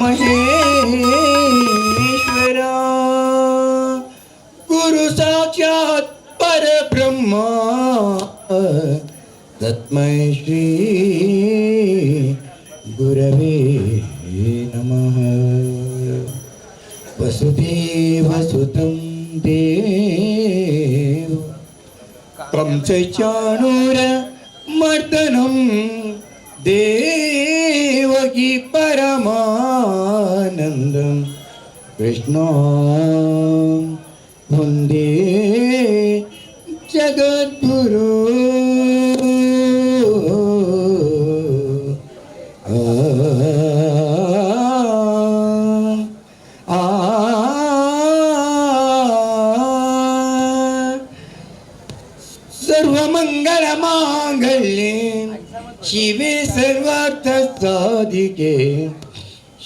महेश्वरा गुरु साक्षात् परब्रह्मा तस्मै श्री गुरवे नमः। वसुदेवसुतं देव कंसचाणूरमर्दनं देवकी परमानन्दं कृष्णं वन्दे जगद्गुरु। सर्वमङ्गलमाङ्गल्ये शिवे सर्वार्थसाधिके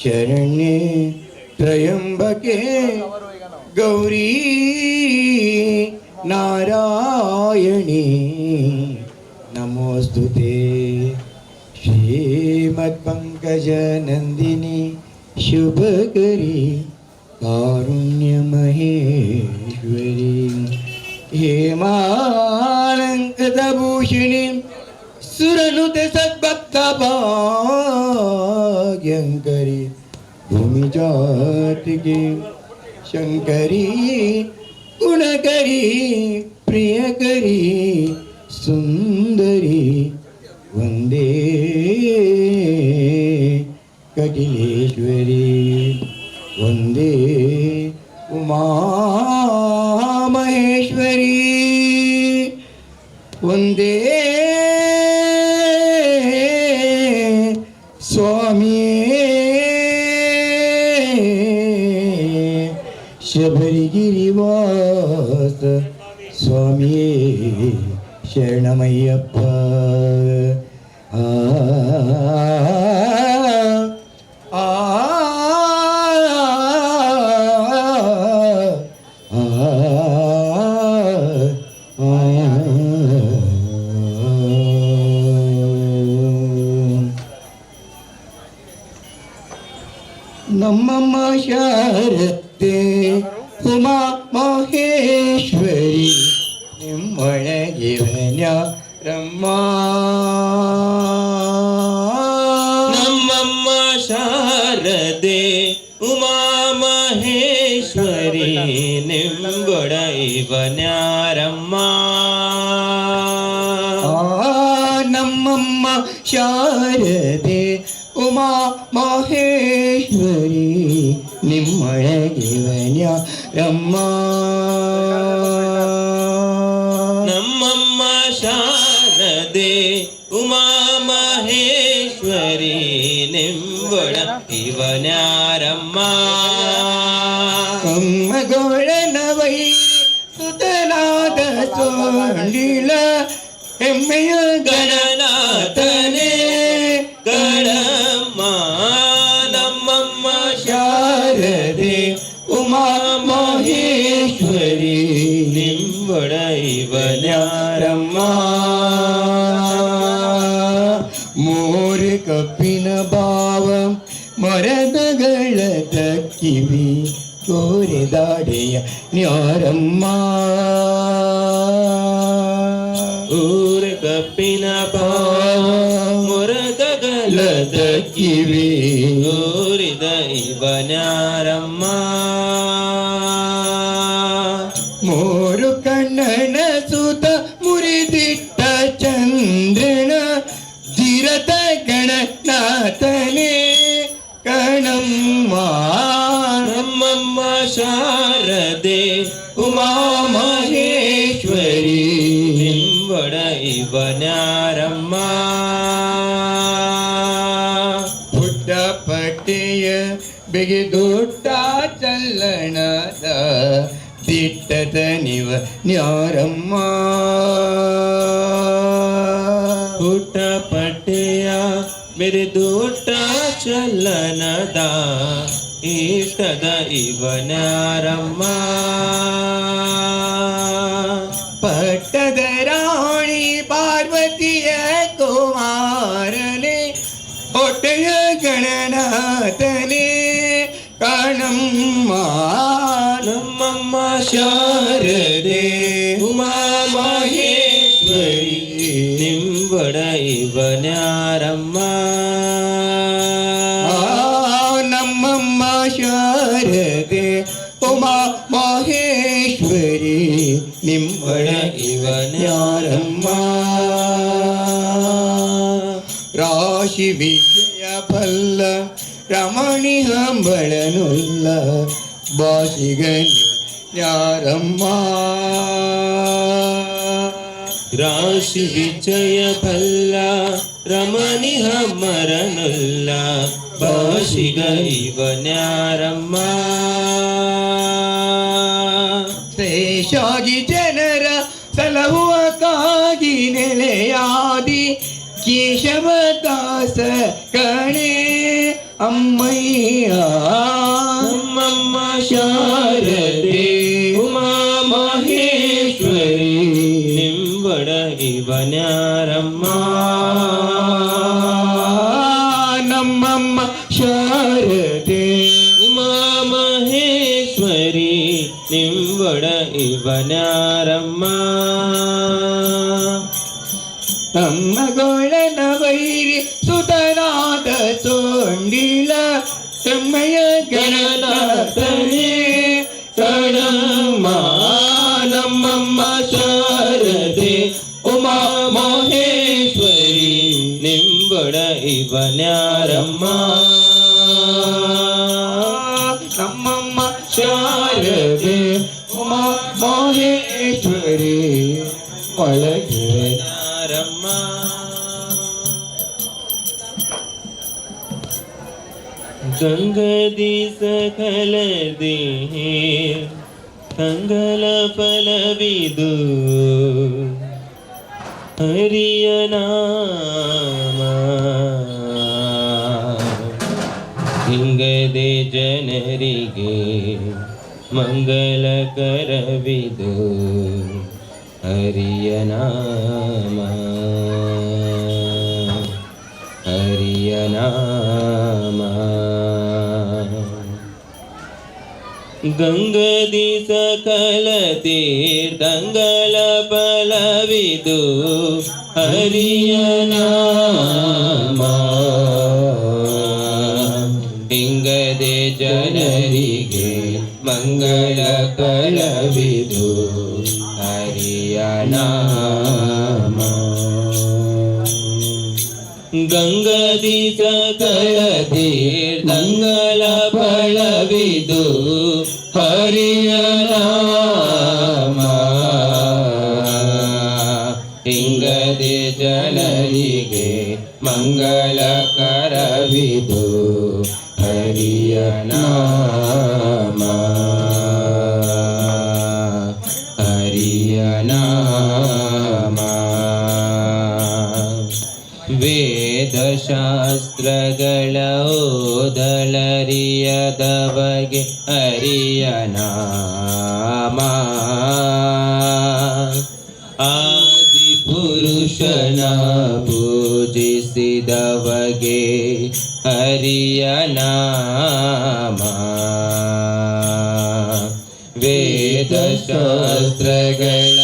शरण्ये त्र्यम्बके गौरी नारायणी नमोस्तुते। श्रीमत्पङ्कजनन्दिनी शुभकरी कारुण्यमहेश्वरी हेमालङ्कृतभूषिणीं सुरनुते सद्भक्तभाग्यङ्करी भूमिजातिके शङ्करी गुणकरी प्रियकरी सुन्दरी वन्दे कटिलेश्वरी वन्दे उमा महेश्वरी वन्दे स्वामी शबरिगिरिवास स्वामी शरणमय्यप्प। ನಮ್ಮಮ್ಮ ಶಾರದೆ ಉಮಾ ಮಹೇಶ್ವರಿ ನಿಮ್ಮೊಳಗಿವನ್ಯಾರಮ್ಮ ನಮ್ಮಮ್ಮ ಶಾರದೆ ಉಮಾ ಮಹೇಶ್ವರಿ ನಿಂಬೊಡೈವನ್ಯಾರಮ್ಮ ನಮ್ಮಮ್ಮ ಶಾರದೆ ಉಮಾ ಮಹೇಶ್ವರಿ ನಿಮ್ಮೊಳಗಿವನ್ಯಾರಮ್ಮ ನಮ್ಮಮ್ಮ ಶಾರದೆ ಉಮಾ ಮಹೇಶ್ವರಿ ನಿಂಬೊಡ ಇವನ್ಯಾರಮ್ಮ ಕಮ್ಮಗೋಳನವೈ ಸುತನಾದ ಸೋಂಡಿಲ ಹೆಮ್ಮೆಯ ಗಣನಾಥನೇ ಗಣಮ್ಮ ನಮ್ಮಮ್ಮ ಶಾರದೆ ಉಮಾ ಮಹೇಶ್ವರಿ ನಿಂಬೊಡ ಇವನ್ಯಾರಮ್ಮ ಮೋರೆ ಕಪ್ಪಿನ ಭಾವ ಮರದಗಳ ತಕ್ಕಿವಿ ಕೋರೆದಾಡೆಯ ನ್ಯಾರಮ್ಮ ಊರ ಕಪ್ಪಿನ ಭಾವ ಮೊರದಗಲದ ಕಿವಿ ಊರಿದ ಇವನ್ಯಾರಮ್ಮ ಮೋರು ಕಣ್ಣನ ಸುತ ಮುರಿದಿಟ್ಟ ಚಂದ್ರನ ಧಿರತ ಗಣನಾಥನೇ ಕಣಮ್ಮ ನಮ್ಮಮ್ಮ ಶಾರದೆ ಉಮಾ ಮಹೇಶ್ವರಿ ನಿಂಬೊಡ ಇವನ್ಯಾರಮ್ಮ ಪುಟ್ಟಪಟ್ಟೆಯ ಬಿಗಿದುಟ್ಟ ಚಲ್ಲಣದ ದಿಟ್ಟದ ನಿವ ನ್ಯಾರಮ್ಮ ಪುಟ್ಟಪಟ್ಟೆಯ ಬಿರಿದೂಟ ಚಲನದ ಇಷ್ಟದ ಇವನ್ಯಾರಮ್ಮ ಪಟ್ಟದ ರಾಣಿ ಪಾರ್ವತಿಯ ಕುಮಾರನೇ ಹೊಟ್ಟೆಯ ಗಣನಾಥನೇ ನಮ್ಮ ನಮ್ಮಮ್ಮ ಶಾರದೆ ಉಮಾ ಮಹೇಶ್ವರಿ ನಿಂಬಡ ಇವನ್ಯಾರಮ್ಮ ನಮ್ಮಮ್ಮ ಶಾರದೆ ಉಮಾ ಮಹೇಶ್ವರಿ ನಿಂಬಳ ಇವನ್ಯಾರಮ್ಮ ರಾಶಿ ವಿಜಯ ಫಲ್ಲ ರಮಣಿ ಹಂಬಳನುಲ್ಲ ಬಾಸಿಗನಿ ಯಾರಮ್ಮ ರಾಶಿ ವಿಜಯ ಫಲ್ಲ ರಮಣಿ ಹಮ್ಮರನುಲ್ಲ ಬಾಸಿಗ ಇವನ್ಯಾರಮ್ಮ ಶ್ರೇಷಾಗಿ ಜನರ ಸಲಹುವಕ್ಕಾಗಿ ನೆಲೆಯಾದಿ ಕೇಶವದಾಸ ಕಣೆ ಅಮ್ಮಯ್ಯ ನಮ್ಮಮ್ಮ ಶಾರದೆ ಉಮಾ ಮಹೇಶ್ವರಿ ನಿಂಬಡ ಇವನ್ಯಾರಮ್ಮ ನಮ್ಮಮ್ಮ ಶಾರದೆ ಉಮಾ ಮಹೇಶ್ವರಿ ನಿಂಬಡ ಇವನ್ಯಾರಮ್ಮ ನಮ್ಮ ಗೋಳನ ವೈರಿ ಸುತನಾದ ಸೋಂಡಿಲ ತಮ್ಮಯ ಗಣನಾಥನೇ ಕಣಮ್ಮ ನಮ್ಮಮ್ಮ ಶಾರದೆ ಉಮಾ ಮಹೇಶ್ವರಿ ನಿಂಬಡ ಇವನ್ಯಾರಮ್ಮ ನಮ್ಮಮ್ಮ ಶಾರದೆ ಉಮಾ ಮಹೇಶ್ವರಿ ಒಳಗೆ ಯಾರಮ್ಮ ಗಂಗದಿ ಸಕಲದಿ ಕಂಗಲ ಫಲವಿದು ಹರಿಯ ನಾಮ ಹಿಂಗದೆ ಜನರಿಗೆ ಮಂಗಲಕರವಿದು ಹರಿಯ ನಾಮ ಹರಿಯ ನಾಮ ಗಂಗದಿ ಸಕಲ ತೀರ್ಥಂಗಳ ಬಲವಿದು ಹರಿಯ ನಾಮ ಹಿಂಗದೆ ಜನರಿಗೆ ಮಂಗಳ ಕಲವಿದು ಹರಿಯ ನಾಮ ಗಂಗದಿ ಸಕಲ ತೀರ್ಥಂಗಳ ಫಲವಿದು ಹರಿಯ ನಾಮ ಹಿಂಗದೆ ಜನರಿಗೆ ಮಂಗಳಕರವಿದು ಹರಿಯ ನಾಮ ಹರಿಯ ನಾಮ ವೇದಶಾಸ್ತ್ರಗಳ ಓದಲರಿಯದವಗೆ ಹರಿಯ ನಾಮ ಆದಿಪುರುಷನ ಪೂಜಿಸಿದವಗೆ ಹರಿಯ ನಾಮ ವೇದಶಾಸ್ತ್ರಗಳ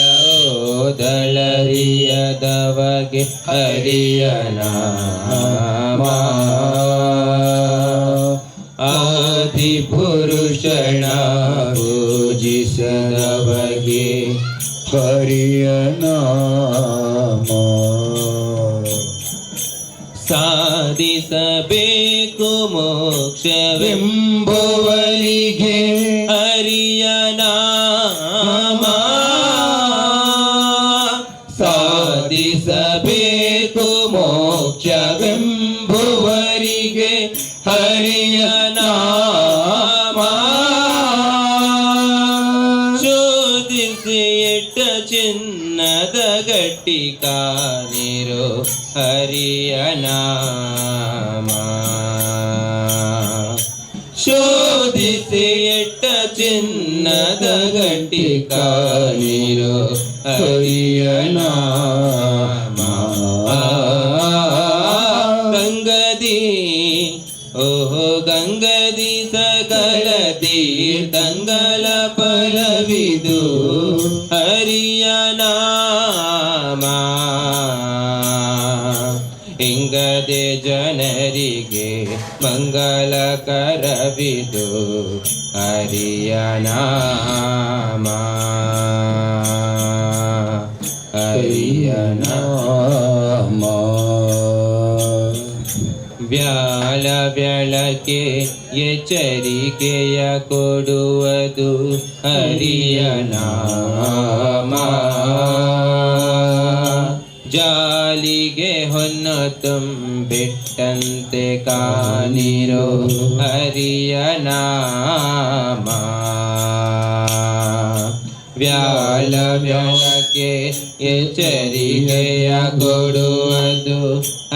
ಓದಲರಿಯದವಗೆ ಹರಿಯ ನಾಮ ಆದಿಪುರುಷನ ಪೂಜಿಸದವಗೆ ಹರಿಯ ನಾಮ ಸಾಧಿಸಬೇಕು ಮೋಕ್ಷವೆಂಬುವರಿಗೆ ಹರಿಯ ನಾಮ ಸಾಧಿಸಬೇಕು ಮೋಕ್ಷವೆಂಬುವರಿಗೆ ಹರಿಯ ನಾಮ ಶೋಧಿಸಿ ಎಟ್ಟ ಚಿನ್ನದ ಗಟ್ಟಿ ಕಾನಿರೋ ಹರಿಯ ನಾಮ ಶೋಧಿಸಿ ಎಟ್ಟ ಚಿನ್ನದ ಗಟ್ಟಿ ಕಾನಿರೋ ಹರಿಯ ನಾಮ ಗಂಗದಿ ಓಹೋ ಗಂಗದಿ ಸಕಲ ತೀರ್ಥಂಗಳ ಫಲವಿದು ಹರಿಯ ನಾಮ ಇಂಗದೆ ಜನರಿಗೆ ಮಂಗಲಕರವಿದು ಹರಿಯ ನಾಮ ಹರಿಯ ನಾಮ ಬ್ಯಾಲ ಬೆಳಕೆ ಎಚ್ಚರಿಕೆಯ ಕೊಡುವುದು ಹರಿಯ ನಾಮ ಜಾಲಿಗೆ ಹೊನ್ನು ತುಂಬಿಟ್ಟಂತೆ ಕಾಣಿರೋ ಹರಿಯ ನಾಮ ವ್ಯಾಲ ಬೆಳಕೆ ಎಚ್ಚರಿಕೆಯ ಕೊಡುವುದು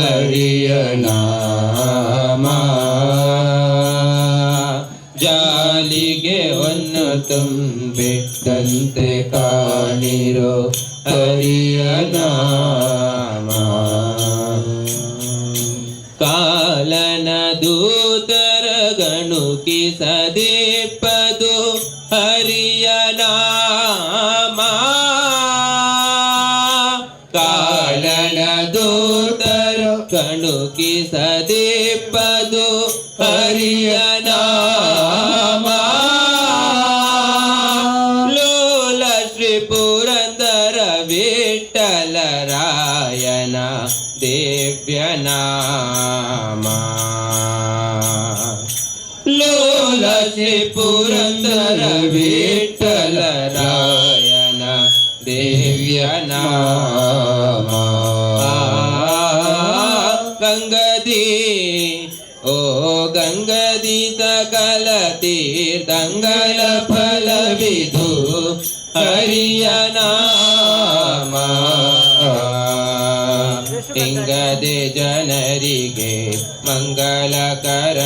ಹರಿಯ ನಾಮ ಜಾಲಿಗೆ ಹೊನ್ನು ತುಂಬಿಟ್ಟಂತೆ ಕಾಣಿರೋ ಹರಿಯ ನಾಮ ಕಾಲನ ದೂತರ ಗಣುಕಿಸದಿಪ್ಪದು ಹರಿಯ ನಾಮ ಕಾಲನ ದೂತರ ಗಣುಕಿಸದಿಪ್ಪದು ಹರಿಯ ನಾಮ ಲೋಲ ಶ್ರೀ ಪುರಂದರ ವಿಠ್ಠಲರಾಯನ ದಿವ್ಯ ನಾಮ ಲೋಲ ಶ್ರೀ ಪುರಂದರ ವಿಠ್ಠಲರಾಯನ ದಿವ್ಯ ನಾಮ ಗಂಗದಿ ಓ ಗಂಗದಿ ಸಕಲ ತೀರ್ಥಂಗಳ ಫಲವಿದು ಹರಿಯ ನಾಮ ಇಂಗದೆ ಜನರಿಗೆ ಮಂಗಲಕರವಿದು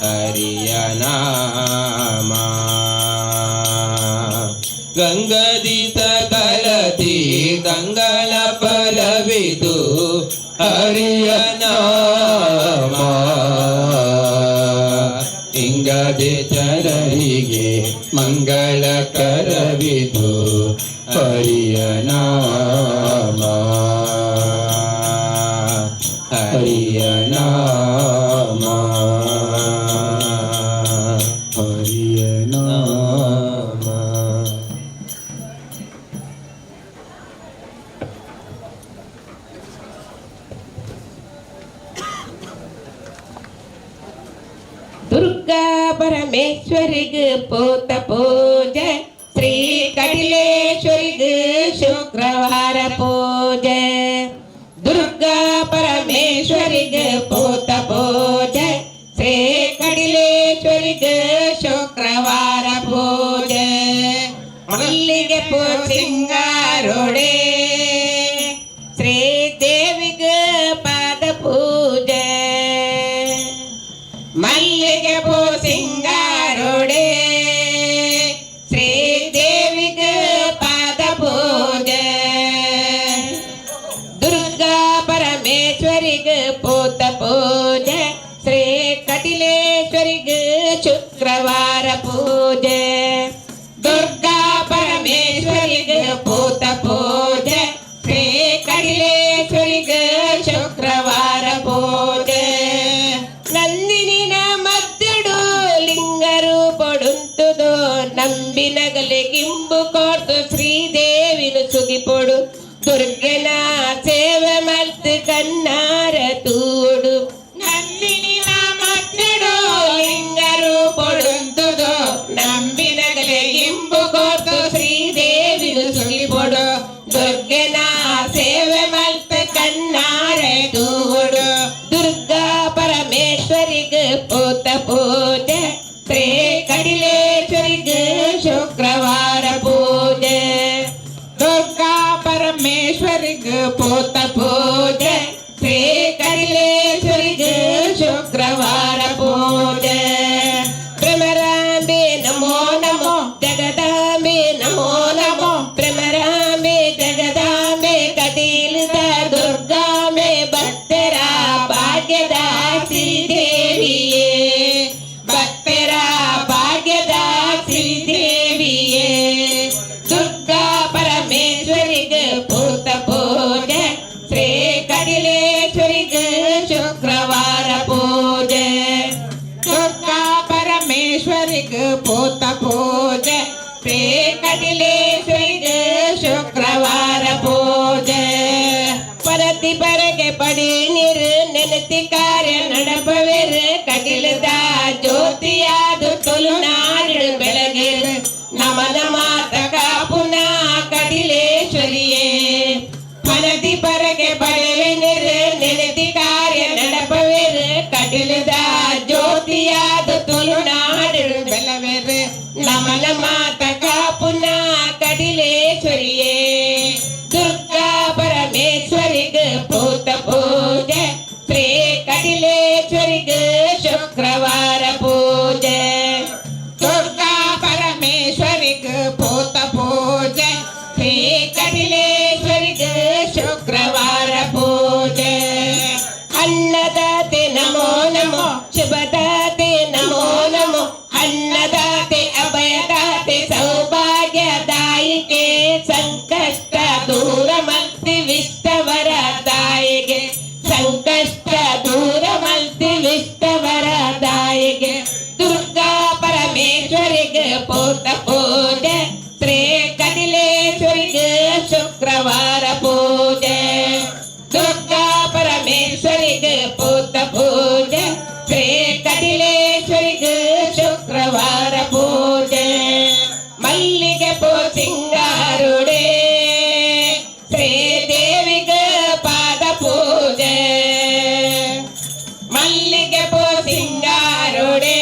ಹರಿಯ ನಾಮ ಗಂಗದಿ ಸಕಲ ತೀರ್ಥಂಗಳ ಫಲವಿದು ಹರಿಯ ನಾಮ ಇಂಗದೆ ಜನರಿಗೆ ಮಂಗಳಕರವಿದು ಹರಿಯ ನಾಮ ಹರಿಯ ನಾಮ ಹರಿಯ ನಾಮ. ದುರ್ಗಾ ಪರಮೇಶ್ವರಿಗೆ ಪೋತ ಪೂಜೆ, ಶ್ರೀ ಕಟಿಲೇಶ್ವರಿಗೆ ಶುಕ್ರವಾರ ಪೂಜೆ. ದುರ್ಗಾ ಪರಮೇಶ್ವರಿಗೆ ಪೋತ ಪೂಜೆ, ಶ್ರೀ ಕಟಿಲೇಶ್ವರಿಗೆ ಶುಕ್ರವಾರ ಪೂಜೆ. ಮಲ್ಲಿಗೆ ಪೂ ಸಿಂಗಾರೋಡೆ ಶ್ರೀ ದೇವಿಗೆ ಪಾದ ಪೂಜೆ. ಮಲ್ಲಿಗೆ ಪೂ ಸಿಂಗಾರೋಡೆ ಶ್ರೀ ದೇವಿಗೆ ಪಾದ ಪೂಜೆ. ದುರ್ಗಾ ಪರಮೇಶ್ವರಿಗೆ ಪೋತ ಪೂಜೆ, ಶ್ರೀ ಕಟಿಲೇಶ್ವರಿಗೆ ಶುಕ್ರವಾರ ಪೂಜೆ. ದುರ್ಗಾ ಪರಮೇಶ್ವರಿಗೆ ಪೋತ ಪೂಜೆ, ಶ್ರೀ ಕಟಿಲೇಶ್ವರಿಗೆ ಶುಕ್ರವಾರ ಪೂಜೆ. ನಂದಿನಿನ ಮದ್ದಡು ಲಿಂಗರು ಪೊಡುಂತುದು, ನಂಬಿನಗಲೆ ಗಿಂಬು ಕೋರ್ತು ಶ್ರೀದೇವಿನು ಸುಗಿಪೊಡು. ದುರ್ಗನ ಸೇವೆ ಮಲ್ತು ಕನ್ನಾರ ತೂಡು. ನಂದಿನಿನ ಮದ್ದಡು ಲಿಂಗರು ಪೊಡುಂತುದು, ನಂಬಿನಗಲೆ ಗಿಂಬು ಕೋರ್ತು ಶ್ರೀದೇವಿನು ಸುಗಿಪೊಡು. ದುರ್ಗನ ಸೇವೆ ಮಲ್ತು ಕನ್ನಾರ ತೂಡು. ದುರ್ಗಾ ಪರಮೇಶ್ವರಿಗೆ ಪೋತ ಪೂಜೆ, ಶ್ರೀ ಕಟಿಲೇಶ್ವರಿಗೆ ಶುಕ್ರವಾರ ಪೂಜೆ. ದುರ್ಗಾ ಪರಮೇಶ್ವರಿಗೆ ಪೋತ ಪೂಜೆ, ಶ್ರೀ ಕಟಿಲೇಶ್ವರಿಗೆ ಶುಕ್ರವಾರ ಪೂಜೆ. ಭ್ರಮರಾಂಬೆ ನಮೋ ನಮೋ, ಜಗದಾಂಬೆ ನಮೋ ನಮೋ. ಭ್ರಮರಾಂಬೆ ಜಗದಾಂಬೆ ಕಟೀಲದ ದುರ್ಗಾಂಬೆ ಭಕ್ತರ ಭಾಗ್ಯದ ಶ್ರೀದೇವಿಯೇ. ಮಲ್ಲೇಶ್ವರಿಗೆ ಪೂತ ಪೂಜೆ ಶ್ರೀ ಕಟಿಲೇಶ್ವರಿಗೆ ಶುಕ್ರವಾರ ಪೂಜೆ ಪರತಿ ಪರಗೆ ಪಡಿ ನೀರು ನೆನತಿ ಕಾರ್ಯ ನಡಪವೆರು ಕಟಿಲದ ಜ್ಯೋತಿಯಾದು ತುಳುನಾಡು ಬೆಳಗಿರು ನಮನ ಮಾತಕ ಪುನಃ ಕಟಿಲೇಶ್ವರಿಯೇ ಪರತಿ ಪರಗೆ ಪಡೆವೆ ನೀರು ನೆನತಿ ಕಾರ್ಯ ನಡಪವೆರು ಕಟಿಲದ ಜ್ಯೋತಿಯಾದು ತುಳುನಾಡು ಬೆಳವೆರು ನಮನ ಮಾತಕ ಪುನಃ ಕಟಿಲೇಶ್ವರಿಯೇ ದುರ್ಗಾ ಪರಮೇಶ್ವರಿಗೆ ಪೂತ ಪೂಜೆ ಶ್ರೀ ಕಟಿಲೇಶ್ವರಿಗೆ ಶುಕ್ರವಾರ ಪೂಜೆ ದುರ್ಗಾ ಪರಮೇಶ್ವರಿಗೆ ಪೂತ ಪೂಜೆ ಶ್ರೀ ಕಟಿಲೇಶ್ವರಿಗೆ ಶುಕ್ರವಾರ ಪೂಜೆ ಅನ್ನದಾತೆ ನಮೋ ನಮೋ ಶುಭದಾತೆ ನಮೋ ನಮೋ ಅನ್ನದಾತೆ ಅಭಯದಾತೆ ಸೌಭಾಗ್ಯದಾಯಿಕೆ ಸಂಕಷ್ಟ ದೂರ ಮಲ್ತಿ ವಿಷ್ಟವರ ದಾಯಿಗೆ ಸಂಕಷ್ಟ ದೂರ ಮಲ್ತಿ ವಿಷ್ಟವರ ದಾಯಿಗೆ ದುರ್ಗಾ ಪರಮೇಶ್ವರಿಗೆ ಪೂತ ಪೂಜೆ ಶ್ರೀ ಕಟಿಲೇಶ್ವರಿಗೆ ಶುಕ್ರವಾರ ಪೂಜೆ ದುರ್ಗಾ ಪರಮೇಶ್ವರಿಗೆ ಪೂತ ಪೂಜೆ ಶ್ರೀ ಕಟಿಲೇಶ್ವರಿಗೆ ಶುಕ್ರವಾರ ಪೂಜೆ ಮಲ್ಲಿಗೆ ಪೂ ಸಿಂಗಾರುಡೆ ಶ್ರೀದೇವಿಗೆ ಪಾದ ಪೂಜೆ ಮಲ್ಲಿಗೆ ಪೂ ಸಿಂಗಾರುಡೆ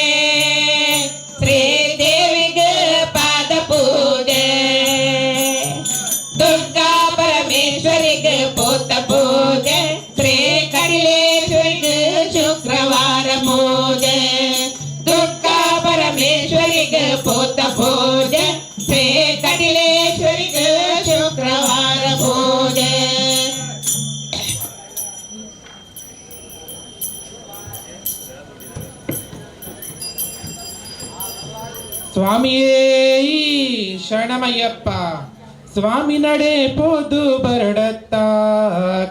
ಶ್ರೀದೇವಿಗೆ ಪಾದ ಪೂಜೆ ದುರ್ಗಾ ಪರಮೇಶ್ವರಿಗೆ ಪೂತ ಪೂಜೆ ಶ್ರೀ ಕಟಿಲೇಶ್ವರಿಗೆ ಶುಕ್ರವಾರ ಪೂಜೆ ದುರ್ಗಾ ಪರಮೇಶ್ವರಿಗೆ ಪೂತ ಪೂಜೆ ಶ್ರೀ ಕಟಿಲೇಶ್ವರಿಗೆ ಶುಕ್ರವಾರ ಪೂಜೆ ಸ್ವಾಮಿಯೇ ಶರಣಮಯ್ಯಪ್ಪ ಸ್ವಾಮಿ ನಡೆ ಪೋದು ಬರಡತ್ತ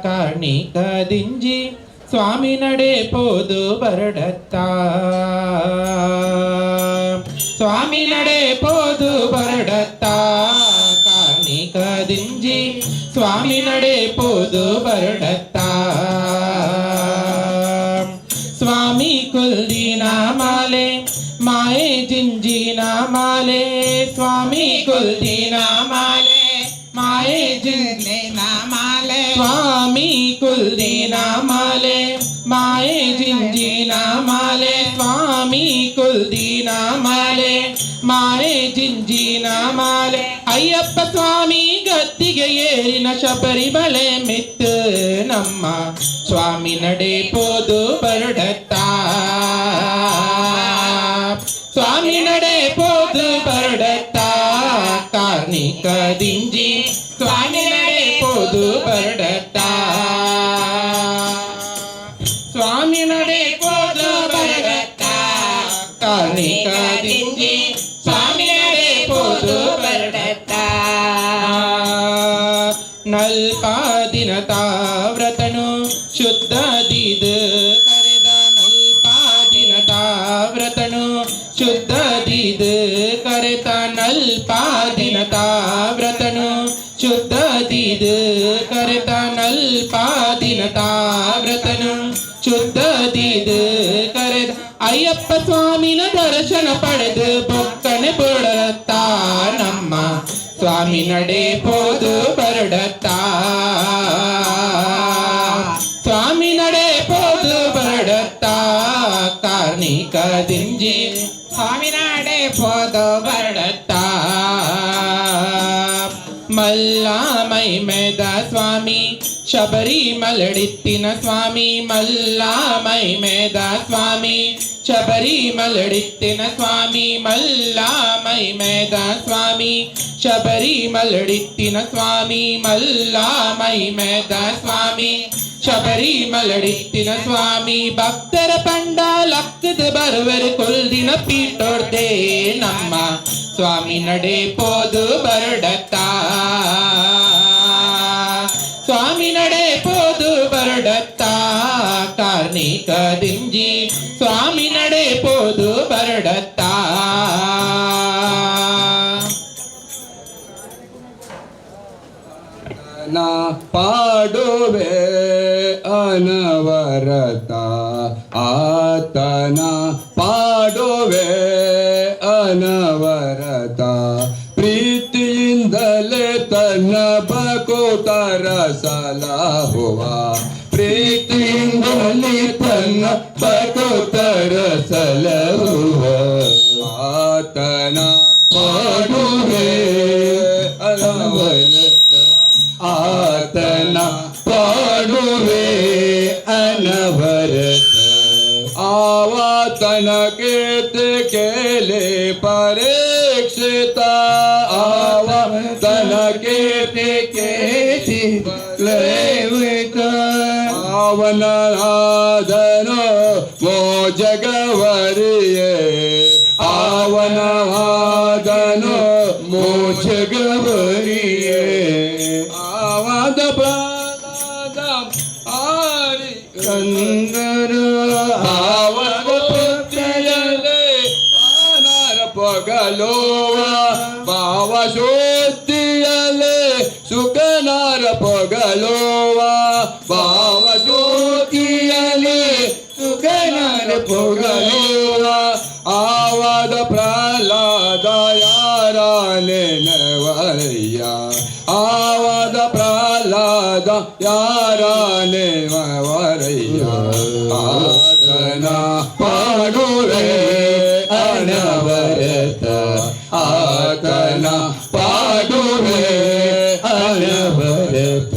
ಕಾರ್ಣಿಕದಿಂಜಿ ಸ್ವಾಮಿ ನಡೆ ಪೋದು ಬರಡತ್ತ ಸ್ವಾಮಿ ನಡೆ ಪೋದು ಬರಡತ್ತ ಕಾರ್ಣಿಕದಿಂಜಿ ಸ್ವಾಮಿ ನಡೆ ಪೋದು ಬರಡತ್ತ ಸ್ವಾಮಿ ಕುಲ್ದಿನ ಮಾಲೆ ಮಾಯೆ ಜಿಂಜಿನ ಮಾಲೆ ಸ್ವಾಮಿ ಕುಲ್ದಿನ ಮಾಲೆ ಮಾಯೆ ಜಿಂಜಿನ ಮಾಲೆ ಸ್ವಾಮಿ ಕುಲ್ದಿನ ಮಾಲೆ ಮಾಯೆ ಜಿಂಜಿನ ಮಾಲೆ ಸ್ವಾಮಿ ಕುಲ್ದಿನ ಮಾಲೆ ಮಾಯೆ ಜಿಂಜಿನ ಮಾಲೆ ಅಯ್ಯಪ್ಪ ಸ್ವಾಮಿ ಗದ್ದಿಗೆ ಏರಿನ ಶಬರಿಮಲೆ ಮಿತ್ತು ನಮ್ಮ ಸ್ವಾಮಿ ನಡೆ ಪೋದು ಬರಡತ್ತ ಸ್ವಾಮಿ ನಡೆ ಪೋದು ಬರಡತ್ತ ಕಾರ್ಣಿಕದಿಂಜಿ ಸ್ವಾಮಿ ನಡೆ ಪೋದು ಬರಡತ್ತ ಸ್ವಾಮಿ ನಡೆ ಪೋದು ಬರಡತ್ತ ಕಾರ್ಣಿಕದಿಂಜಿ ಸ್ವಾಮಿ ನಡೆ ಪೋದು ಬರಡತ್ತ ನಲ್ಪ ದಿನತ ವ್ರತನು ಶುದ್ಧ ದೀದ್ ಕರೆದ ನಲ್ಪ ದಿನತ ವ್ರತನು ಶುದ್ಧ ದೀದ್ ಕರೆತ ನಲ್ಪ ದಿನತ ವ್ರತನು ಶುದ್ಧ ದೀದ್ ಕರೆತ ನಲ್ಪ ದಿನತ ವ್ರತನು ಶುದ್ಧ ದೀದ್ ಕರೆದ ಅಯ್ಯಪ್ಪ ಸ್ವಾಮಿನ ದರ್ಶನ ಪಡೆದು ಬೊಕ್ಕನೆ ಬಡತ್ತ ನಮ್ಮ ಸ್ವಾಮಿ ನಡೆ ಪೋದು ಬರಡತ್ತ ಸ್ವಾಮಿ ನಡೆ ಪೋದು ಬರಡತ್ತ ಕಾರ್ಣಿಕದಿಂಜಿ ಸ್ವಾಮಿ ನಡೆ ಪೋದು ಬರಡತ್ತ ಮಲ್ಲ ಮೈ ಮೇದ ಸ್ವಾಮಿ ಶಬರಿ ಮಲಡಿತ್ತಿನ ಸ್ವಾಮಿ ಮಲ್ಲ ಮೈ ಮೇದ ಸ್ವಾಮಿ ಶಬರಿ ಮಲಡಿತ್ತಿನ ಸ್ವಾಮಿ ಮಲ್ಲ ಮೈ ಮೇದ ಸ್ವಾಮಿ ಶಬರಿ ಮಲಡಿತ್ತಿನ ಸ್ವಾಮಿ ಮಲ್ಲ ಮೈ ಮೇದ ಸ್ವಾಮಿ ಶಬರಿ ಮಲಡಿತ್ತಿನ ಸ್ವಾಮಿ ಭಕ್ತರ ಪಂಡ ಲಕ್ಕದ ಬರುವರು ಕೊಲ್ದಿನ ಪೀಟೋರ್ದೆ ನಮ್ಮ ಸ್ವಾಮಿ ನಡೆ ಪೋದು ಬರಡತ್ತ ಸ್ವಾಮಿ ನಡೆ ಪೋದು ಬರಡತ್ತ ಕಾರ್ಣಿಕದಿಂಜಿ ಸ್ವಾಮಿ ನಡೆ ಪೋದು ಬರಡತ್ತ ಪಾಡುವೆ ಅನವರತ ಆತನ ಪಾಡುವೆ ಅನವರತ ಪ್ರೀತಿಯಿಂದಲೇ ತನ್ನ ಬಕುತರ ಸಲಹುವ ಪ್ರೀತಿಯಿಂದಲೇ ತನ್ನ ಬಕುತರ ಸಲಹುವ ಆತನ ಪಾಡುವೆ ಅನವರತ ಆತನ ಪಾಡುವೆ ಅನವರತ ಆವಾತನ ಕೀರ್ತಿ ಕೇಳಿ ಪರೀಕ್ಷಿತ ಆವಾತನ ಕೀರ್ತಿ ಕೇಳಿ ಲೇವಿತ ಅವನಾದನು ಮೋಜಗವರಿಯೇ ಅವನಾದನು ಮೋಜಗವರಿಯೇ ಆವಾದ ಪ್ರಹ್ಲಾದ ಆರಿ ಕಂದರ ಆವದ ಪೃಥ್ವಿಯಲ್ಲೇ ಅನರ ಪೊಗಲುವ ಭಾವ ಶುದ್ಧಿಯಲ್ಲೇ ಸುಖನಾರ ಪೊಗಲುವ ಭಾವ ಜ್ಯೋತಿಯಲ್ಲೇ ಸುಖನಾರ ಪೊಗಲುವ ಆವಾದ ಪ್ರಹ್ಲಾದ ಯಾರ ನೆನವರಯ್ಯ ಆವಾದ ಪ್ರಹ್ಲಾದ ಯಾರ ನೆನವರಯ್ಯ ಆತನ ಪಾಡುವೆ ಅನವರತ ಆತನ ಪಾಡುವೆ ಅನವರತ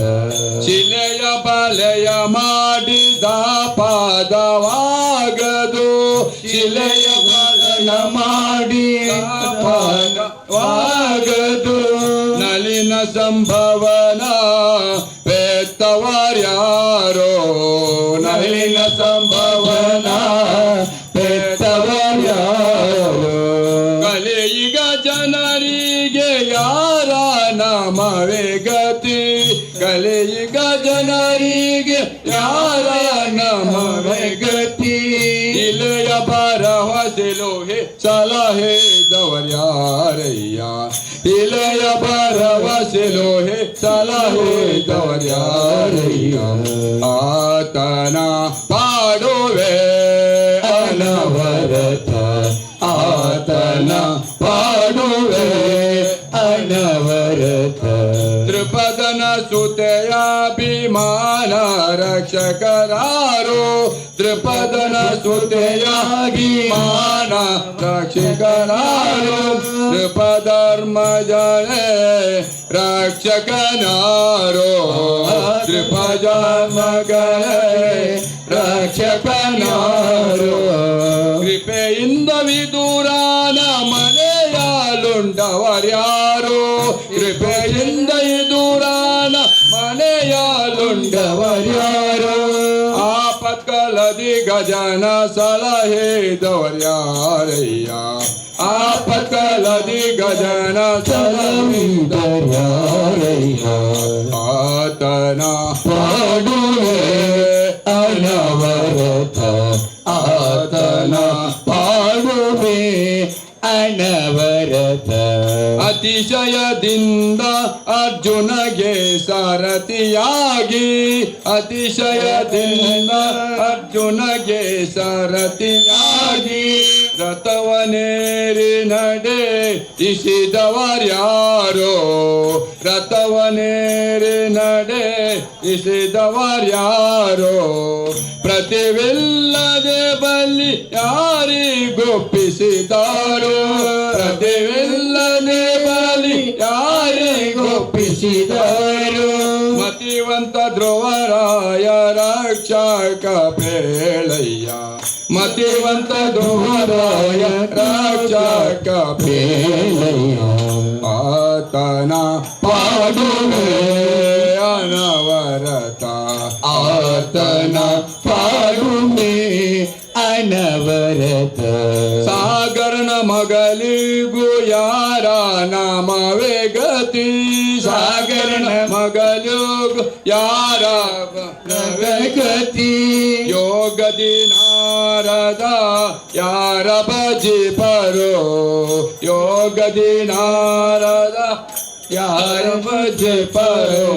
ಶಿಲೆಯ ಬಲೆಯ ಮಾಡಿದ ಪಾದವಾಗದು ಶಿಲೆಯ ಬಲೆಯ ಮಾಡಿ ಪಾದವಾಗದು ನಲಿನ ಸಂಭವನ ಪೆತ್ತವರ್ಯಾರೋ ನಲಿನ ಸಂಭವನ ಪೆತ್ತವರ್ಯಾರೋ ಕಲಿಯುಗ ಜನರಿಗೆ ಯಾರ ನಾಮವೇ ಗತಿ ಕಲಿಯುಗ ಜನರಿಗೆ ಯಾರ ನಾಮವೇ ಗತಿ ಇಲೆಯ ಭರವಸೆಲೋಹೆ ಸಲಹೆ ದವರ್ಯಾರಯ್ಯ ಇಲೆಯ ಭರವಸೆಲೋಹೆ ಸಲಹೆ ದವರ್ಯಾರಯ್ಯ ಆತನ ಪಾಡುವೆ ಅನವರತ ಆತನ ಪಾಡುವೆ ಅನವರತ ತ್ರಿಪದನ ಸುತೆಯಾಭಿಮಾನ ರಕ್ಷಕರಾರು ತ್ರಿಪದನ ಸುತೆಯಾಭಿಮಾನ ರಕ್ಷಕರಾರು ತ್ರಿಪಧರ್ಮ ಜನೆ ರಕ್ಷಕನಾರೋ ತ್ರಿಪಧರ್ಮಗಳೇ ರಕ್ಷಕನಾರೋ ಕೃಪೆಯಿಂದ ವಿದೂರಾನ ಮನೆಯಾಲುಂಡವರ್ಯಾರು ಕೃಪೆಯಿಂದ ವಿದೂರಾನ ಮನೆಯಾಲುಂಡವರ್ಯಾರು ಆಪತ್ಕಲದಿ ಗಜನ ಸಲಹೆದವರ್ಯಾರಯ್ಯ ಆಪತ್ಕಲದಿ ಗಜನ ಸಲಹೆದವರ್ಯಾರಯ್ಯ ಆತನ ಪಾಡುವೆ ಅನವರತ ಆತನ ಪಾಡುವೆ ಅನವರತ ಅತಿಶಯದಿಂದ ಅರ್ಜುನಗೆ ಸಾರಥಿಯಾಗಿ ಅತಿಶಯದಿಂದ ಅರ್ಜುನಗೆ ಸಾರಥಿಯಾಗಿ ರಥವನೇರಿ ನಡೆ ಇಸಿದವರ್ಯಾರೋ ರಥವನೇರಿ ನಡೆ ಇಸಿದವರ್ಯಾರೋ ಪ್ರತಿವಿಲ್ಲದೆ ಬಲಿ ಯಾರಿಗೊಪ್ಪಿಸಿದಾರೋ ಪ್ರತಿವಿಲ್ಲದೆ ಬಲಿ ಯಾರಿಗೊಪ್ಪಿಸಿದಾರೋ ಮತಿವಂತ ಧ್ರುವರಾಯ ರಕ್ಷಕ ಪೇಳಯ್ಯ ಮತಿವಂತ ಧ್ರುವರಾಯ ರಕ್ಷಕ ಪೇಳಯ್ಯ ಆತನ ಪಾಡುವೆ ಅನವರತ ಆತನ ಪಾಡುವೆ ಅನವರತ ಸಾಗರನ ಮಗಳಿಗೂ ಯಾರ ನಾಮವೇ ಗತಿ ಸಾಗರನ ಮಗಳಿಗೂ ಯಾರ ನಾಮವೇ ಗತಿ ಯೋಗದಿ ನಾರದ ಯಾರ ಭಜಿ ಪರೋ ಯೋಗದಿ ನಾರದ ಯಾರ ಭಜೆ ಪರೋ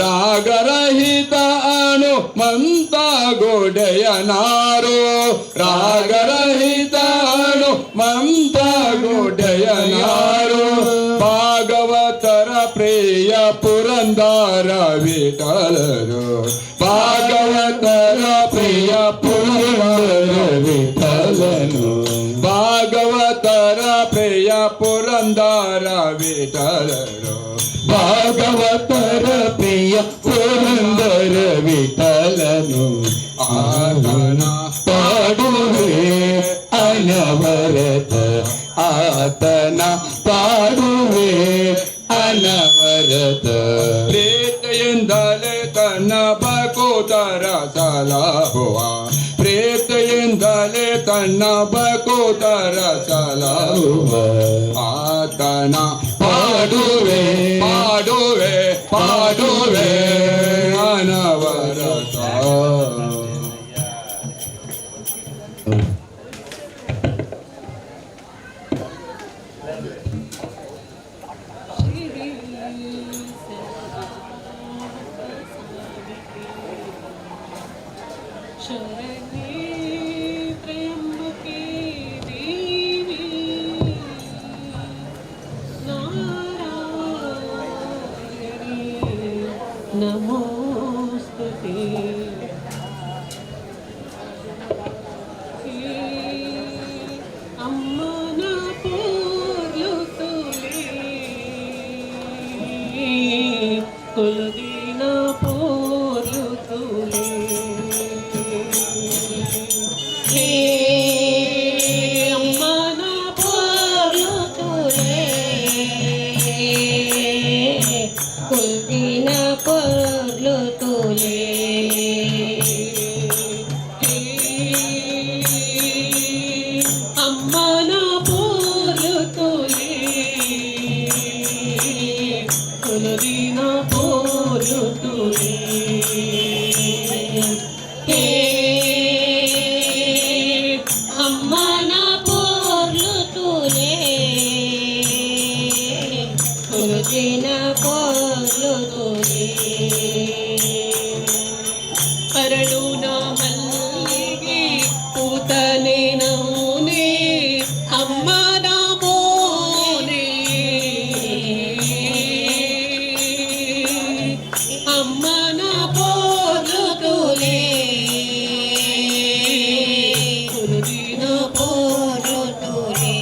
ರಾಗರಹಿತ ಹನುಮಂತ ಗೋಡೆಯನಾರೋ ರಾಗರಹಿತ ಹನುಮಂತ ಗೋಡೆಯನಾರೋ ಭಾಗವತರ ಪ್ರಿಯ ಪುರಂದರ ವಿಠಲರು ಭಾಗವತರ ಪ್ರಿಯ ಪುರಂದರ ವಿಠಲನು ಭಾಗವತರ ಪ್ರಿಯ ಪುರಂದರ ವಿಠಲರು ಭಾಗವತರ ಪ್ರಿಯ ಪುರಂದರ ವಿಠಲನು ಆತನ ಪಾಡುವೆ ಅನವರತ ಆತನ ಪಾಡುವೆ ಅನವರತ ಪ್ರೇತೆಯಿಂದಲೇ ತನ್ನ ಬಕೋತರ ಸಲಾಹುವ ಪ್ರೇತೆಯಿಂದಲೇ ತನ್ನ ಬಕೋತರ ಸಲಾಹುವ ಆತನ ಪಾಡುವೆ ಪಾಡುವೆ ಪಾಡುವೆ ಅನವರತ शरण्ये त्र्यंबके देवी नारायणी नमोस्तुते अम्मन पोर्लुतुले कुलदीन पोर्लुतुले अम्मन पोर्लुतुले कुलदीन पोर्लुतुले अम्मन पोर्लुतुले कुलदीन पोर्लुतुले अम्मन पोर्लुतुले कुलदीन पोर्लुतुले ಅರಳುನ ಮಲ್ಲಿಗೆ ಪೂತನೆ ನೌನೆ ಅಮ್ಮನ ಮೋನೆ ಅಮ್ಮನ ಪೋರುತುಲೆ ಕುರುದಿನ ಪೋರುತುಲೆ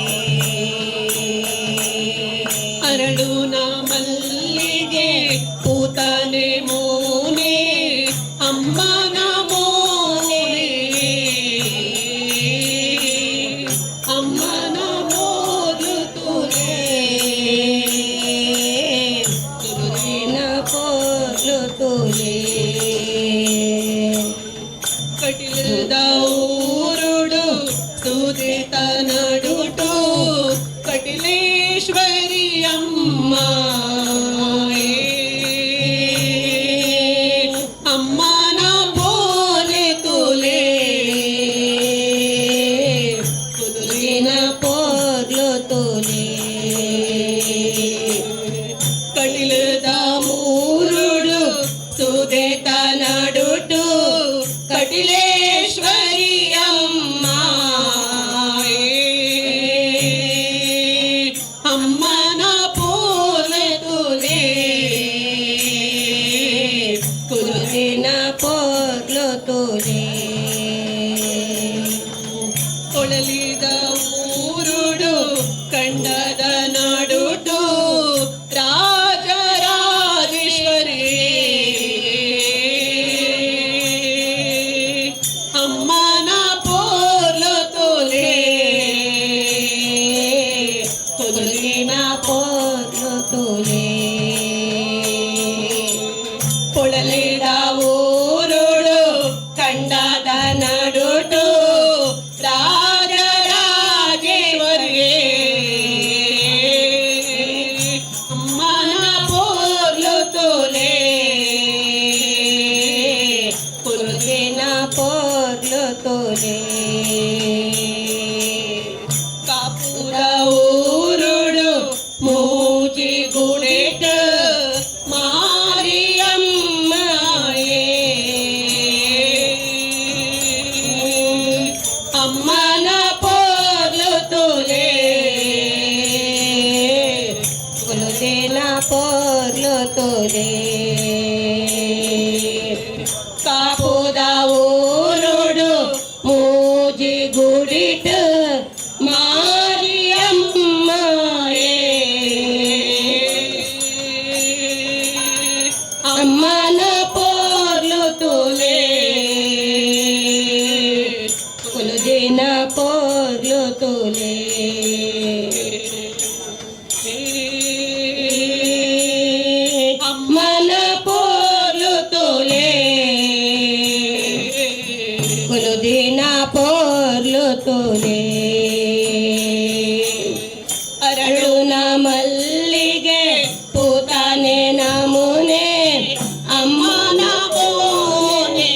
ಅರಳುನ ಮಲ್ಲಿಗೆ ಪೂತನೆ ಮೋನೆ ಅಮ್ಮನ ಮೋನೆ ಅಮ್ಮನ ಪೋರುತುಲೆ ಕುರುದಿನ ಪೋರುತುಲೆ ಕಟಿಲದ ಊರುಡು ಸುದಿತ ನಡುಟು ಕಟಿಲೇಶ್ವರಿ ಅಮ್ಮ ಅಮ್ಮನ ಪೋಲೆ ತುಲೆ ಕುದುರಿನ ಪೋರ್ಲು ತುಲೆ ಕಟಿಲದ ಮೂರುಡು ಸುದೇತ ನಡುಟು ಕಟಿಲೇಶ್ವರಿ ಅಮ್ಮ ಅಮ್ಮನ ಪೋಲೆ ತುಲೆ ಕುದುರಿನ ಪೋರ್ಲು ತುಲೆ ಕೊಳಲಿದ ಊರುಡು ಕಂಡದ ಅಮ್ಮನ ಪೋಲು ತೋಲೆ ಕುಲುದಿನ ಪೋರ್ಲು ತೋಲೆ ಅರಳುನ ಮಲ್ಲಿಗೆ ಪೂತಾನೆ ನಮೂನೆ ಅಮ್ಮನ ಪೋನೆ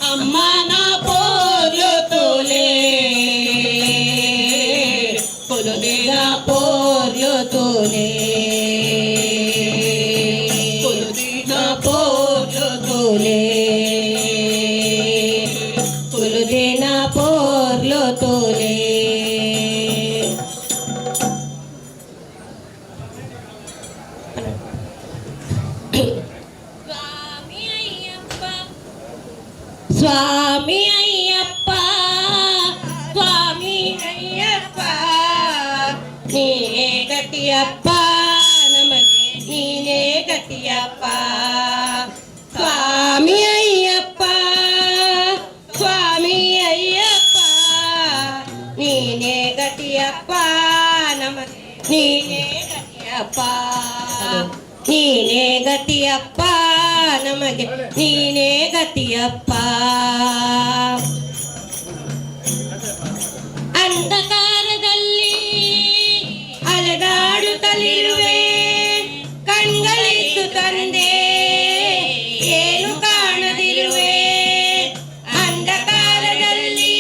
ಅಮ್ಮನ ಪೋರ್ಲು ತೋಲೆ ಕುಲುದಿನ ಪೋರ್ಲು ತೋಲೆ ಕುಲುದಿನ ಪೋರ್ಲು ತೋಲೆ ಕುಲುದಿನ ಪೋರ್ಲು ತೋಲೆ ಸ್ವಾಮಿ ಅಯ್ಯಪ್ಪ ಸ್ವಾಮಿ ಅಯ್ಯಪ್ಪ ನೀನೇ ಗತಿಯಪ್ಪ ನಮಗೆ ನೀನೇ ಗತಿಯಪ್ಪ ಸ್ವಾಮಿ ಅಯ್ಯಪ್ಪ ಸ್ವಾಮಿ ಅಯ್ಯಪ್ಪ ನೀನೇ ಗತಿಯಪ್ಪ ನಮಗೆ ನೀನೇ ಗತಿಯಪ್ಪ ನೀನೇ ಗತಿಯಪ್ಪ ನಮಗೆ ನೀನೇ ಗತಿಯಪ್ಪ ಅಂಧಕಾರದಲ್ಲಿ ಅಲೆದಾಡುತ್ತಲಿರುವೆ ಕಣ್ಗಳಿದ್ದು ತಂದೆ ಏನು ಕಾಣದಿರುವೆ ಅಂಧಕಾರದಲ್ಲಿ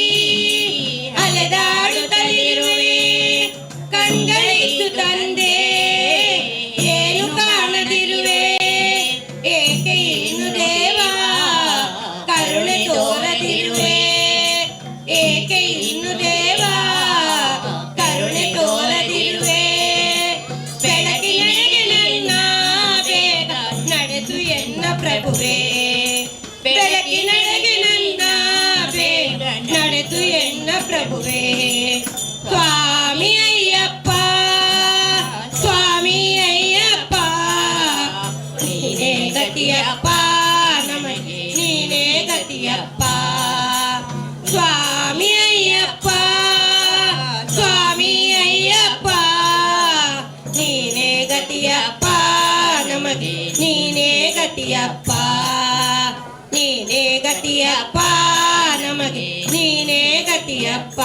ಅಲೆದಾಡುತ್ತಲಿರುವೆ ಕಣ್ಗಳಿದ್ದು ತಂದೆ ಏನು ಕಾಣದಿರುವೆ ಏಕೆ ಇನ್ನು ದೇವಾ ಕರುಣೆ ತೋರದಿರುವೆ ಏಕೆ ಇನ್ನು ದೇವಾ ಕರುಣೆ ತೋರದಿರುವೆ ಬೆಳಕಿನೆಡೆಗೆ ನನ್ನ ಬೇಗ ನಡೆಸು ಎನ್ನ ಪ್ರಭುವೇ ಬೆಳಕಿನೆಡೆಗೆ ನನ್ನ ಬೇಗ ನಡೆಸು ಎನ್ನ ಪ್ರಭುವೇ ಸ್ವಾಮಿ ಅಯ್ಯಪ್ಪ ಸ್ವಾಮಿ ಅಯ್ಯಪ್ಪ ನೀನೇ ಗತಿಯಪ್ಪ ನಮಗೆ ನೀನೇ ಗತಿಯಪ್ಪ ಸ್ವಾಮಿ ಅಯ್ಯಪ್ಪ ಸ್ವಾಮಿ ಅಯ್ಯಪ್ಪ ನೀನೇ ಗತಿಯಪ್ಪ ನಮಗೆ ನೀನೇ ಗತಿಯಪ್ಪ ನೀನೇ ಗತಿಯಪ್ಪ ನಮಗೆ ನೀನೇ ಗತಿಯಪ್ಪ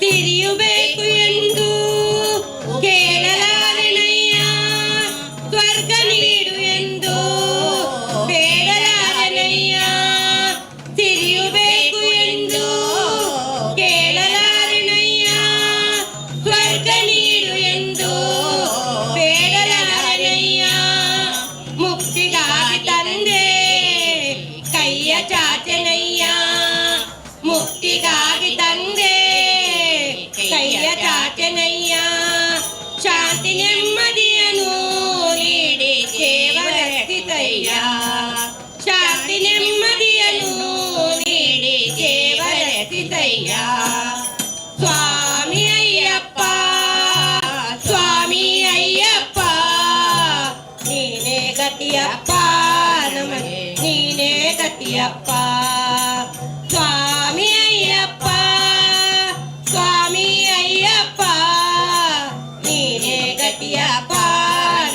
ತಿರಿಯುಬೇಕು ಎಂದು ಕೇಳಲಾರೆನಯ್ಯ ಸ್ವರ್ಗ ನೀಡು ಎಂದು ಬೇಡಲಾರೆನಯ್ಯ ತಿರಿಯುಬೇಕು ಎಂದು ಕೇಳಲಾರೆನಯ್ಯ ಸ್ವರ್ಗ ನೀಡು ಎಂದು ಬೇಡಲಾರೆನಯ್ಯ ಮುಕ್ತಿಗಾಗಿ ತಂದೆ ಕೈಯ ಚಾಚನಯ್ಯ ಮುಕ್ತಿಗಾಗಿ ತಂದೆ ಕೈಯ ಚಾಚನಯ್ಯ ಶಾಂತಿ ನೆಮ್ಮದಿಯನ್ನು ನೀಡಿ ದೇವರಕ್ಷಿತಯ್ಯ ಶಾಂತಿ ನೆಮ್ಮದಿಯನ್ನು ನೀಡಿ ದೇವರಕ್ಷಿತಯ್ಯ ಸ್ವಾಮಿ ಅಯ್ಯಪ್ಪ ಸ್ವಾಮಿ ಅಯ್ಯಪ್ಪ ನೀನೇ ಗತಿಯಪ್ಪ ನಮಗೆ ನೀನೇ ಗತಿಯಪ್ಪ ಸ್ವಾಮಿ ಅಯ್ಯಪ್ಪ ಸ್ವಾಮಿ ಅಯ್ಯಪ್ಪ ನೀನೇ ಗತಿಯಪ್ಪ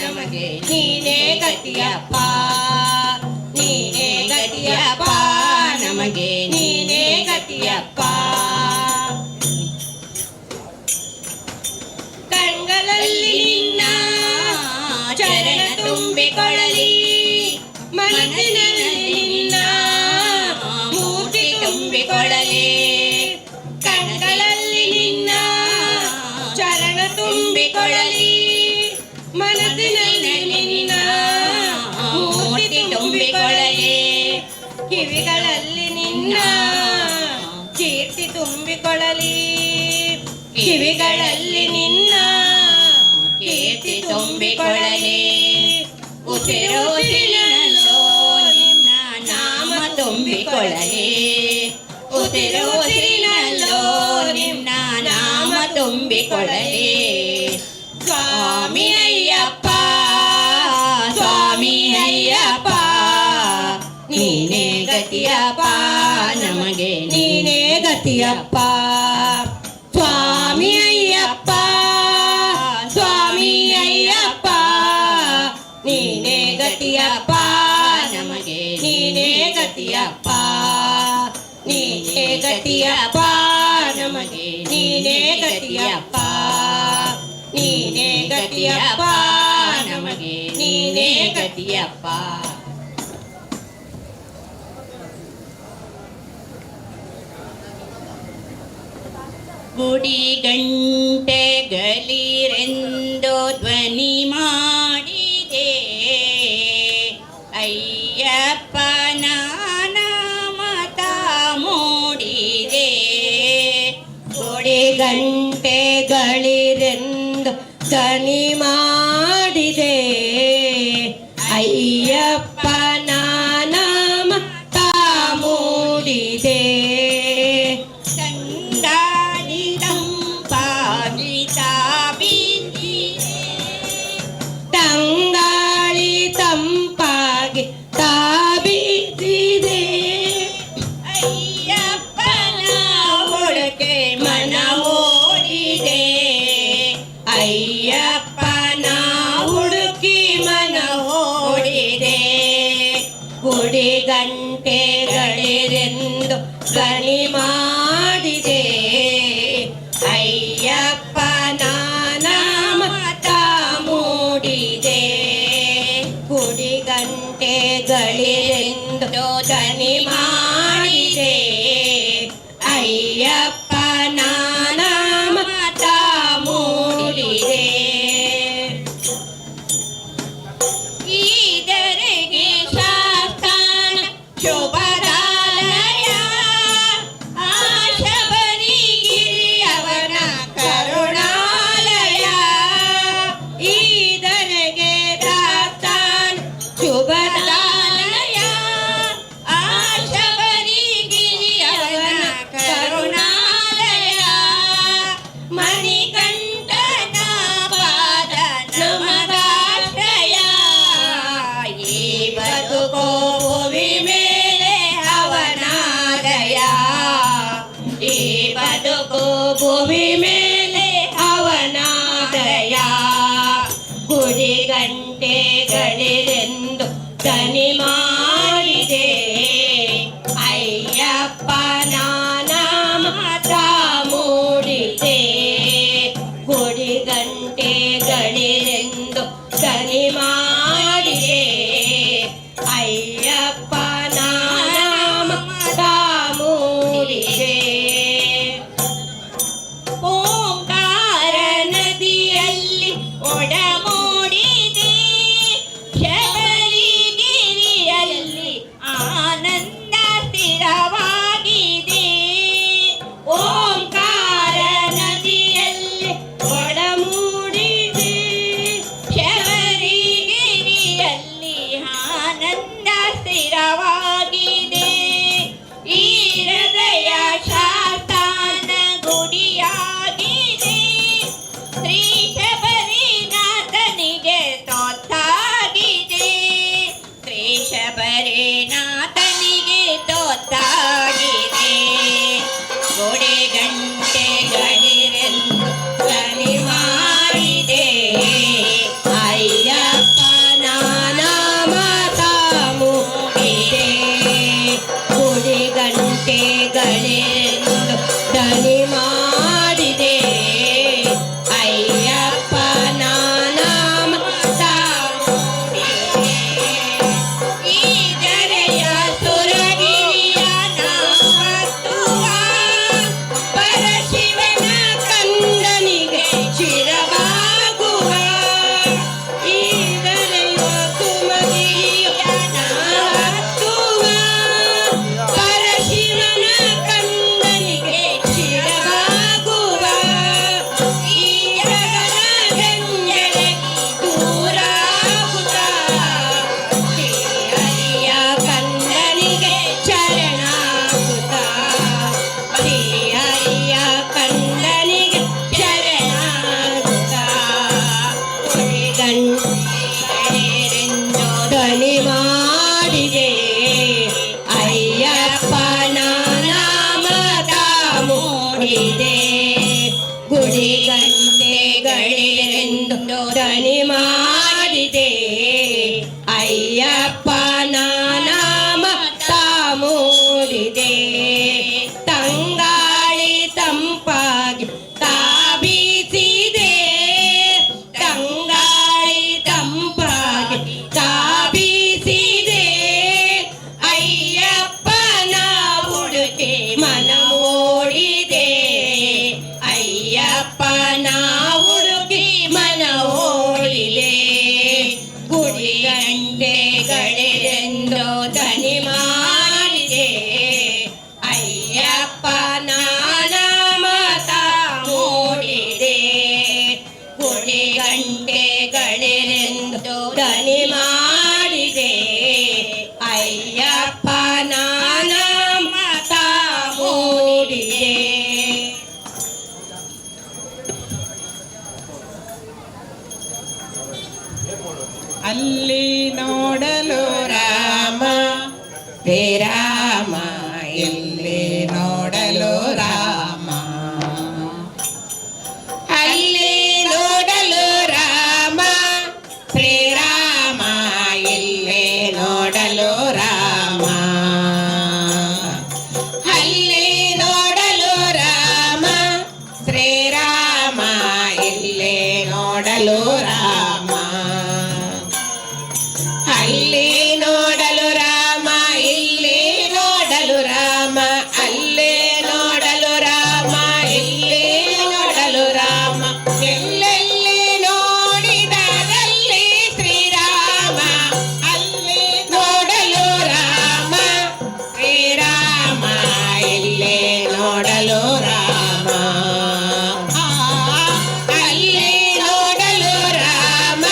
ನಮಗೆ ನೀನೇ ಗತಿಯಪ್ಪ ನೀನೇ ಗತಿಯಪ್ಪ ನಮಗೆ ನೀನೇ ಗತಿಯಪ್ಪ ಕಣ್ಗಳಲ್ಲಿ ನಿನ್ನ ಚರಣ ತುಂಬಿಕೊಳ್ಳಲಿ ಮನಸ್ಸಿನಲ್ಲಿ ನಿನ್ನ ಮೂರ್ತಿ ತುಂಬಿಕೊಳ್ಳಲಿ ಕಣ್ಗಳಲ್ಲಿ ನಿನ್ನ ಚರಣ ತುಂಬಿಕೊಳ್ಳಲಿ ಮನಸ್ಸಿನಲ್ಲಿ ನಿನ್ನ ಮೂರ್ತಿ ತುಂಬಿಕೊಳ್ಳಲಿ ಕಿವಿಗಳಲ್ಲಿ ನಿನ್ನ ಕೀರ್ತಿ ತುಂಬಿಕೊಳ್ಳಲಿ ಕಿವಿಗಳಲ್ಲಿ ನಿನ್ನ ಕೀರ್ತಿ ತುಂಬಿಕೊಳ್ಳಲಿ ಉಸಿರುಸಿರಿನಲ್ಲೋ ನಿನ್ನ ನಾಮ ತುಂಬಿಕೊಳ್ಳಲಿ ಉಸಿರುಸಿರಿನಲ್ಲೋ ನಿನ್ನ ನಾಮ ತುಂಬಿಕೊಳ್ಳಲಿ ಸ್ವಾಮಿ ಅಯ್ಯಪ್ಪ ಸ್ವಾಮಿ ಅಯ್ಯಪ್ಪ ನೀನೇ ಗತಿಯಪ್ಪ ನಮಗೆ ನೀನೇ ಗತಿಯಪ್ಪ ಸ್ವಾಮಿ ಅಯ್ಯಪ್ಪ ಸ್ವಾಮಿ ಅಯ್ಯಪ್ಪ ನೀನೇ ಗತಿಯಪ್ಪ ನಮಗೆ ನೀನೇ ಗತಿಯಪ್ಪ ನೀನೇ ಗತಿಯಪ್ಪ ನಮಗೆ ನೀನೇ ಗತಿಯಪ್ಪ ನೀನೇ ಗತಿಯಪ್ಪ ನಮಗೆ ನೀನೇ ಗತಿಯಪ್ಪ ಗುಡಿ ಗಂಟೆಗಳಿರೆಂದು ಧ್ವನಿ ಮಾಡಿದೆ ಅಯ್ಯಪ್ಪನ ನಾಮತ ಮೂಡಿದೆ ಗುಡಿ ಗಂಟೆಗಳಿರೆಂದು ಧ್ವನಿ ಮಾಡಿದೆ ಅಯ್ಯಪ್ಪನ ನಾಮತ ಮೂಡಿದೆ ತಂಗಾಳಿ ತಂಪಾಗಿ ತಾಬಿಸಿದೆ ಅಯ್ಯಪ್ಪನ ಹುಡುಕೆ ಮನ ಓಡಿದೆ ಅಯ್ಯಪ್ಪನ ಹುಡುಕಿ ಮನ ಓಡಿದೆ ಗುಡಿ ಗಂಟೆಗಳಿರೆಂದು ಧ್ವನಿ ಮಾಡಿದೆ ಅಯ್ಯಪ್ಪನ ನಾಮತ ಮೂಡಿದೆ ಗುಡಿ ಗಂಟೆಗಳಿರೆಂದು ಧ್ವನಿ ಮಾಡಿದೆ ಅಯ್ಯಪ್ಪನ ನಾಮತ ಮೂಡಿದೆ ಈದರೆಗೆ ಶಾಸ್ತಾನ ಶುಭದಾಲಯ ಆಶಬರಿಗಿರಿಯವನ ಕರುಣಾಲಯ ಈದರೆಗೆ ಶಾಸ್ತಾನ ಶುಭದಾಲಯ ಆಶಬರಿಗಿರಿಯವನ ಕರುಣಾಲಯ ಮಣಿಕಂಠನ ಪಾದ ನಮಗಾಶ್ರಯ ಈ ಬದುಕೋ ಭುವಿ ಮೇಲೆ ಅವನಾದಯ ಈ ಬದುಕೋ ಭುವಿ ಮೇಲೆ ಅವನಾದಯ ಗುಡಿ ಗಂಟೆಗಳಿರೆಂದು ಧ್ವನಿ ಮಾಡಿದೆ ಅಯ್ಯಪ್ಪನ ನಾಮತ ಮೂಡಿದೆ ಗುಡಿ ಗಂಟೆಗಳಿರೆಂದು ಧ್ವನಿ ಮಾಡಿದೆ ಅಯ್ಯಪ್ಪನ ನಾಮತ ಮೂಡಿದೆ ಓಂಕಾರ ನದಿಯಲ್ಲಿ ಒಡಮೂಡಿದೆ ಶಬರಿಗಿರಿಯಲ್ಲಿ ಆನಂದ ಸ್ಥಿರವಾಗಿದೆ ಓಂಕಾರ ನದಿಯಲ್ಲಿ ಒಡಮೂಡಿದೆ ಶಬರಿಗಿರಿಯಲ್ಲಿ ಆನಂದ ಸ್ಥಿರವಾಗಿದೆ ಈ ಹೃದಯ ಶಾಸ್ತಾನ ಗುಡಿಯಾಗಿದೆ ಶ್ರೀ ಶಬರಿನಾಥನಿಗೆ ತೊತ್ತಾಗಿದೆ ಶ್ರೀ ಶಬರಿನಾಥನಿಗೆ ತೊತ್ತಾಗಿದೆ ಗುಡಿ ಗಂಟೆಗಳಿರೆಂದು ಧ್ವನಿ ಮಾಡಿದೆ ಅಯ್ಯಪ್ಪನ ನಾಮತ ಮೂಡಿದೆ ಗುಡಿ ಗಂಟೆಗಳಿರೆಂದು ಧ್ವನಿ ಮಾಡಿದೆ ಅಯ್ಯಪ್ಪನ ನಾಮತ ಮೂಡಿದೆ ಈ ಜರೆಯ ಸುರಗಿರಿಯ ನಾಮ ಶ್ರೀರಾಮ ಇಲ್ಲಿ ನೋಡಲು ರಾಮ ಅಲ್ಲಿ ನೋಡಲು ರಾಮ ಶ್ರೀರಾಮ ಇಲ್ಲಿ ನೋಡಲು ರಾಮ ಅಲ್ಲಿ ನೋಡಲು ರಾಮ ಶ್ರೀರಾಮ ಇಲ್ಲಿ ನೋಡಲು ರಾಮ ಅಲ್ಲಿ ನೋಡಲು ರಾಮ ಇಲ್ಲಿ ನೋಡಲು ರಾಮ ಅಲ್ಲೇ ನೋಡಲು ರಾಮ ಇಲ್ಲಿ ನೋಡಲು ರಾಮ ಎಲ್ಲೆಲ್ಲಿ ನೋಡಿದರಲ್ಲಿ ಶ್ರೀರಾಮ ಅಲ್ಲಿ ನೋಡಲು ರಾಮ ಶ್ರೀರಾಮ ಇಲ್ಲಿ ನೋಡಲು ರಾಮ ಅಲ್ಲಿ ನೋಡಲು ರಾಮ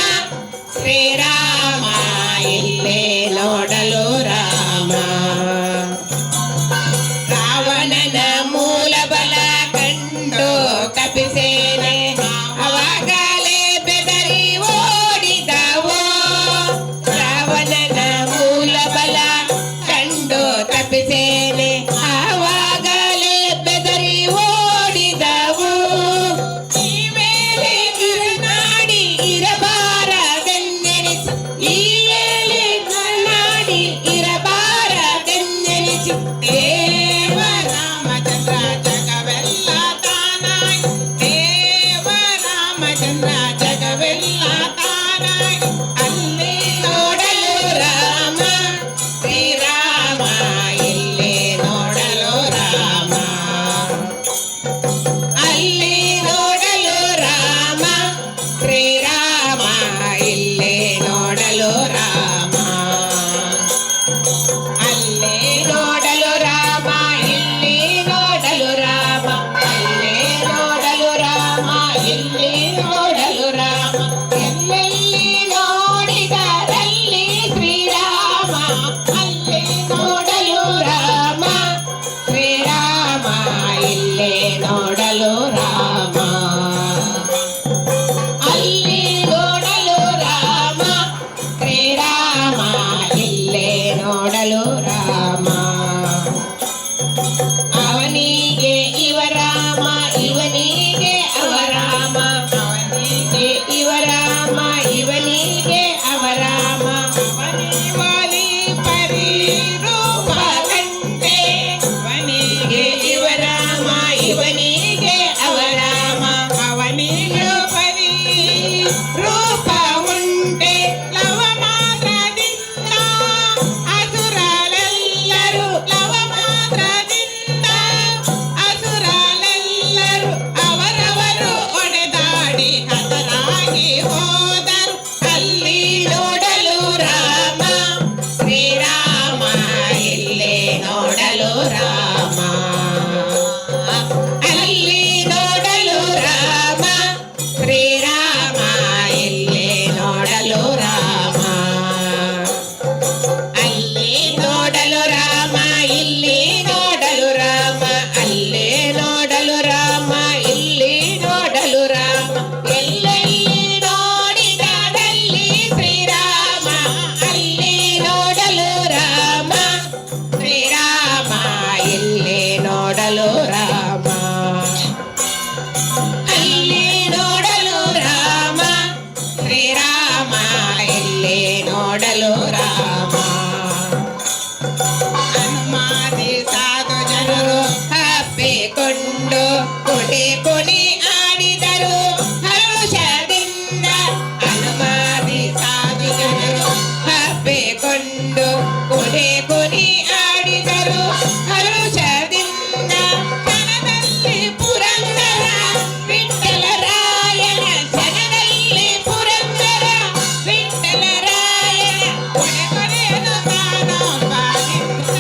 ಶ್ರೀರಾಮ ಇಲ್ಲಿ ನೋಡಲು ರಾಮ ರಾವಣನ ಮೂಲ ಬಲ ಕಂಡು ತಪ್ಪಿಸೇನೆ ಅವಾಗಲೇ ಬೆದರಿ ಓಡಿದವೋ ರಾವಣನ ಮೂಲ ಬಲ ಕಂಡು ತಪ್ಪಿಸೇನೆ ಆವಾಗಲೇ ಬೆದರಿ ಓಡಿದವು ಈ ವೇಳೆ ನಾಡಿ ಇರಬಾರದೆಂದೆನಿಸಿ ಈ ವೇಳೆ ನಾಡಿ ಇರಬಾರದೆಂದೆನಿಸಿ ದೇವ ರಾಮಚಂದ್ರ ಜಗವೆಲ್ಲ ತಾನಾಯಿ ದೇವ ರಾಮಚಂದ್ರ ಜಗವೆಲ್ಲ ತಾನಾಯಿ ಅಲ್ಲಿ ನೋಡಲು ರಾಮ ಶ್ರೀರಾಮ ಇಲ್ಲಿ ನೋಡಲು ರಾಮ ಅಲ್ಲಿ ನೋಡಲು ರಾಮ ಶ್ರೀರಾಮ ಇಲ್ಲಿ ನೋಡಲು ರಾಮ ಅಲ್ಲಿ ನೋಡಲು ರಾಮ ಇಲ್ಲಿ ನೋಡಲು ರಾಮ ಅಲ್ಲಿ ನೋಡಲು ರಾಮ ಇಲ್ಲಿ ನೋಡಲು ರಾಮ ಎಲ್ಲೆಲ್ಲಿ ನೋಡಿದರಲ್ಲಿ ಶ್ರೀರಾಮ ಅಲ್ಲಿ ನೋಡಲು ರಾಮ ಶ್ರೀರಾಮ ಇಲ್ಲಿ ನೋಡಲು ರಾಮ ಅಲ್ಲಿ ನೋಡಲು ರಾಮ ಶ್ರೀರಾಮ ಇಲ್ಲಿ ನೋಡಲು ರಾಮ ಅವನಿಗೆ ಇವ ರಾಮ ಇವನಿಗೆ ಅವ ರಾಮ ಅವನಿಗೆ ಇವ ರಾಮ ಇವನಿಗೆ ಅವ ರಾಮ ಅವನಿವಲಿ ಪರಿ ರೂಪ ಕಂಡೆ ಅವನಿಗೆ ಇವ ರಾಮ ಇವನಿಗೆ ಅವ ರಾಮ ಅವನಿಗೆ ಪರಿ ರೂಪ ಉಂಟೆ ಲವ ಮಾತ್ರದಿಂದ ಅಸುರರೆಲ್ಲರೂ ಲವ ಮಾತ್ರದಿಂದ ಅಸುರರೆಲ್ಲರೂ ಅವರವರು ಒಡೆದಾಡಿ ಹತರಾಗಿ ಹೋದರು ಅಲ್ಲಿ ನೋಡಲು ರಾಮ ಶ್ರೀರಾಮ ಇಲ್ಲಿ ನೋಡಲು ರಾಮ ಅಲ್ಲಿ ನೋಡಲು ರಾಮ ಶ್ರೀರಾಮ ಇಲ್ಲಿ ನೋಡಲು ರಾಮ ಅಲ್ಲಿ ನೋಡಲು ರಾಮ ಇಲ್ಲಿ ನೋಡಲು ರಾಮ ಅಲ್ಲಿ ನೋಡಲು ರಾಮ ಇಲ್ಲಿ ನೋಡಲು ರಾಮ ಎಲ್ಲೆಲ್ಲಿ ನೋಡಿದರಲ್ಲಿ ಶ್ರೀರಾಮ ಅಲ್ಲಿ ನೋಡಲು ರಾಮ ಶ್ರೀರಾಮ ಇಲ್ಲಿ ನೋಡಲು ರಾಮ ಅಲ್ಲಿ ನೋಡಲು ರಾಮ ಶ್ರೀರಾಮ ಇಲ್ಲಿ ನೋಡಲು ರಾಮ ಹನುಮಾದಿ ಸಾಧು ಜನರು ಹಬ್ಬಿಕೊಂಡು ಕುಡಿ ಕುಡಿ ಆಡಿದರು ಹರುಷದಿಂದ ಹನುಮಾದಿ ಸಾಧು ಜನರು ಹಬ್ಬಿಕೊಂಡು ಕುಡಿ ಕುಡಿ ಆಡಿದರು ಹರುಷದಿಂದ ಕಣದಲ್ಲಿ ಪುರಂದರ ವಿಠ್ಠಲರಾಯನ ಶರಣದಲ್ಲಿ ಪುರಂದರ ವಿಠ್ಠಲರಾಯನ ಕೊನೆ ಕೊನೆಯದು ತಾನೊಬ್ಬನಿದ್ದ.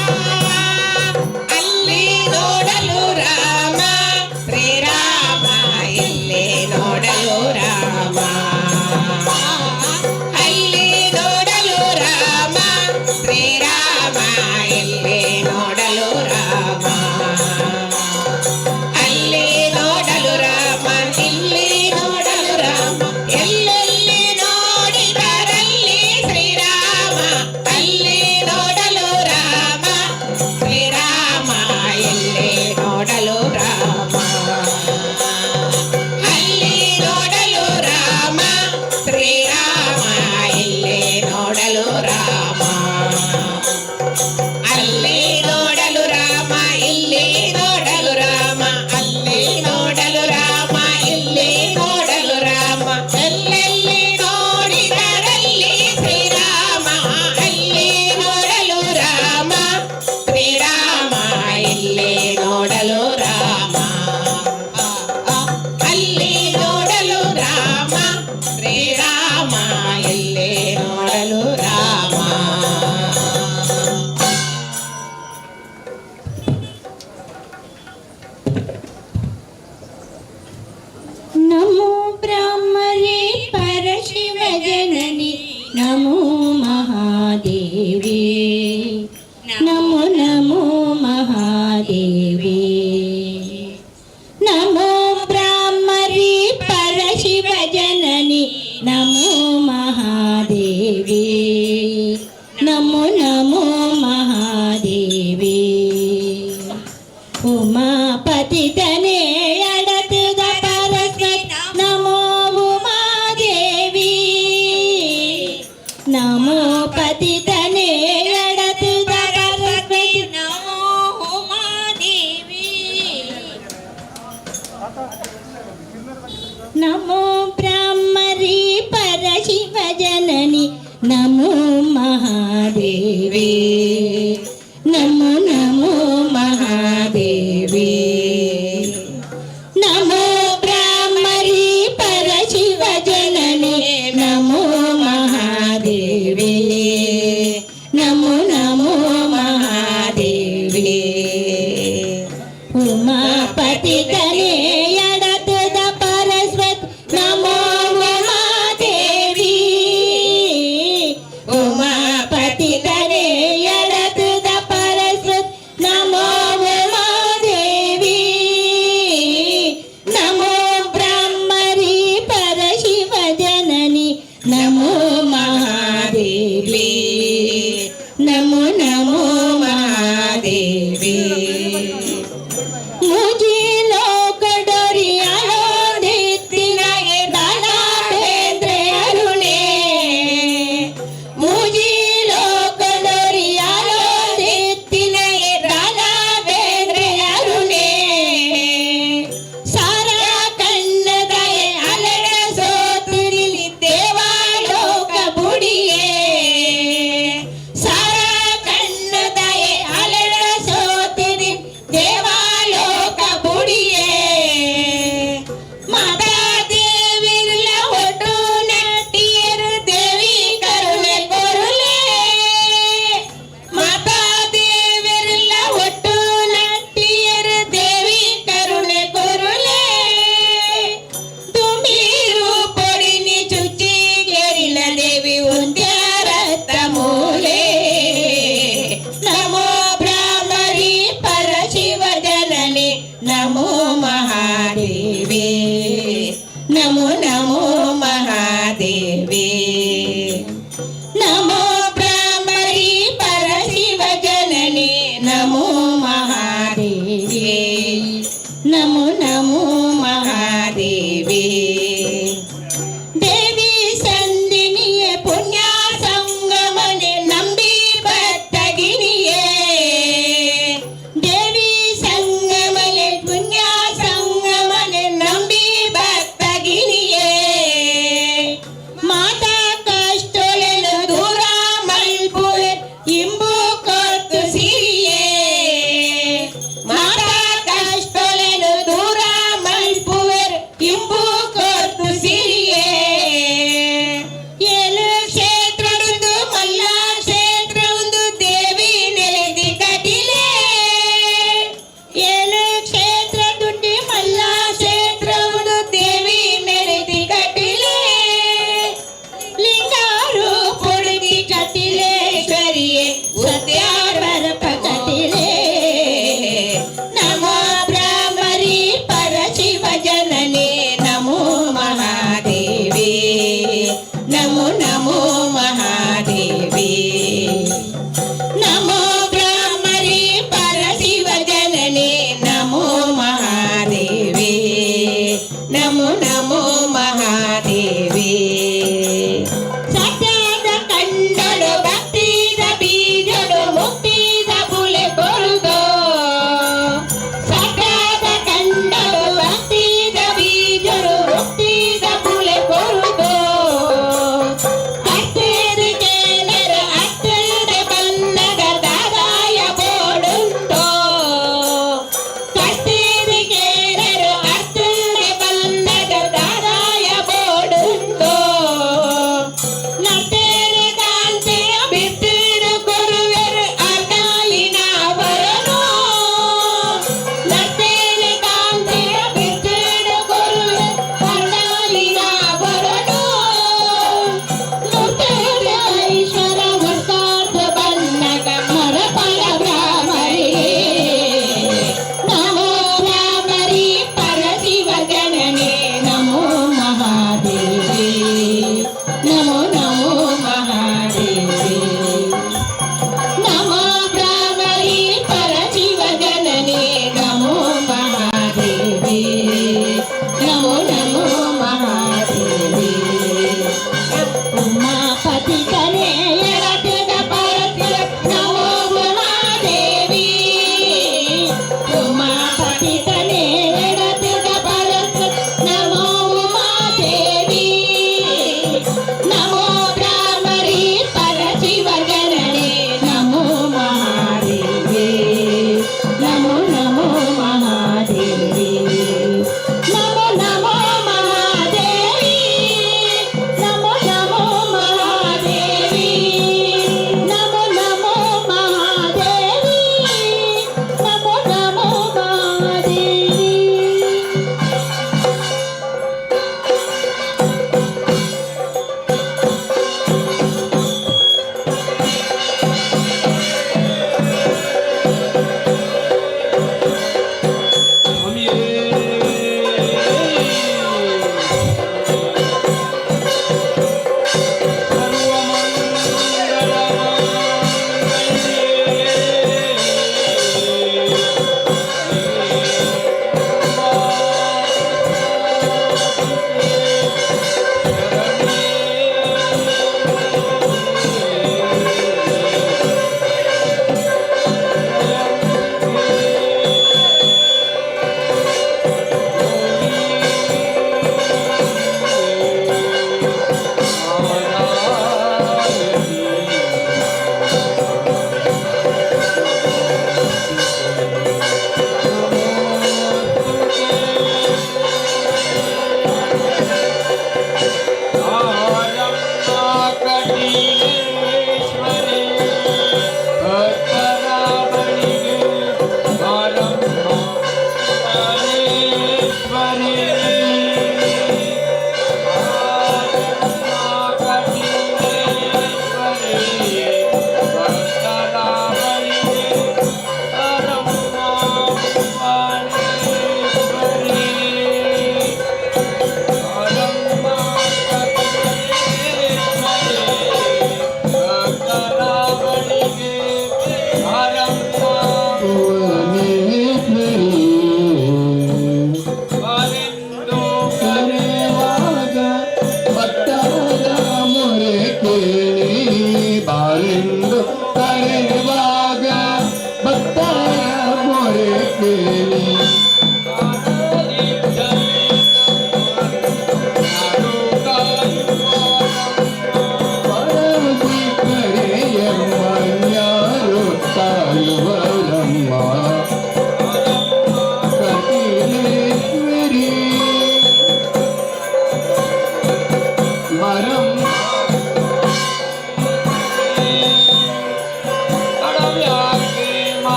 ಅಲ್ಲಿ ನೋಡಲು ರಾಮ ಶ್ರೀರಾಮ ಇಲ್ಲಿ ನೋಡಲು ರಾಮ ಅಲ್ಲಿ ನೋಡಲು ರಾಮ ಶ್ರೀರಾಮ ಇಲ್ಲಿ ನೋಡಲು ರಾಮ ಅಲ್ಲಿ ನೋಡಲು ರಾಮ ಇಲ್ಲಿ ನೋಡಲು ರಾಮ ಎಲ್ಲೆಲ್ಲಿ ನೋಡಿದರಲ್ಲಿ ಶ್ರೀರಾಮ ಅಲ್ಲಿ ನೋಡಲು ರಾಮ ಪತಿತನೇ ಎಡತುದ ಪರಸ್ಪತಿ ನಮೋ ಉಮಾದೇವಿ ನಮೋ ಪತಿತನೇ ಎಡತುದ ಪರಸ್ಪತಿ ನಮೋ ಉಮಾದೇವಿ ನಮೋ ಬ್ರಹ್ಮರಿ ಪರಶಿವ ಜನನಿ ನಮೋ ಮಹಾದೇವಿ ನಮೋ ನಮೋ ಮಹಾದೇವಿ ನಮೋ ಬ್ರಹ್ಮರಿ ಪರಶಿವ ಜನನಿ ನಮೋ ಮಹಾದೇವಿ ನಮೋ ನಮೋ ಮಹಾದೇವಿ ಉಮಾಪತಿ ತನೇ ಎಡತುದ ಪರಸ್ವತಿ ನಮೋ ಉಮಾದೇವಿ ಉಮಾಪತಿ ತನೇ ಎಡತುದ ಪರಸ್ವತಿ ನಮೋ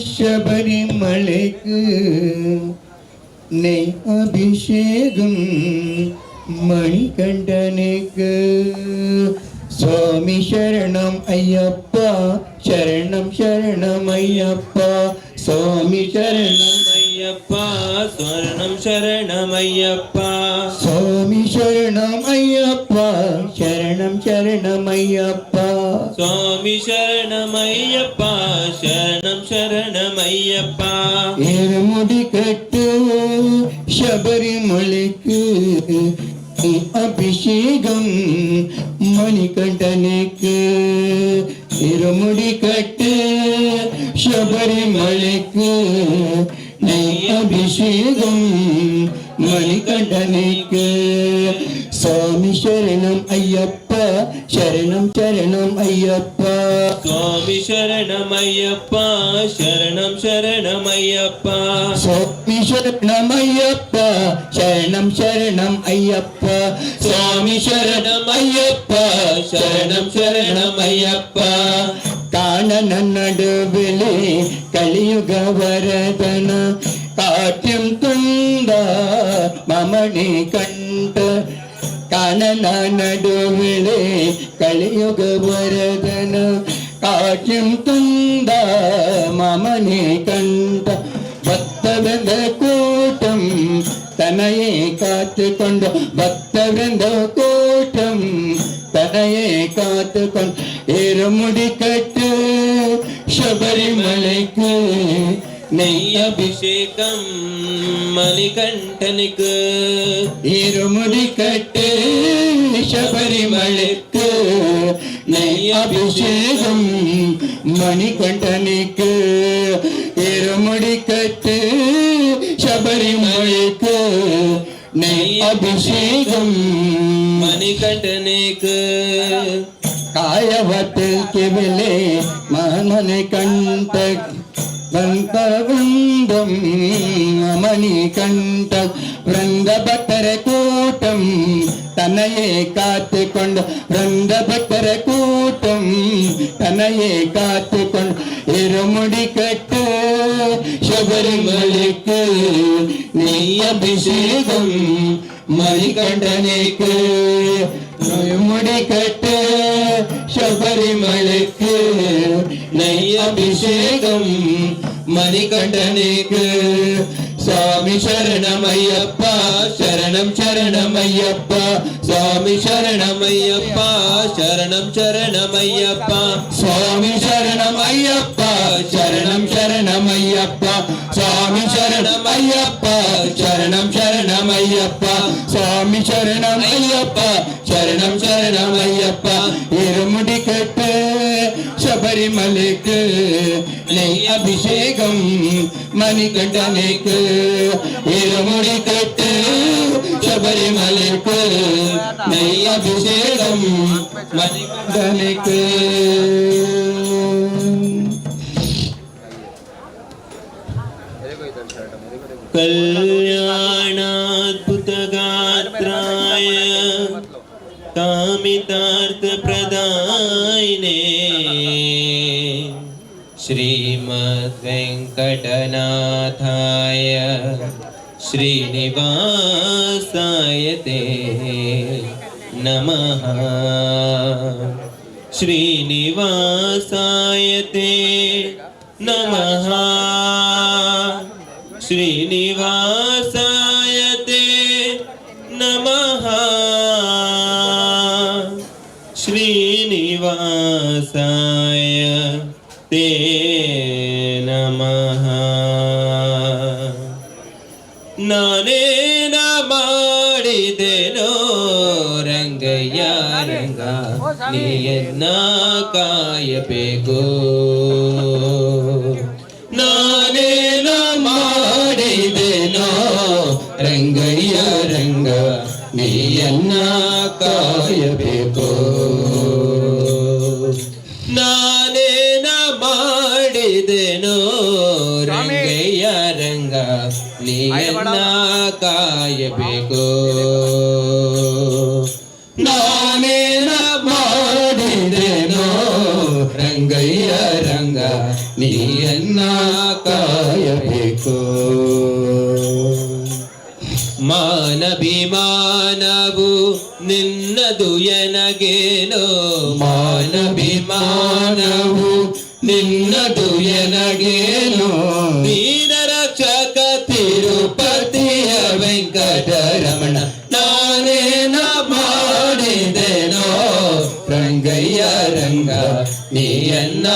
ശബരിമലയ്ക്ക് നെയ് അഭിഷേകം മണികണ്ഠനേക്ക് സ്വാമി ശരണം അയ്യപ്പ ശരണം ശരണം അയ്യപ്പ സ്വാമി ശരണം അയ്യപ്പ സ്വർണം ശരണമയ്യപ്പ സ്വാമി ശരണം അയ്യപ്പ ശരണം ശരണം അയ്യപ്പ സ്വാമി ശരണമയ്യപ്പ ശരണം ശരണമയ്യപ്പ ഏറുമുടി കെട്ട് ശബരിമലയ്ക്ക് അഭിഷേകം മണികണ്ഠനേക്ക് ഇരുമുടി കെട്ട് ശബരിമലയ്ക്ക് അഭിഷേകം മണികണ്ഠനേക്ക് സ്വാമി ശരണം അയ്യപ്പ ശരണം ശരണം അയ്യപ്പ സ്വാമി ശരണമയ്യപ്പ ശരണം ശരണമയ്യപ്പ സ്വാമി ശരണം അയ്യപ്പ ശരണം ശരണം അയ്യപ്പ സ്വാമി ശരണം അയ്യപ്പ ശരണം ശരണം അയ്യപ്പ കാനന നടുവിലെ കലിയുഗ വരദന കാട്യം തുണ്ട മമണി കണ്ട കാനന നടുവിലെ കലിയുഗ വരദന കാട്യം തുണ്ട മമണി കണ്ട ഭക്തവൃന്ദ കൂട്ടം തനയെ കാത്തുകൊണ്ട് ഭക്തവൃന്ദ കൂട്ടം തനയെ കാത്തുകൊണ്ട് ഏറുമുടി കെട്ട് ശബരിമലയ്ക്ക് നെയ്യഭിഷേകം മണികണ്ഠനുക്ക് ഇരുമുടി കെട്ട് ശബരിമലയ്ക്ക് നെയ്യഭിഷേകം മണികണ്ഠനുക്ക് ഇരുമുടി കെട്ട് ശബരിമലയ്ക്ക് നെയ്യഭിഷേകം മണികണ്ഠനുക്ക് കായവത്തിൽ കിവിലെ മഹമനെ കണ്ട വൃന്ദം മണികണ്ഠ വൃന്ദഭക്തര കൂട്ടം തനയെ കാത്തുകൊണ്ട് വൃന്ദഭക്തര കൂട്ടം തനയെ കാത്തുകൊണ്ട് ഇരുമുടി കെട്ട് ശബരിമലയ്ക്ക് നെയ്യഭിഷേകം മണികണ്ഠനേക്ക് ഇരുമുടി കെട്ട് ശബരിമലയ്ക്ക് നെയ്യഭിഷേകം മണികണ്ഠനേക്ക് സ്വാമി ശരണമയ്യപ്പ ശരണം ശരണമയ്യപ്പ സ്വാമി ശരണമയ്യപ്പ ശരണം ശരണമയ്യപ്പ സ്വാമി ശരണമയ്യപ്പ ശരണം ശരണമയ്യപ്പ സ്വാമി ശരണമയ്യപ്പ ശരണം ശരണമയ്യപ്പ സ്വാമി ശരണമയ്യപ്പ ശരണം ശരണമയ്യപ്പ ഇരുമുടി കെട്ട് ശബരിമലയ്ക്ക് നെയ് അഭിഷേകം മണികണ്ഠനേക്ക് ഇരുമുടി കെട്ട് ശബരിമലയ്ക്ക് നെയ് അഭിഷേകം മണികണ്ഠനേക്ക് കല്യാണാദ്ഭുതഗാത്രായ കാമിതാർത്ഥപ്രദായിനേ ശ്രീമദ് വെങ്കടനാഥായ ശ്രീനിവാസായ തേ നമഃ ശ്രീനിവാസായ തേ നമഃ ശ്രീനിവാസായ തേ നമഃ ശ്രീനിവാസായ തേ നമഃ ನಾನೇನ ಮಾಡಿದೆನೋ ರಂಗಯ್ಯ ರಂಗ ನೀಯನ್ನ ಕಾಯಬೇಕು ನಾನೇನ ಮಾಡಿದೆನೋ ರಂಗಯ್ಯ ರಂಗ ನೀಯನ್ನ ಕಾಯಬೇಕು ನಾನೇನ ಮಾಡಿದೆನೋ ರಂಗಯ್ಯ ರಂಗ ನೀಯನ್ನ ಕಾಯಬೇಕು ನಾನೇನ ಮಾಡಿದೆನೋ ರಂಗಯ್ಯ ರಂಗ ರಂಗ ನೀಯನ್ನ ಕಾಯಬೇಕು. ಮಾನಭಿಮಾನವು ನಿನ್ನದು ಎನಗೇನೋ, ಮಾನಭಿಮಾನವು ನಿನ್ನದು ಎನಗೇನೋ, ದೀನ ರಕ್ಷಕ ತಿರುಪತಿಯ ವೆಂಕಟರಮಣ ನಾನೇನ ಮಾಡಿದೆನೋ ರಂಗಯ್ಯ ರಂಗ ನೀಯನ್ನ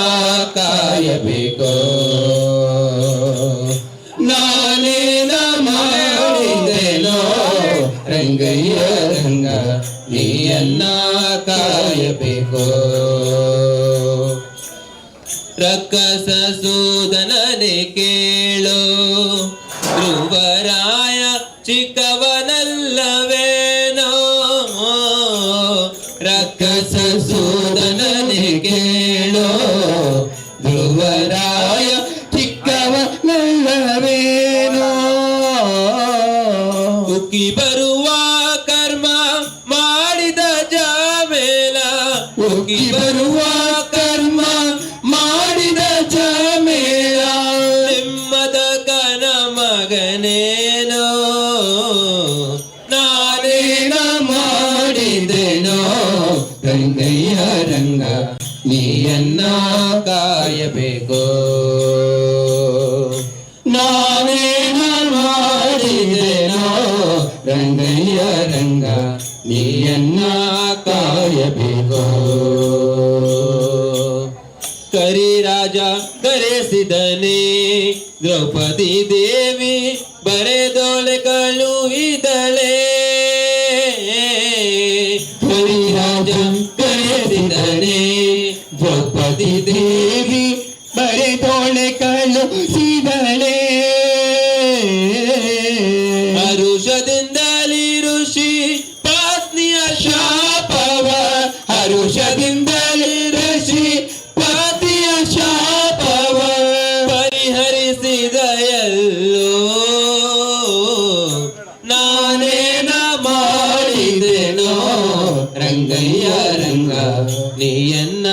ಕಾಯಬೇಕು. ನಾನೇನ ಮಾಡಿದೆನೋ ರಂಗಯ್ಯ ರಂಗ ನೀಯನ್ನ ಕಾಯಬೇಕು. ರಕ್ಕಸ ಸೂದನನೆ ಕೇಳೋ, ಧ್ರುವರಾಯ ಚಿಕ್ಕವನಲ್ಲವೇನೋ. ರಕ್ಕಸ ಸೂದನನೆ ಕೇಳೋ, ಧ್ರುವರಾಯ ಚಿಕ್ಕವನಲ್ಲವೇನೋ. ಉಕ್ಕಿ ಬರುವ ಕರ್ಮ ಮಾಡಿದ ಜಾಮೇಲ, ಉಕ್ಕಿ ಬರುವ ಕರ್ಮ ಮಾಡಿದ ಜಮೇಳ, ನಿಮ್ಮದ ಕನ ಮಗನೇನೋ. ನಾನೇನ ಮಾಡಿದೆನೋ ರಂಗಯ್ಯ ರಂಗ ನೀಯನ್ನ ಕಾಯಬೇಕು. ನಾನೇನ ಮಾಡಿದೆನೋ ರಂಗಯ್ಯ ರಂಗ ನೀಯನ್ನ ಕಾಯಬೇಕು. ಕರಿರಾಜ ಕರೆಸಿದನೆ ದ್ರೌಪದಿ ದೇವಿ ಬರೆದೊಳೆ ಕಳುಹಿದಳೆ. ಹರಿರಾಜ ಕರೆಸಿದನೆ ದ್ರೌಪದಿ ದೇವಿ ಬರೆದೋಳೆ ಕಳುಹಿದಳೆ. ಹರುಷದಿಂದಲಿ ಋಷಿ ಪತ್ನಿಯ ಶಾಪವ ಹರುಷದಿಂದಲೇ ಋಷಿ ಪತಿಯ ಶಾಪವ ಪರಿಹರಿಸಿದ ಎಲ್ಲೋ. ನಾನೇನ ಮಾಡಿದೆನೋ ರಂಗಯ್ಯ ರಂಗ ನೀಯನ್ನ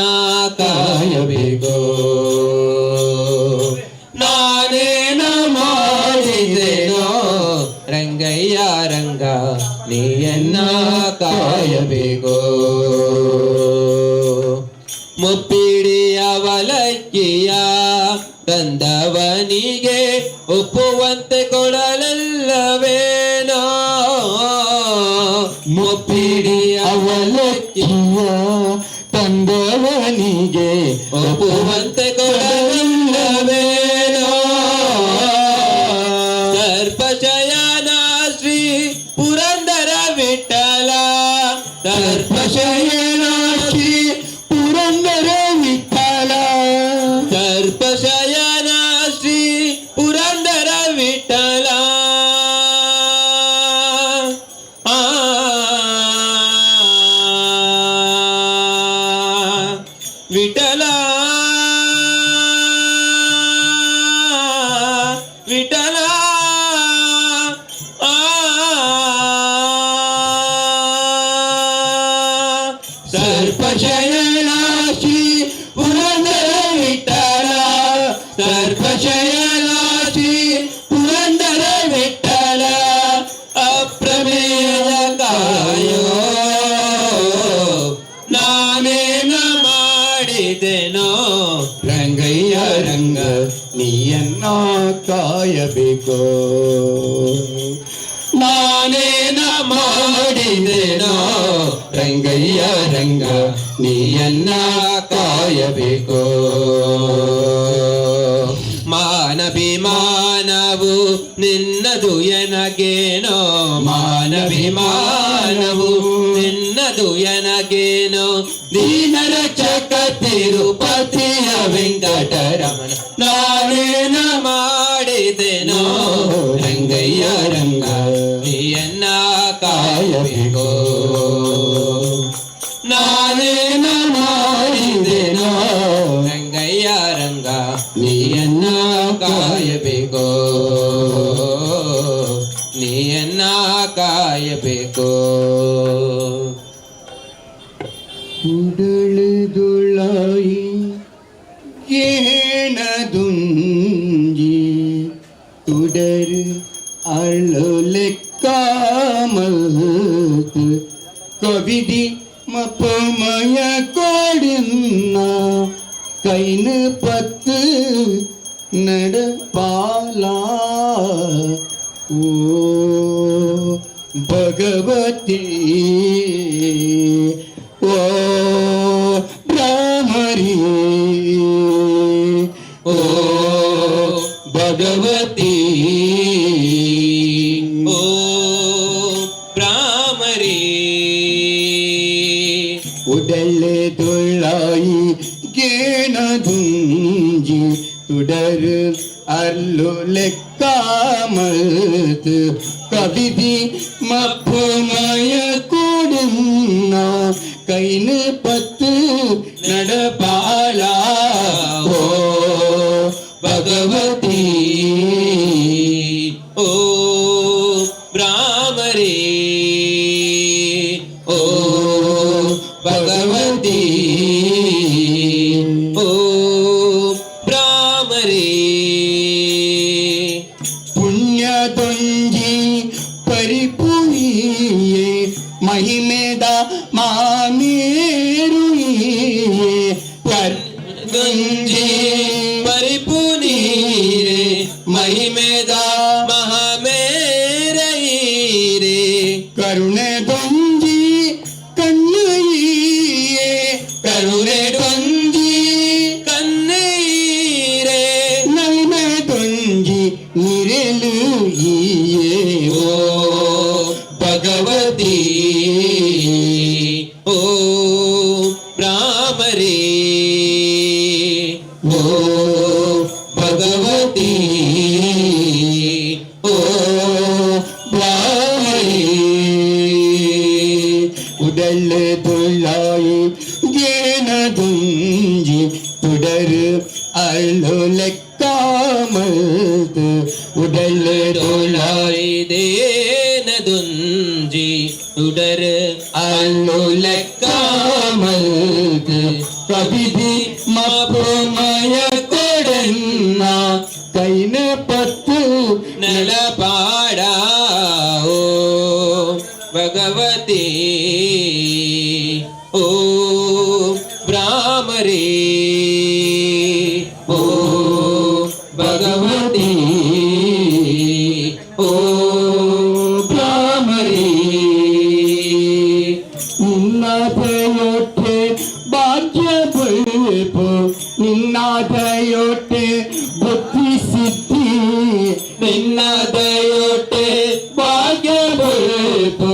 ಕಾಯಬೇಕು. ನಾನೇನ ಮಾಡಿದೆನೋ ರಂಗಯ್ಯ ರಂಗ ನೀಯನ್ನ ಕಾಯಬೇಕು. ಮುಪ್ಪಿಡಿಯ ವಲಕ್ಕಿಯ ತಂದವನಿಗೆ ಒಪ್ಪುವಂತೆ ಕೊಡಲಲ್ಲವೇನೋ. ಮುಪ್ಪಿಡಿಯ ಅವಲಕ್ಕಿಯ ತಂದವನಿಗೆ ಒಪ್ಪುವಂತೆ ಕೊಡಲಲ್ಲವೇನೋ. ಸರ್ಪಶಯನ ಶ್ರೀ ಪುರಂದರ ವಿಠಲ, ಸರ್ಪಶಯನ ಶ್ರೀ ಪುರಂದರ ವಿಠಲ, ಸರ್ಪಶಯನ ಶ್ರೀ ಪುರಂದರ ವಿಠಲ. ವಿಠಲ ವಿಠಲ ಸರ್ಪಶಯನ ಶ್ರೀ ಪುರಂದರ ವಿಠಲ, ಸರ್ಪಶಯನ ಶ್ರೀ ಪುರಂದರ ವಿಠಲ. ಅಪ್ರಮೇಯ ಕಾಯೋ, ನಾನೇನ ಮಾಡಿದೆನೋ ರಂಗಯ್ಯ ರಂಗ ನೀಯನ್ನ ಕಾಯಬೇಕು. ನಾನೇನ ಮಾಡಿದೆನೋ ರಂಗಯ್ಯ ರಂಗ ನೀಯನ್ನ ಕಾಯಬೇಕು. ಮಾನಭಿಮಾನವು ನಿನ್ನದು ಎನಗೇನೋ, ಮಾನಭಿಮಾನವು ನಿನ್ನದು ಎನಗೇನೋ. ದೀನ ರಕ್ಷಕ ತಿರುಪತಿಯ ವೆಂಕಟರಮಣ ನಾನೇನ ಮಾಡಿದೆನೋ ರಂಗಯ್ಯ ರಂಗ ನೀಯನ್ನ ಕಾಯಬೇಕು. ನಾನೇನ ಮಾಡಿದೆನೋ ರಂಗಯ್ಯ ರಂಗ ನೀಯನ್ನ ಕಾಯಬೇಕು. ನೀಯನ್ನ ಕಾಯಬೇಕು. ಉಡಳುದುಳಾಯಿ ಏ கேணதுஞ்சி തുടര് അരുളെക്കാമത്ത് കവിതി മപ്പമയ കൊടുന്ന കൈന് പത്ത് നടപാല ഓ ഭഗവതി ഓ ഭ്രമരി ഓ ഭഗവതി ಓ ಭ್ರಾಮರಿ ഉടലെ തൊള്ളായി കേണതുഞ്ചി തുടര് അരുളെക്കാമത്ത് കവിതി മപ്പുമയ കൂടുന്ന കൈന് പത്ത് നടപാല ഓ ഭഗവതി ಓ ಭ್ರಾಮರಿ ಓ ಭಗವತಿ ಓ ಭ್ರಾಮರಿ പുണ്യതൊഞ്ചി പരിപുണിയെ മഹിമേദ മാമേരുയെ ಗಂಜಿ ಪರಿಪುನೀರೆ ಮಹಿಮೆದ ಮಹಾಮೇರೈರೆ കരുണതൊഞ്ചി കണ്ണയെ ಕರುಣೆಡೊಂಜಿ ಕನ್ನೀರೆ നന്മതൊഞ്ചി നിരലു ಓ ಭಗವತಿ ಓ ಭ್ರಾಮರಿ ಓ ಭಗವತಿ ಓ ಭ್ರಾಮರಿ ഉടല് തൊള്ളായി ഗേനതുഞ്ചി തുടര് അരുളെക്കാമത്ത് ഉടല് തൊള്ളായി ദേനതുഞ്ചി തുടർ അരുളെക്കാമത്ത് കവിതി മപ്പുമയ കൊടുന്ന കൈന് പത്ത് ನಳಪಾಡ ಓ ಭಗವತಿ ಓ ಭ್ರಾಮರಿ ಓ ಭಗವತಿ ಓ ಭ್ರಾಮರಿ നിന്നാഥയൊട്ട് ഭാഗ്യപോ നിന്നാഥയൊട്ട് ബുദ്ധിസിദ്ധി ನಿನ್ನದಯೊಟ್ಟೆ ಭಾಗ್ಯಬೇಕು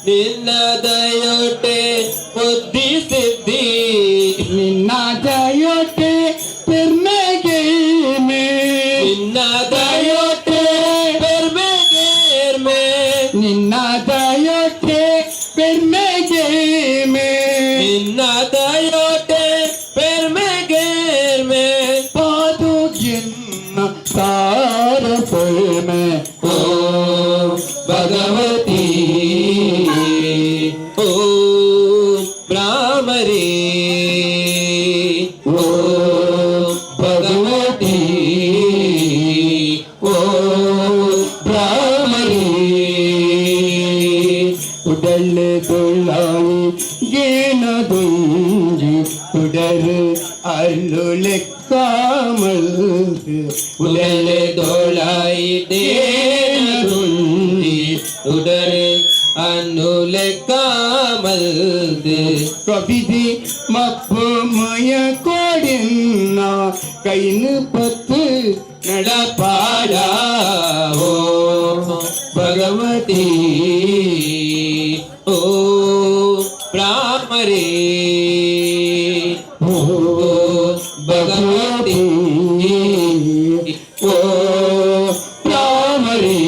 ನಿನ್ನದಯೊಟ್ಟೆ ಬುದ್ಧಿ ಸಿದ್ಧಿ നിന്നാഥയൊട്ട് പെർമകേമേ ನಿನ್ನದಯೊಟ್ಟೆ ಬೆರ್ಮೆಗೇರ್ಮೆ നിന്നാഥയൊട്ട് പെർമകേമേ ನಿನ್ನದಯೊಟ್ಟೆ ಬೆರ್ಮೆಗೇರ್ಮೆ പാതുജന്മ സാരപേമേ ಓ ಭಗವತಿ ಓ ಭ್ರಾಮರಿ ಓ ಭಗವತಿ ಓ ಭ್ರಾಮರಿ ഉടല് തൊള്ളായി ഗേനതുഞ്ചി തുടര് അരുളെക്കാമത്ത് ಉಡಲೆ ದೋಳಾಯಿ ದೇನದುಂಜಿ ಉಡರೆ ಅನ್ನುಲೆ ಕಾಮಲ್ದು കവിതി മപ്പുമയ കൊടുന്ന കൈന് പത്ത് ನಡಪಾಡ ಓ ಭಗವತಿ ಓ ಭ್ರಾಮರಿ ഓ ಭಗವತಿ ഓ രാമരേ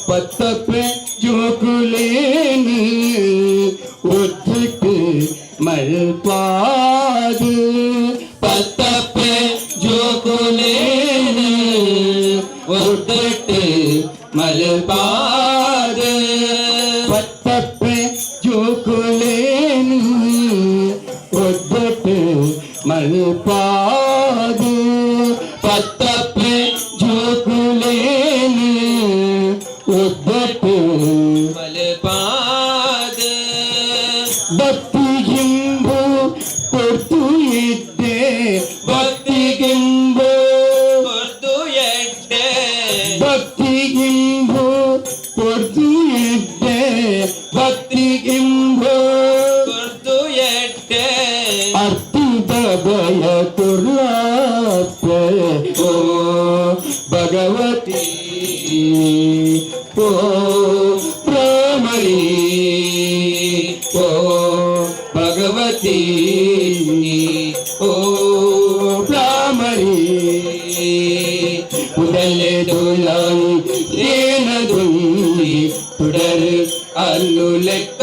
പത്തപ്പ് ജോക്കുലേന് ഒത്തിട്ട് മൽപാത് ಪತ್ತಪ್ಪೆ ಜೋಕುಲೇನು ಒತ್ತಟ್ಟು ಮಲಪಾದ പത്തപ്പ് ജോക്കുലേന് ഒത്തിട്ട് മൽപാത് పాదు పత్తప్పే జోకులేని ఒద్దట్టు ಮಲಪಾದ ಭಕ್ತಿಗಿಂಬು ಕೊಡ್ತು ಇದ್ದೆ ಭಕ್ತಿಗಿಂಬು ಕೊರ್ದು ಎಡ್ಡೆ ಭಕ್ತಿಗಿಂಬು ಕೊಡ್ತು ಇದ್ದೆ ಭಕ್ತಿಗಿಂಬು ಕೊರ್ದು ಎಡ್ಡೆ ಅರ್ಥಿತ ಭಯ ತುರ್ಲಾಪ ಓ ಭಗವತಿ ಓ ಭ್ರಮರಿ ಓ ಭಗವತಿ ಓ ಭ್ರಮರಿ ಉಡಲೆ ದುಲಾನಿ ಏನದುಂದಿ ತುಡರು ಅಲ್ಲು ಲೆಕ್ಕ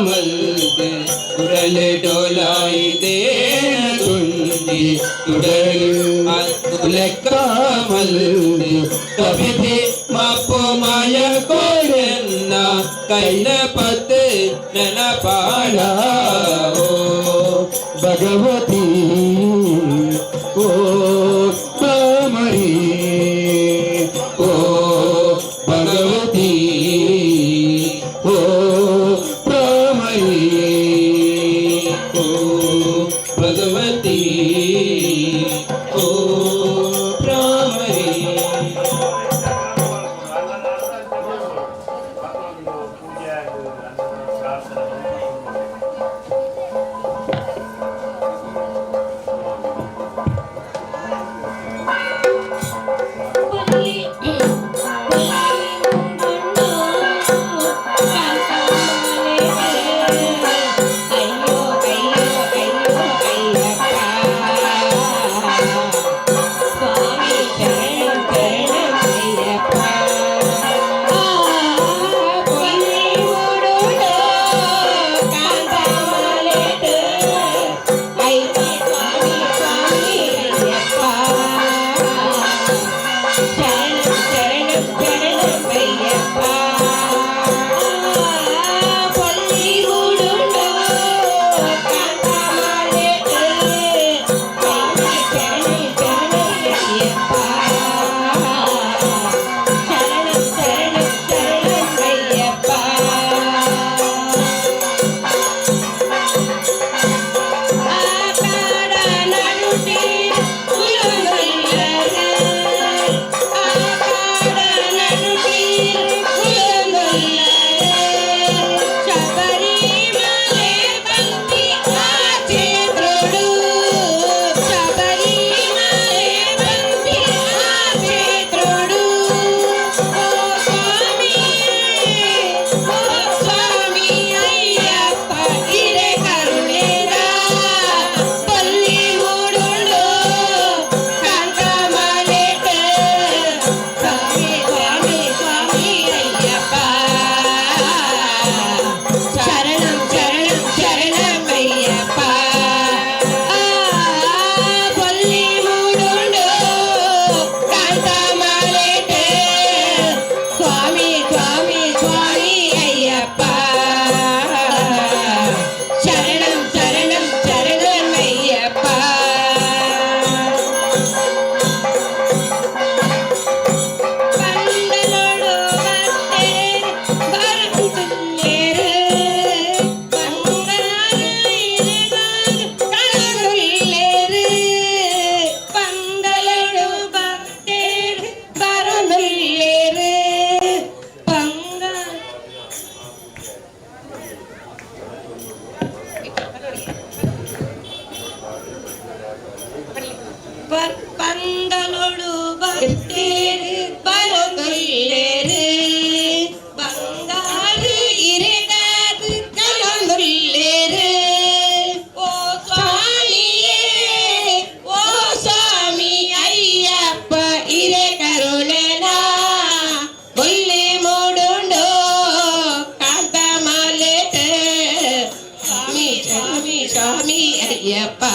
ಮಲ್ದೆ ಉಡಲೆ ಡೋಲಾಯಿ ದೇನದುಂದಿ ತುಡರು ಅಲ್ಲು ಲೆಕ್ಕ ಮಲ್ದೆ ಕವಿತೆ ಮಾಪು ಮಾಯ ಕೋಡೆನ್ನ ಕೈನ ಪತ್ತು ನೆನಪಾಡ ಓ ಭಗವತಿ ಓ ಭ್ರಮರಿ ಓ ಭಗವತಿ ಓ ಭ್ರಮರಿ ಓ ಭಗವತಿ ಓ ಭ್ರಮರಿ பந்தலோடு பக்தேரு பரந்துள்ளேரு பங்காரு இறைகாது கலந்துள்ளேரு ஓ சுவாமியே ஓ சுவாமி ஐயப்ப இறை கருணனா புள்ளி மூடுண்டோ காந்த மாலேட்டு சுவாமி சுவாமி சுவாமி ஐயப்பா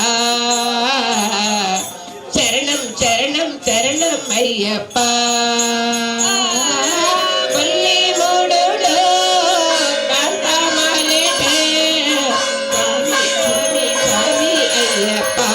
சரணம் சரணம் சரணம் ஐயப்பா புள்ளி மூடுண்டோ காந்த மாலேட்டு சுவாமி சுவாமி சுவாமி ஐயப்பா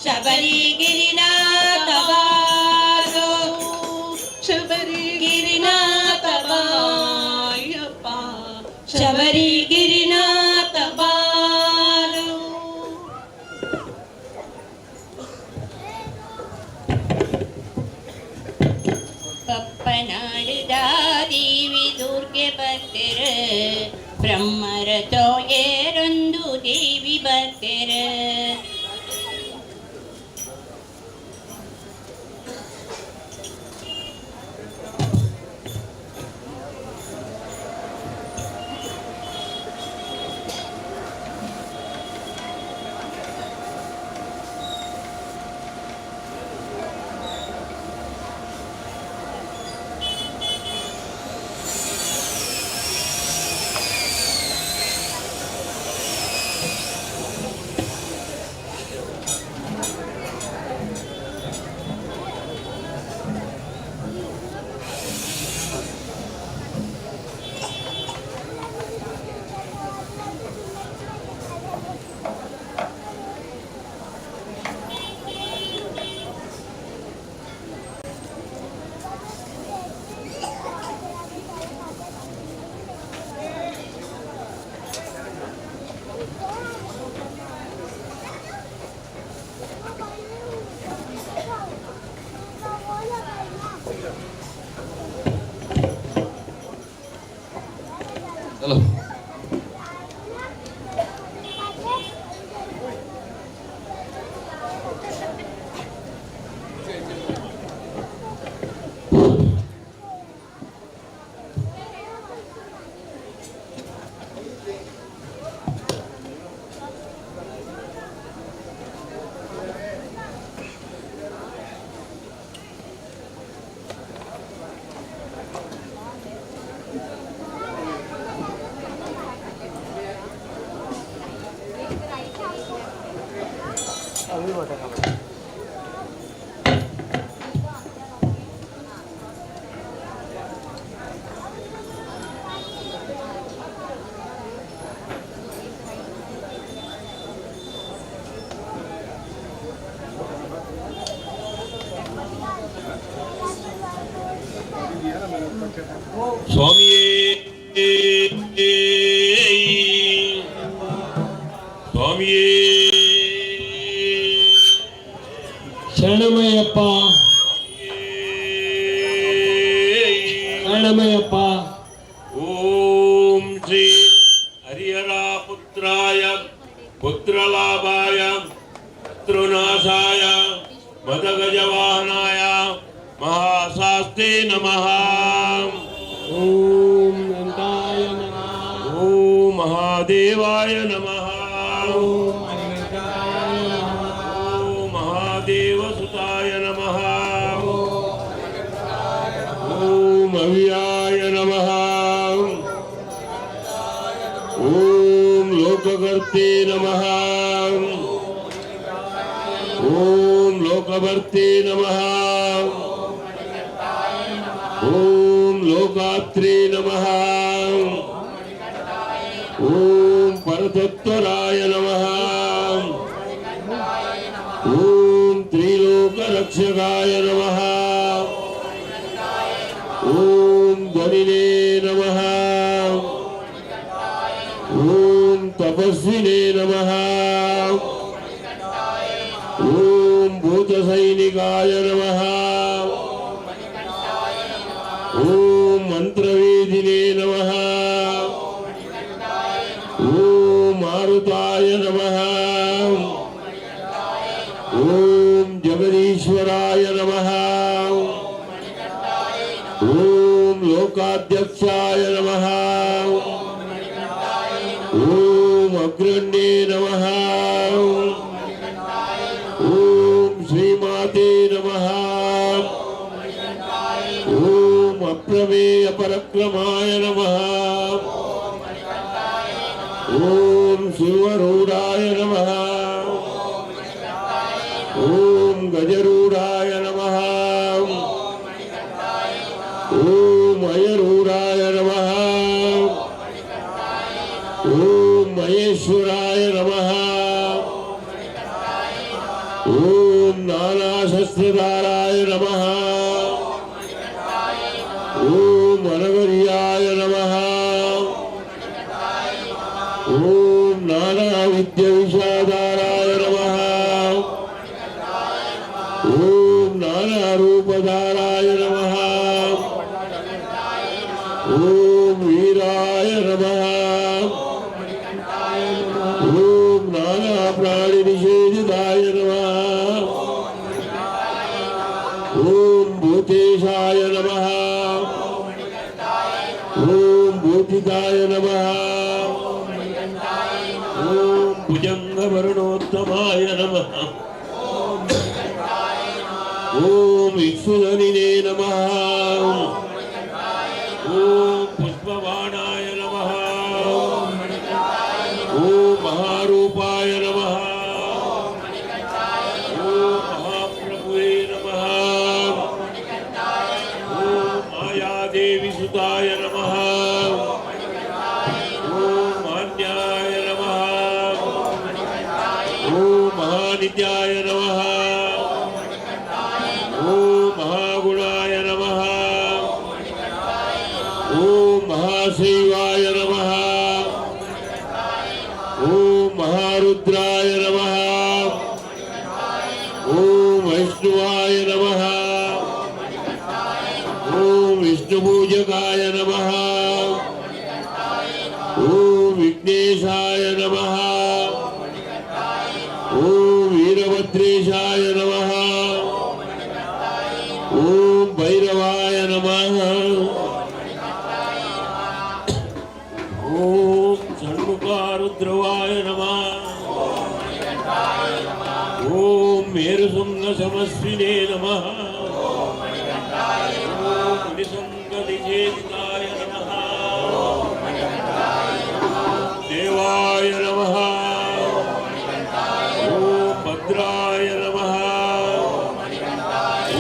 ಶಬರಿಗಿರಿನಾಥ ಬಾರೋ ಶಬರಿಗಿರಿನಾಥ ಬಾಯಪ್ಪ ಶಬರಿಗಿರಿನಾಥ ಬಾರೋ ಪಪ್ಪನಾಡಿದ ದೇವಿ ದುರ್ಗೆ ಬರ್ತೆರ ಬ್ರಹ್ಮರ ತೋಯರೊಂದು ದೇವಿ ಬರ್ತೆರ चलो स्वामिये स्वामिये ಶರಣಮಯ್ಯಪ್ಪ ಶರಣಮಯ್ಯಪ್ಪ ओम श्री हरिहरा पुत्राय पुत्रलाभाय शत्रुनाशाय मदगजवाहनाय महाशास्ते नमः ಓಂ ನಂದಾಯ ನಮಃ ओम महादेवाय नमः ಓಂ ಅನಂತಾಯ ನಮಃ ओम महादेवसुताय नमः ओम अव्याय नमः ओम लोककर्ते नमः ओम लोकभर्ते नमः ओम लोकात्रे नमः ओम परतत्वराय नमः ओम त्रिलोकरक्षकाय नमः ओम ध्वनिने नमः ओम तपस्विने नमः ओम भूतसैनिकाय नमः ओम मंत्रवेदिने नमः ओम मारुताय नमः ओम जगदीश्वराय नमः ओम लोकाध्यक्षाय नमः ओम अग्रण्ये नमः ओम श्रीमाते नमः ओम अप्रमेय पराक्रमाय नमः ओम शिवरूढाय नमः ओम गजरूढाय नमः ओम अयरूढाय नमः ओम महेश्वराय नमः ओम नानाशस्त्रधाराय नमः ओम अनगर्याय नमः ओम नानाविद्यविषाधाराय नमः ओम नानारूपधाराय नमः ओम वीराय नमः ओम नानाप्राणिनिषेविताय नमः ओम भूतेशाय नमः ओम भूतिकाय नमः ओम भुजंगवर्णोत्तमाय नमः ओम इक्षुधनिने नमः ओम पुष्पवाणाय नमः ओम महारूपाय नमः ओम महाप्रभुवे नमः ओम मायादेवी सुताय नमः ओम मान्याय नमः ओम महानित्याय नमः ओम महागुणाय नमः ओम महाशिवाय नमः ओम महारुद्राय नमः ओम वैष्णवाय नमः ओम विष्णुपूजकाय नमः ओम विघ्नेशाय नमः ओम वीरभद्रेशाय नमः ओम भैरवाय नमः ओम षण्मुखारुद्रवाय नमः ओम मेरुसुंगसमस्विने नमः ओम मुनिसुंगनिषेविताय नमः देवाय नमः ओम भद्राय नमः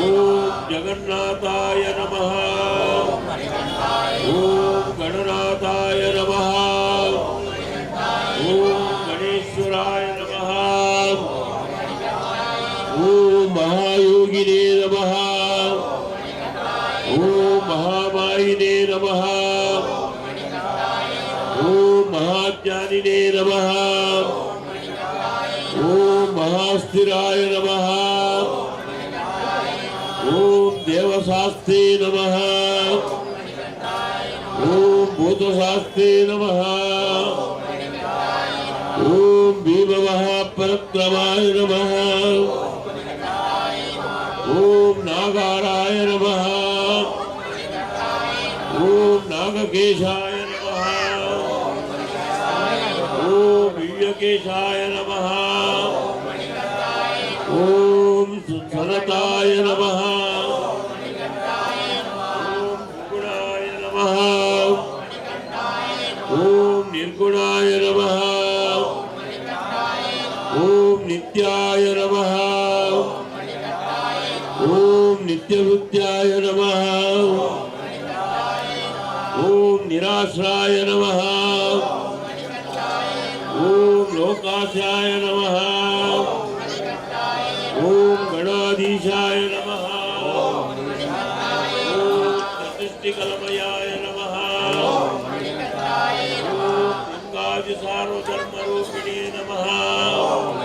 ओम जगन्नाथाय नमः ओम गणनाथाय नमः ओम गणेश्वराय नमः ओम महायोगिने नमः ओम महामायिने नमः ओम महाज्ञानिने नमः ओम महास्थिराय नमः ओम देवशास्त्रे नमः ओम भूतशास्त्रे नमः ओम भीममहापरक्रमाय नमः ओम नागाराय नमः ओम नागकेशाय नमः ओम दिव्यकेशाय नमः ओम सनताय नमः ओम गुणाय नमः ओम निर्गुणाय नमः ओम नित्याय नमः ओम नित्यवृत्याय नमः ओम निराश्राय नमः ओम लोकाशाय नमः ओम गणाधीशाय नमः ओम प्रतिष्ठिकलमयाय नमः ओम गंगादिसार्वधर्मरूपिणे नमः ओम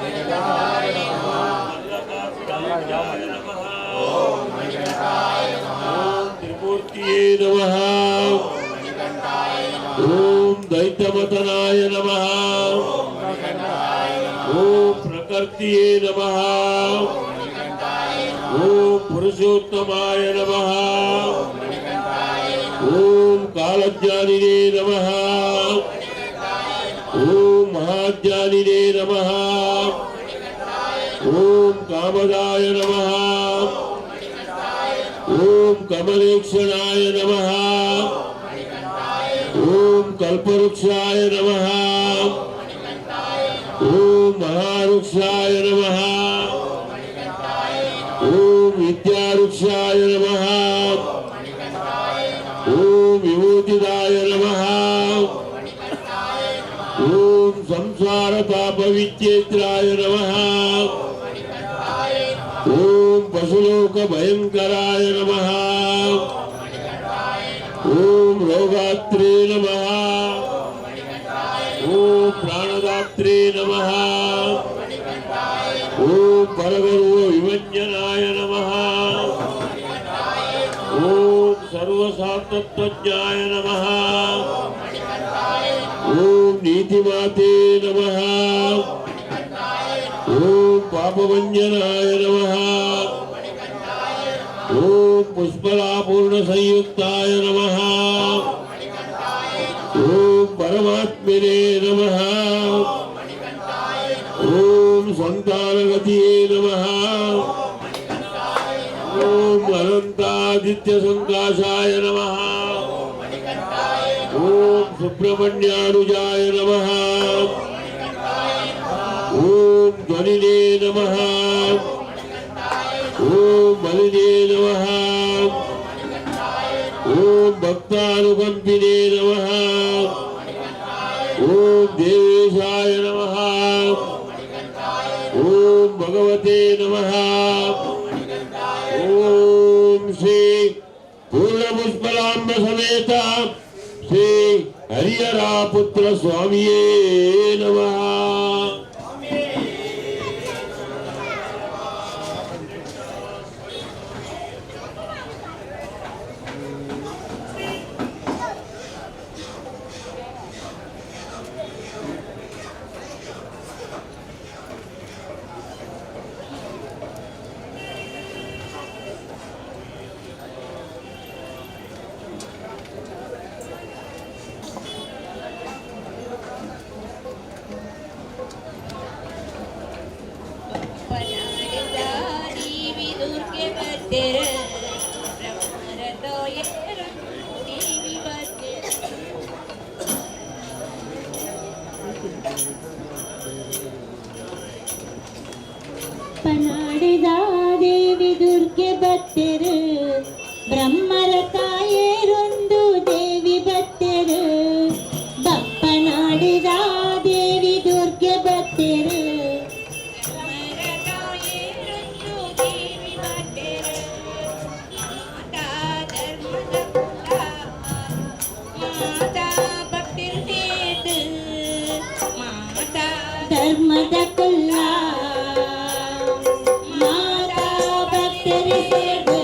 वल्लभासुराय नमः ओम त्रिमूर्तिये नमः ओम दैत्यमतनाय नमः ओम प्रकृतिये नमः ओम पुरुषोत्तमाय नमः ओम कालज्ञानिने नमः ओम महाज्ञानिने नमः ओम कामदाय नमः ओम कमलेक्षणाय नमः ओम कल्पवृक्षाय नमः ओम महावृक्षाय नमः ओम विद्यावृक्षाय नमः ओम विभूतिदाय नमः ओम संसारतापविच्छेद्राय नमः ఓం పశులోక భయంకరాయ నమః ఓం రోగాత్రే నమః ఓం ప్రాణదాత్రే నమః ఓం పరగర్వ విభంజనాయ నమః ఓం సర్వసాతత్వజ్ఞాయ నమః ఓం నీతిమాతే నమః ఓం పాపభంజనాయ నమః ఓం పుష్పలాపూర్ణ సంయుక్తాయ నమః ఓం పరమాత్మనే నమః ఓం సంతానగతియే నమః ఓం అనంతాదిత్య సంకాశాయ నమః ఓం సుబ్రహ్మణ్యానుజాయ నమః ఓం ధ్వనినే నమః ఓం బలినే నమః ఓం భక్తానుకంపినే నమః ఓం దేవేశాయ నమః ఓం భగవతే నమః ఓం శ్రీ పూర్ణపుష్పలాంబ సమేత శ్రీ హరిహరాపుత్ర స్వామియే నమః. ದೇವಿ ದುರ್ಗೆ ಬರ್ತಿರ ಬ್ರಹ್ಮರಥೋ ದೇವಿ ಬರ್ತಿರ ಪನಾಡಿದ ದೇವಿ ದುರ್ಗೆ ಬತ್ತೆರು ಬ್ರಹ್ಮರ ತಾಯೇರೊಂದು ದೇವಿ ಬತ್ತೆರು ಬಪ್ಪನಾಡಿದ ದೇವಿ ದುರ್ಗೆ ಬತ್ತೆರು ಧರ್ಮದ ಕುಲ್ಲ ಮಾತಾ ಭಕ್ತರಿ ಸೇವೆ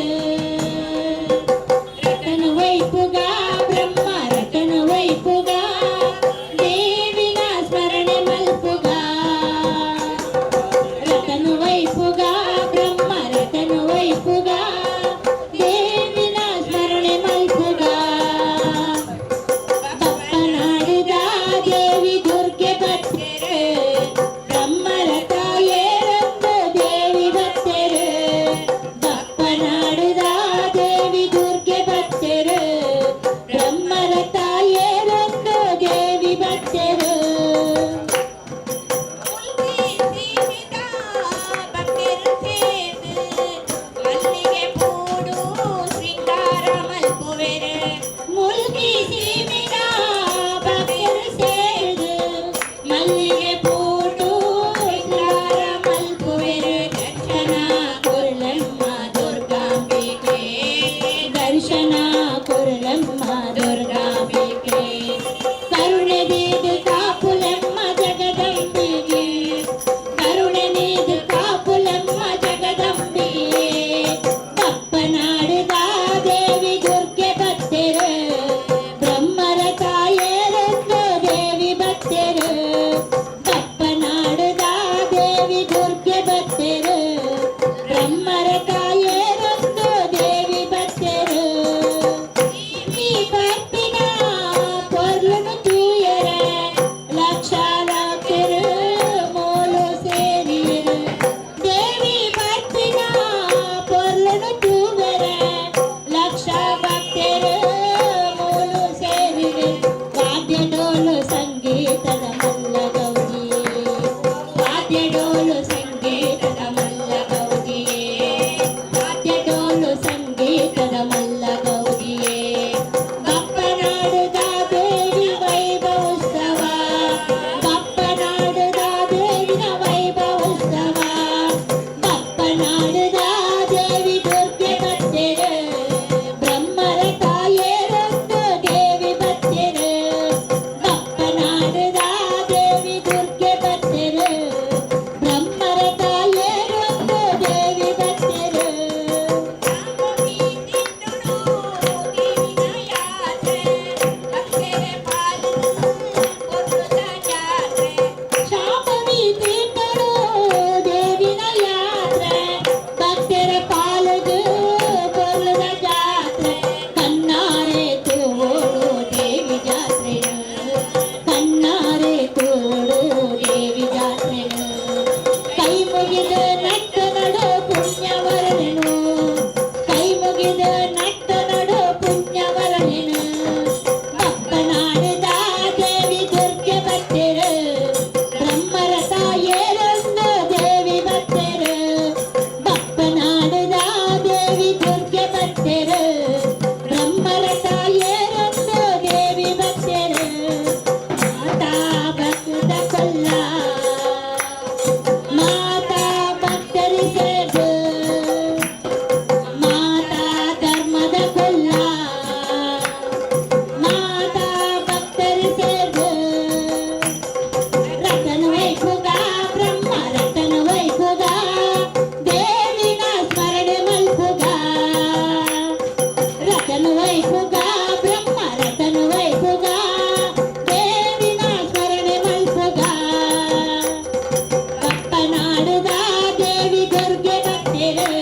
ಬತ್ತೆರು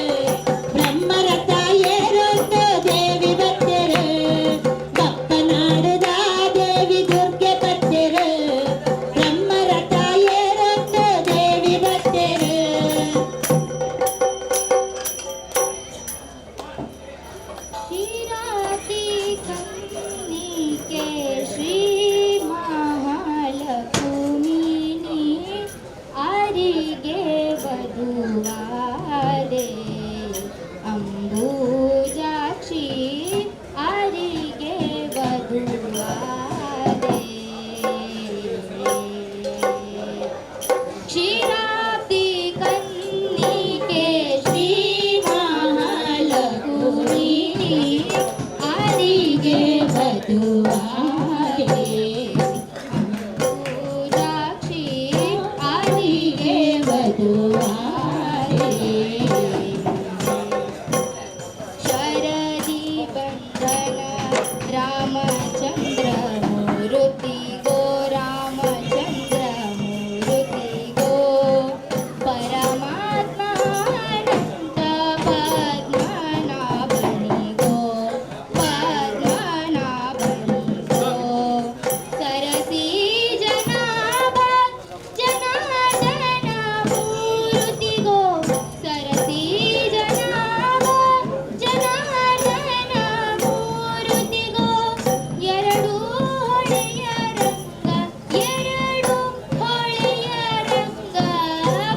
ಬ್ರಹ್ಮರ ತಾಯೇರೊಂದು ದೇವಿ ಬತ್ತೆರು ಬಪ್ಪನಾಡುದ ದೇವಿ ದುರ್ಗೆ ಬತ್ತೆರು ಬ್ರಹ್ಮರ ತಾಯೇರೊಂದು ದೇವಿ ಬತ್ತೆರು ಶ್ರೀರಾತಿ ಕನ್ನಿಕೆ ಶ್ರೀ ಮಹಾಲಕ್ಷ್ಮಿನಿ ಅರಿಗೆ ವಧುವಾದೆ ಅಂಬುಜಾಕ್ಷಿ ಅರಿಗೆ ವಧುವಾದೆ ಕ್ಷೀರಾಬ್ದಿ ಕನ್ನಿಕೆ ಶ್ರೀ ಮಹಾಲಕ್ಷ್ಮಿನಿ ಅರಿಗೆ ವಧುವಾದೆ ಅಂಬುಜಾಕ್ಷಿ ಅರಿಗೆ ವಧುವಾದೆ ಶರದಿ ಬಂಧನ ರಾಮಚಂದ್ರ ಮೂರುತಿ ಗೋ ರಾಮಚಂದ್ರ ಮೂರುತಿ ಗೋ ಪರಮಾತ್ಮ ಅನಂತ ಪದ್ಮನಾಭನಿ ಗೋ ಪದ್ಮನಾಭನಿ ಗೋ ಸರಸಿ ಜನಾಭ ಜನಾರ್ದನ ಮೂರುತಿ ಗೋ ಸರಸಿ ಜನಾಭ ಜನಾರ್ದನ ಮೂರುತಿ ಗೋ ಎರಡು ಹೊಳೆಯ ರಂಗ ಎರಡು ಹೊಳೆಯ ರಂಗ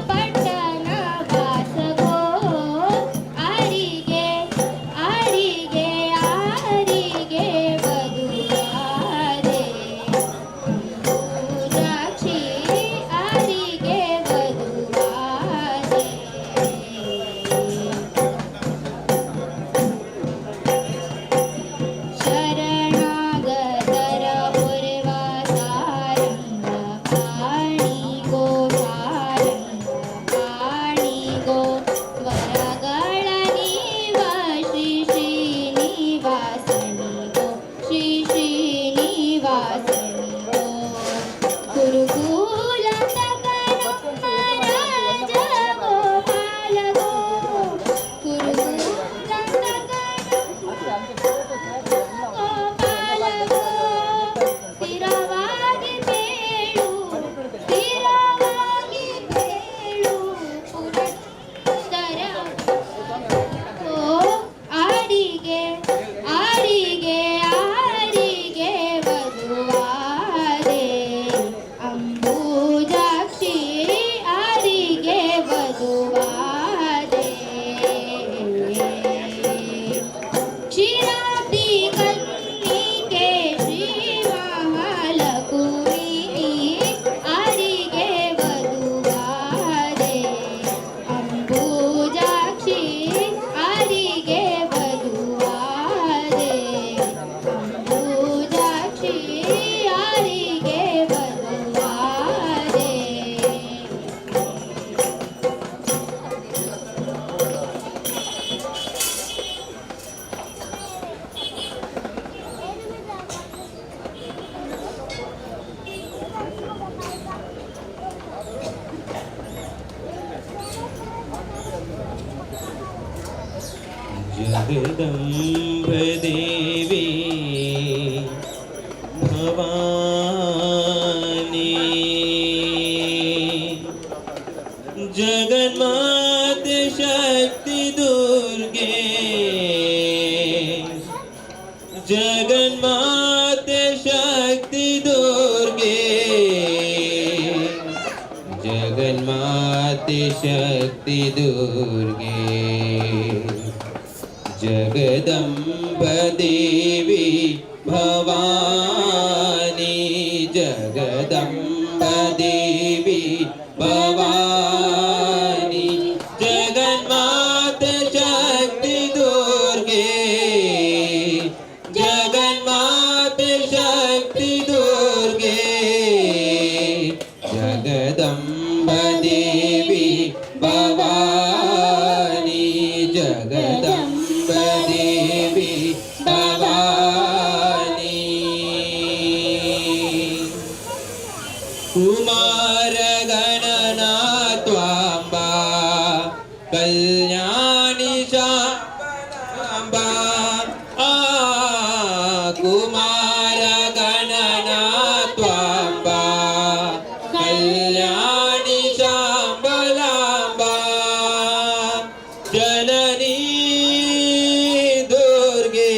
ಪಟ್ಟಣ ವಾಸಗೋ ಆರಿಗೆ ಆರಿಗೆ ಆರಿಗೆ ವಧುವಾದೆ ಅಂಬುಜಾಕ್ಷಿ ಆರಿಗೆ ವಧುವಾದೆ ಶರಣಾಗತರ ಪುರವಾಸಾರಂಗ ಪಾಣಿ ಗೋ ಸಾರಂಗ ಪಾಣಿ ಗೋ ವರಗಳ ನೀವ ಶ್ರೀ ಶ್ರೀನಿವಾಸನಿ ಗೋ ಶ್ರೀ ಶ್ರೀನಿವಾಸನಿ ಗೋ ಗುರುಕುಲ ತಗನಮ್ಮ ರಾಜ ಗೋಪಾಲ ಗೋ ಗುರುಕುಲ ಗೋಪಾಲ ಗೋ ಸ್ಥಿರವಾಗಿ ಬೇಳು ಸ್ಥಿರವಾಗಿ ಬೇಳು ಪುರಂದರ ಓ ಆರಿಗೆ ಆರಿಗೆ ಆರಿಗೆ ವಧುವಾದೆ ಅಂಬುಜಾಕ್ಷಿ ಆರಿಗೆ ವಧುವಾದೆ ಕ್ಷೀರಾಬ್ದಿ ಕನ್ನಿಕೆ ಶ್ರೀ ಮಹಾಲಕ್ಷ್ಮಿನಿ ಆರಿಗೆ ವಧುವಾದೆ ಅಂಬುಜಾಕ್ಷಿ ಆರಿಗೆ ವಧುವಾದೆ ಅಂಬುಜಾಕ್ಷಿ ಆರಿಗೆ ವಧುವಾದೆ ಜಗದಂಬ ದೇವಿ ಭವಾನಿ ಜಗನ್ಮಾತೆ ಶಕ್ತಿ ದುರ್ಗೆ ಜಗನ್ಮಾತೆ ಶಕ್ತಿ ದುರ್ಗೆ ಜಗನ್ಮಾತೆ ಶಕ್ತಿ ದುರ್ಗೆ ಜಗದಂಬ ದೇವಿ ಭವಾನಿ ಜಗದಂಬ ದೇವಿ ಭವಾನಿ ಜಗನ್ಮಾತೆ ಶಕ್ತಿ ದುರ್ಗೆ ಜಗನ್ಮಾತೆ ಶಕ್ತಿ ದುರ್ಗೆ ಜಗದಂಬ ದೇವಿ ಭವಾನಿ ಜಗದಂಬ ದೇವಿ ಭವಾನಿ ಕುಮಾರ ಗಣನಾತ್ವಾಂಬ ಕಲ್ ಕಲ್ಯಾಣಿ ಶಾಂಬ ಕುಮಾರ ಗಣನಾತ್ವಾಂಬ ಕಲ್ಯಾಣಿ ಶಾಂಬಲಾಂಬ ಜನನೀ ದುರ್ಗೆ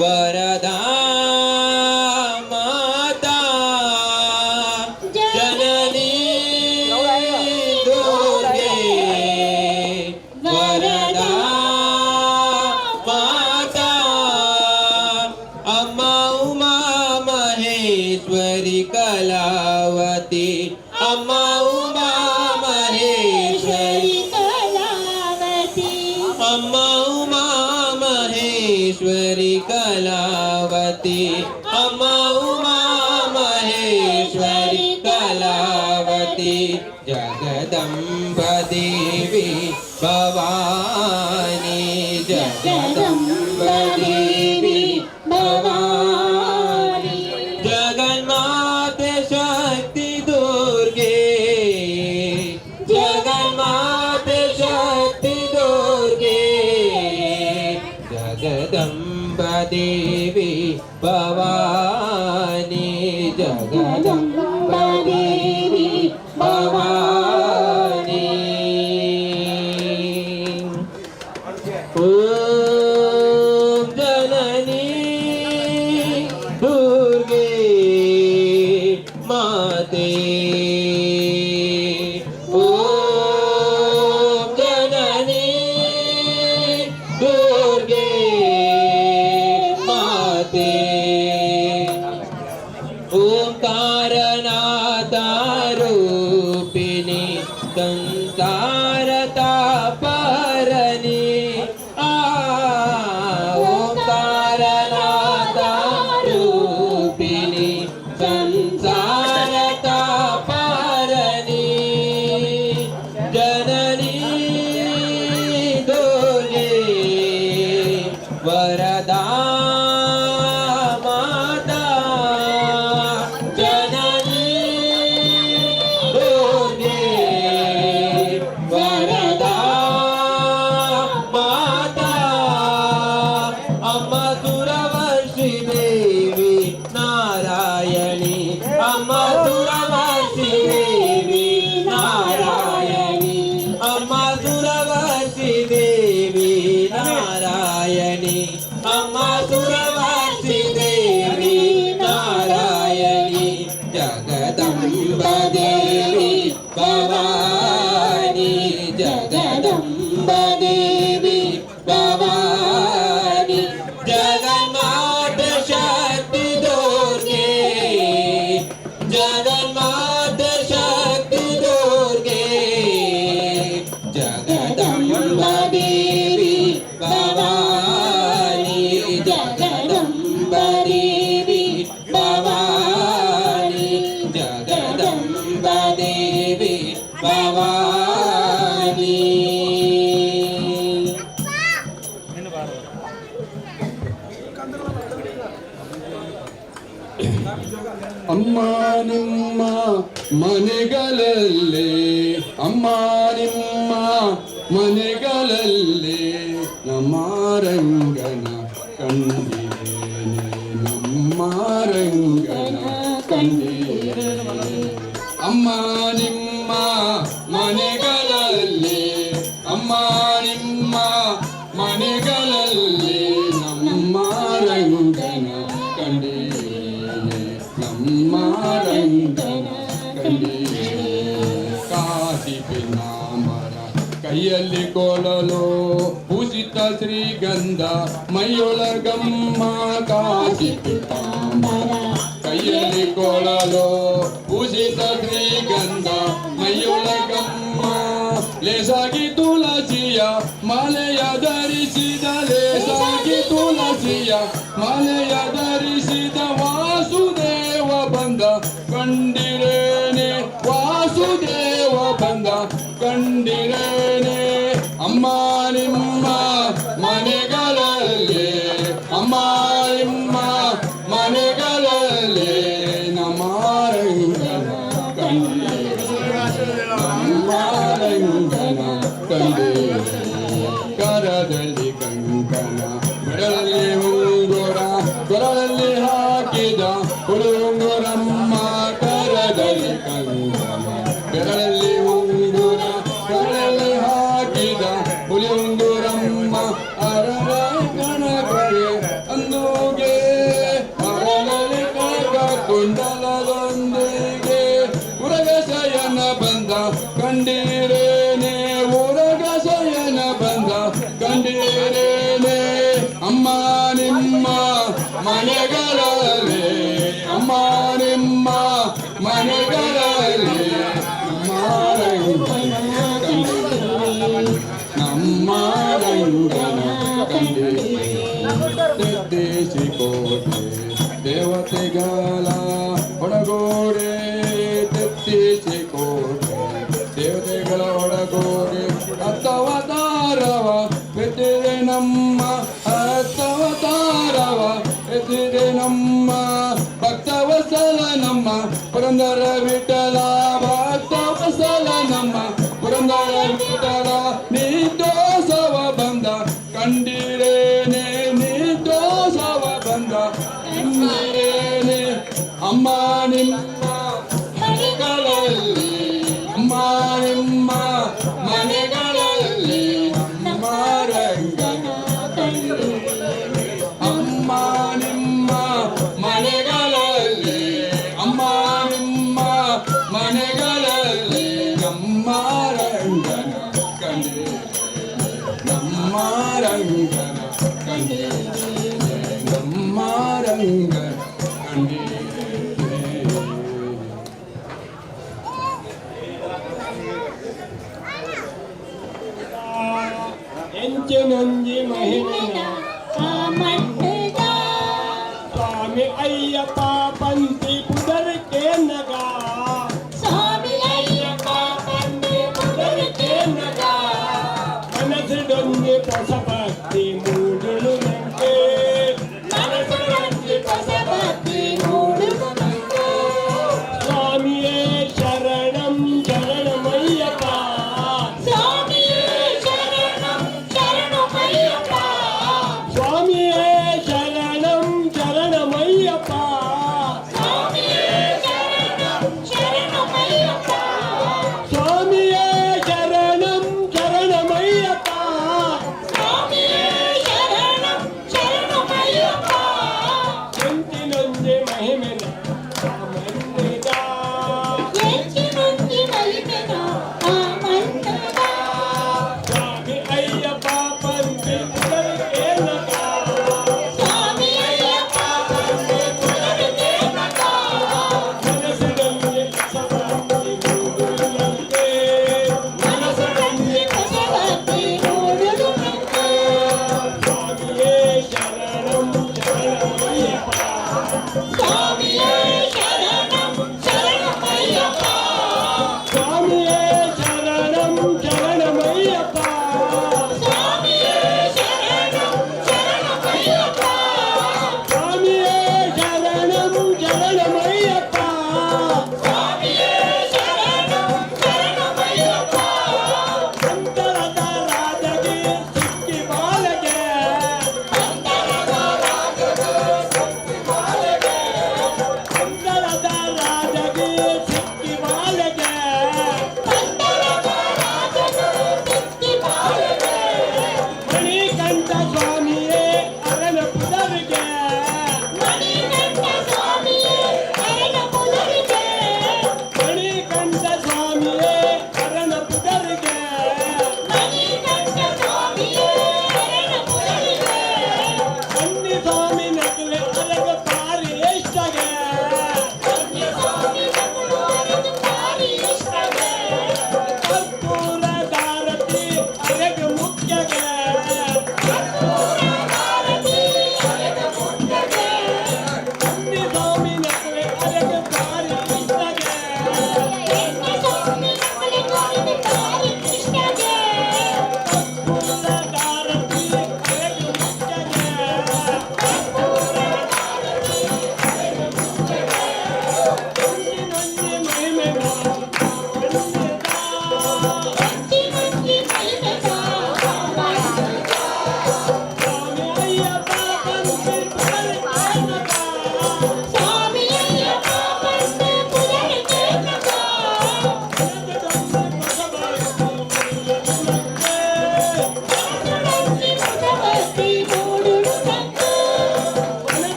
ವರದಾ ಮಾತಾ ಜನನೀ ದುರ್ಗೆ ವರದಾ ಮಾತಾ ಅಮ್ಮ ಉಮಾ ಮಹೇಶ್ವರಿ ಕಲಾವತಿ ಅಮ್ಮ ಉಮಾ ಮಹೇಶ್ವರಿ ಕಲಾವತಿ ಅಮ್ಮ ಉಮಾ ಮಹೇಶ್ವರಿ ಕಲಾವತಿ ಅಮ್ಮ ಉಮಾ ಮಹೇಶ್ವರಿ ಕಲಾವತಿ ಜಗದಂಬ ದೇವಿ ಭವಾನಿ ಜಗದಂಬ ದೇವಿ ಭವಾನಿ ಜಗನ್ಮಾತೆ ಶಕ್ತಿ ದುರ್ಗೆ ಜಗನ್ಮಾತೆ ಶಕ್ತಿ ದುರ್ಗೆ ಜಗದಂಬ ದೇವಿ ಭವಾನಿ ಜಗದಂಬ ದೇವಿ ಭವಾನಿ ಓಂ ಜನನೀ ದುರ್ಗೆ ಮಾತೆ ಓಂ ಜನನೀ ದುರ್ಗೆ ಮಾತೆ ಓಂಕಾರನಾಥ ರೂಪಿಣಿ ಸಂಸಾರ ತಾಪರಣಿ ಓಂಕಾರನಾಥ ರೂಪಿಣಿ ಸಂಸಾರ ತಾಪರಣಿ ಜನನೀ ದುರ್ಗೆ ವರದಾ ಮಾತಾ ಜನನೀ ದುರ್ಗೆ ವರದಾ ಮಾತಾ ಅಮ್ಮ ಸುರವರ್ಷಿ ದೇವಿ ನಾರಾಯಣಿ ಅಮ್ಮ ಸುರವರ್ಷಿ ದೇವಿ ನಾರಾಯಣಿ ಅಮ್ಮ ಸುರವರ್ಷಿ ದೇವಿ ನಾರಾಯಣಿ ಅಮ್ಮ ಸುರವರ್ಷಿ ದೇವಿ ನಾರಾಯಣಿ ಜಗದಂಬ ದೇವಿ ಭವಾನಿ ಜಗದಂಬ ದೇವಿ ಭವಾನಿ ಜಗನ್ಮಾತ ಶಕ್ತಿ ದುರ್ಗೆ ಜಗನ್ಮಾತ ಶಕ್ತಿ ದುರ್ಗೆ ಜಗದಂಬ ದೇವಿ ಭವಾನಿ ಜಗದಂಬ ದೇವಿ ಭವಾನಿ ಜಗದಂಬ ದೇವಿ ಭವಾನಿ ಅಮ್ಮ ನಿಮ್ಮ ಮನೆಗಳಲ್ಲಿ ಅಮ್ಮ ನಿಮ್ಮ ಮನೆಗಳಲ್ಲಿ ನಮ್ಮ ರಂಗನ ಕಂಡಿರೇನೆ ನಮ್ಮ ರಂಗನ ಕಂಡಿರೇನೆ ಅಮ್ಮ ನಿಮ್ಮ ಮನೆಗಳಲ್ಲಿ ಅಮ್ಮ ನಿಮ್ಮ ಮನೆಗಳಲ್ಲಿ ನಮ್ಮ ರಂಗನ ಕಂಡಿರೇನೆ ನಮ್ಮ ರಂಗನ ಕಂಡಿರೇನೆ ಕಾಶಿ ಪಿನಾಂಬರ ಕೈಯಲ್ಲಿ ಕೊಳಲು ಪೂಜಿತ ಶ್ರೀಗಂಧ ಮೈಯೊಳಗಮ್ಮ ಕಾಶಿ ಪಿತಾಂಬರ ಕೈಯಲ್ಲಿ ಕೊಳಲು ಪೂಜಿತ ಶ್ರೀಗಂಧ ಮೈಯೊಳಗಮ್ಮ ಲೇಸಾಗಿ ತುಳಸಿಯ ಮಾಲೆಯ ಧರಿಸಿದ ಲೇಸಾಗಿ ತುಳಸಿಯ ಮಾಲೆಯ ಧರಿಸಿದ ವಾಸುದೇವ ಬಂದ ಕಂಡಿರೇನೆ ವಾಸುದೇವ ಬಂದ ಕಂಡಿರೇನೆ ಅಮ್ಮ ನಿಮ್ಮ ಮನೆಗಳಲ್ಲಿ ಅಮ್ಮ ನಿಮ್ಮ ಮನೆಗಳಲ್ಲಿ ನಮ್ಮ ರಂಗನ ಕಂಡಿರೇನೆ ನಮ್ಮ ರಂಗನ ಕಂಡೀರೆ ಕರದಲ್ಲಿ ಕಂಕಣ ಬೆರಳಲ್ಲಿ ಉಂಗುರ ಕೊರಳಲ್ಲಿ ಹಾಕಿದ ಹುಡುಗುರಮ್ಮ ಕರದಲ್ಲಿ ಕಂಕಣ ಬೆರಳಲ್ಲಿ ಉಂಗುರ ಕೊರಳಲ್ಲಿ ಹಾಕಿದ ಹುಲಿ ಉಂಗುರಮ್ಮ ಅರಳ ಕಣಕರೆ ಅಂದೂಗೆ ಅರಳಲ್ಲಿ ಕಗ ಕುಂಡಲದೊಂದಿಗೆ ಉರಗಸಯನ ಬಂದ ಕಂಡೀರೇನೆ ಉರಗಸಯನ ಬಂದ ಕಂಡೀರೇನೆ ಅಮ್ಮ ನಿಮ್ಮ ಮನೆಗಳಲ್ಲಿ ಅಮ್ಮ ನಿಮ್ಮ ಮನೆಗಳಲ್ಲಿ ನಮ್ಮ ರಂಗನ ತೆತ್ತಿಸಿಕೋಟೆ ದೇವತೆಗಳ ಒಡಗೋಡೆ ತೆತ್ತಿಸಿಕೋಟೆ ದೇವತೆಗಳ ಒಡಗೋಡೆ ಹತ್ತವತಾರವ ಎತ್ತಿದೆ ನಮ್ಮ ಹತ್ತವತಾರವ ಎತ್ತಿದೆ ನಮ್ಮ ಭಕ್ತವಸಲ ನಮ್ಮ ಪುರಂದರ ವಿಠಲ ಭಕ್ತವಸಲ ನಮ್ಮ ಪುರಂದರ ವಿಠಲ ನಿರ್ದೋಷವ ಬಂದ ಕಂಡಿರೇನೆ ನಿರ್ದೋಷವ ಬಂದ ಕಂಡಿರೇನೆ ಅಮ್ಮ ನಿಮ್ಮ ಮನೆಗಳಲ್ಲಿ ಅಮ್ಮ ನಿಮ್ಮ ಮನೆಗಳಲ್ಲಿ ನಮ್ಮ ರಂಗನ ಅಮ್ಮ ನಿಮ್ಮ ಮನೆಗಳಲ್ಲಿ ಅಮ್ಮ ನಿಮ್ಮ ಮನೆಗಳಲ್ಲಿ ನಮ್ಮ ರಂಗನ ಕಂಡೆ ನಮ್ಮ ರಂಗನ ಕಂಡೆ ನಮ್ಮ ರಂಗನ ಕಂಡೆ ಎಂಚಿನೊಂಜಿ ಮಹಿಳಿನ ಆ ಮಟ್ಟದ ಸ್ವಾಮಿ ಅಯ್ಯಪ್ಪ ಪಂತಿ ಪುದರಕ್ಕೆ ನಗ ಸ್ವಾಮಿ ಅಯ್ಯಪ್ಪ ಬಂದು ಪುದರಕ್ಕೆ ನಗ ಮನಸ್ಸಿಡೊಂಜಿ ಹೊಸ ಭಕ್ತಿ ಮೂಡಲು ನಂಗೆ ಮನಸ್ಸಿನಲ್ಲಿ ಹೊಸ ಭಕ್ತಿ ಮೂಡುವುದುಂಟು. ಸ್ವಾಮಿಯೇ ಶರಣಂ ಶರಣಮಯ್ಯಪ್ಪ ಸ್ವಾಮಿಯೇ ಶರಣಂ ಶರಣಮಯ್ಯಪ್ಪ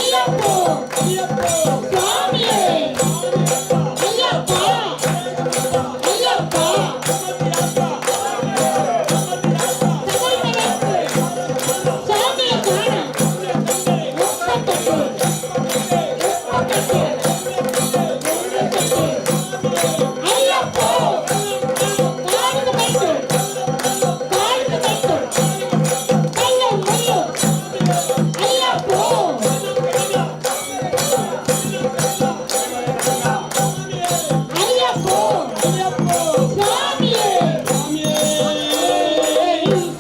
ஐயப்போ சுவாமியே ஐயப்பா ஐயப்பா சாமியை காண ஐயப்போ காலுக்கு மைக்கு மையோ மையோ ஐயப்போ ஐயப்போ சுவாமியே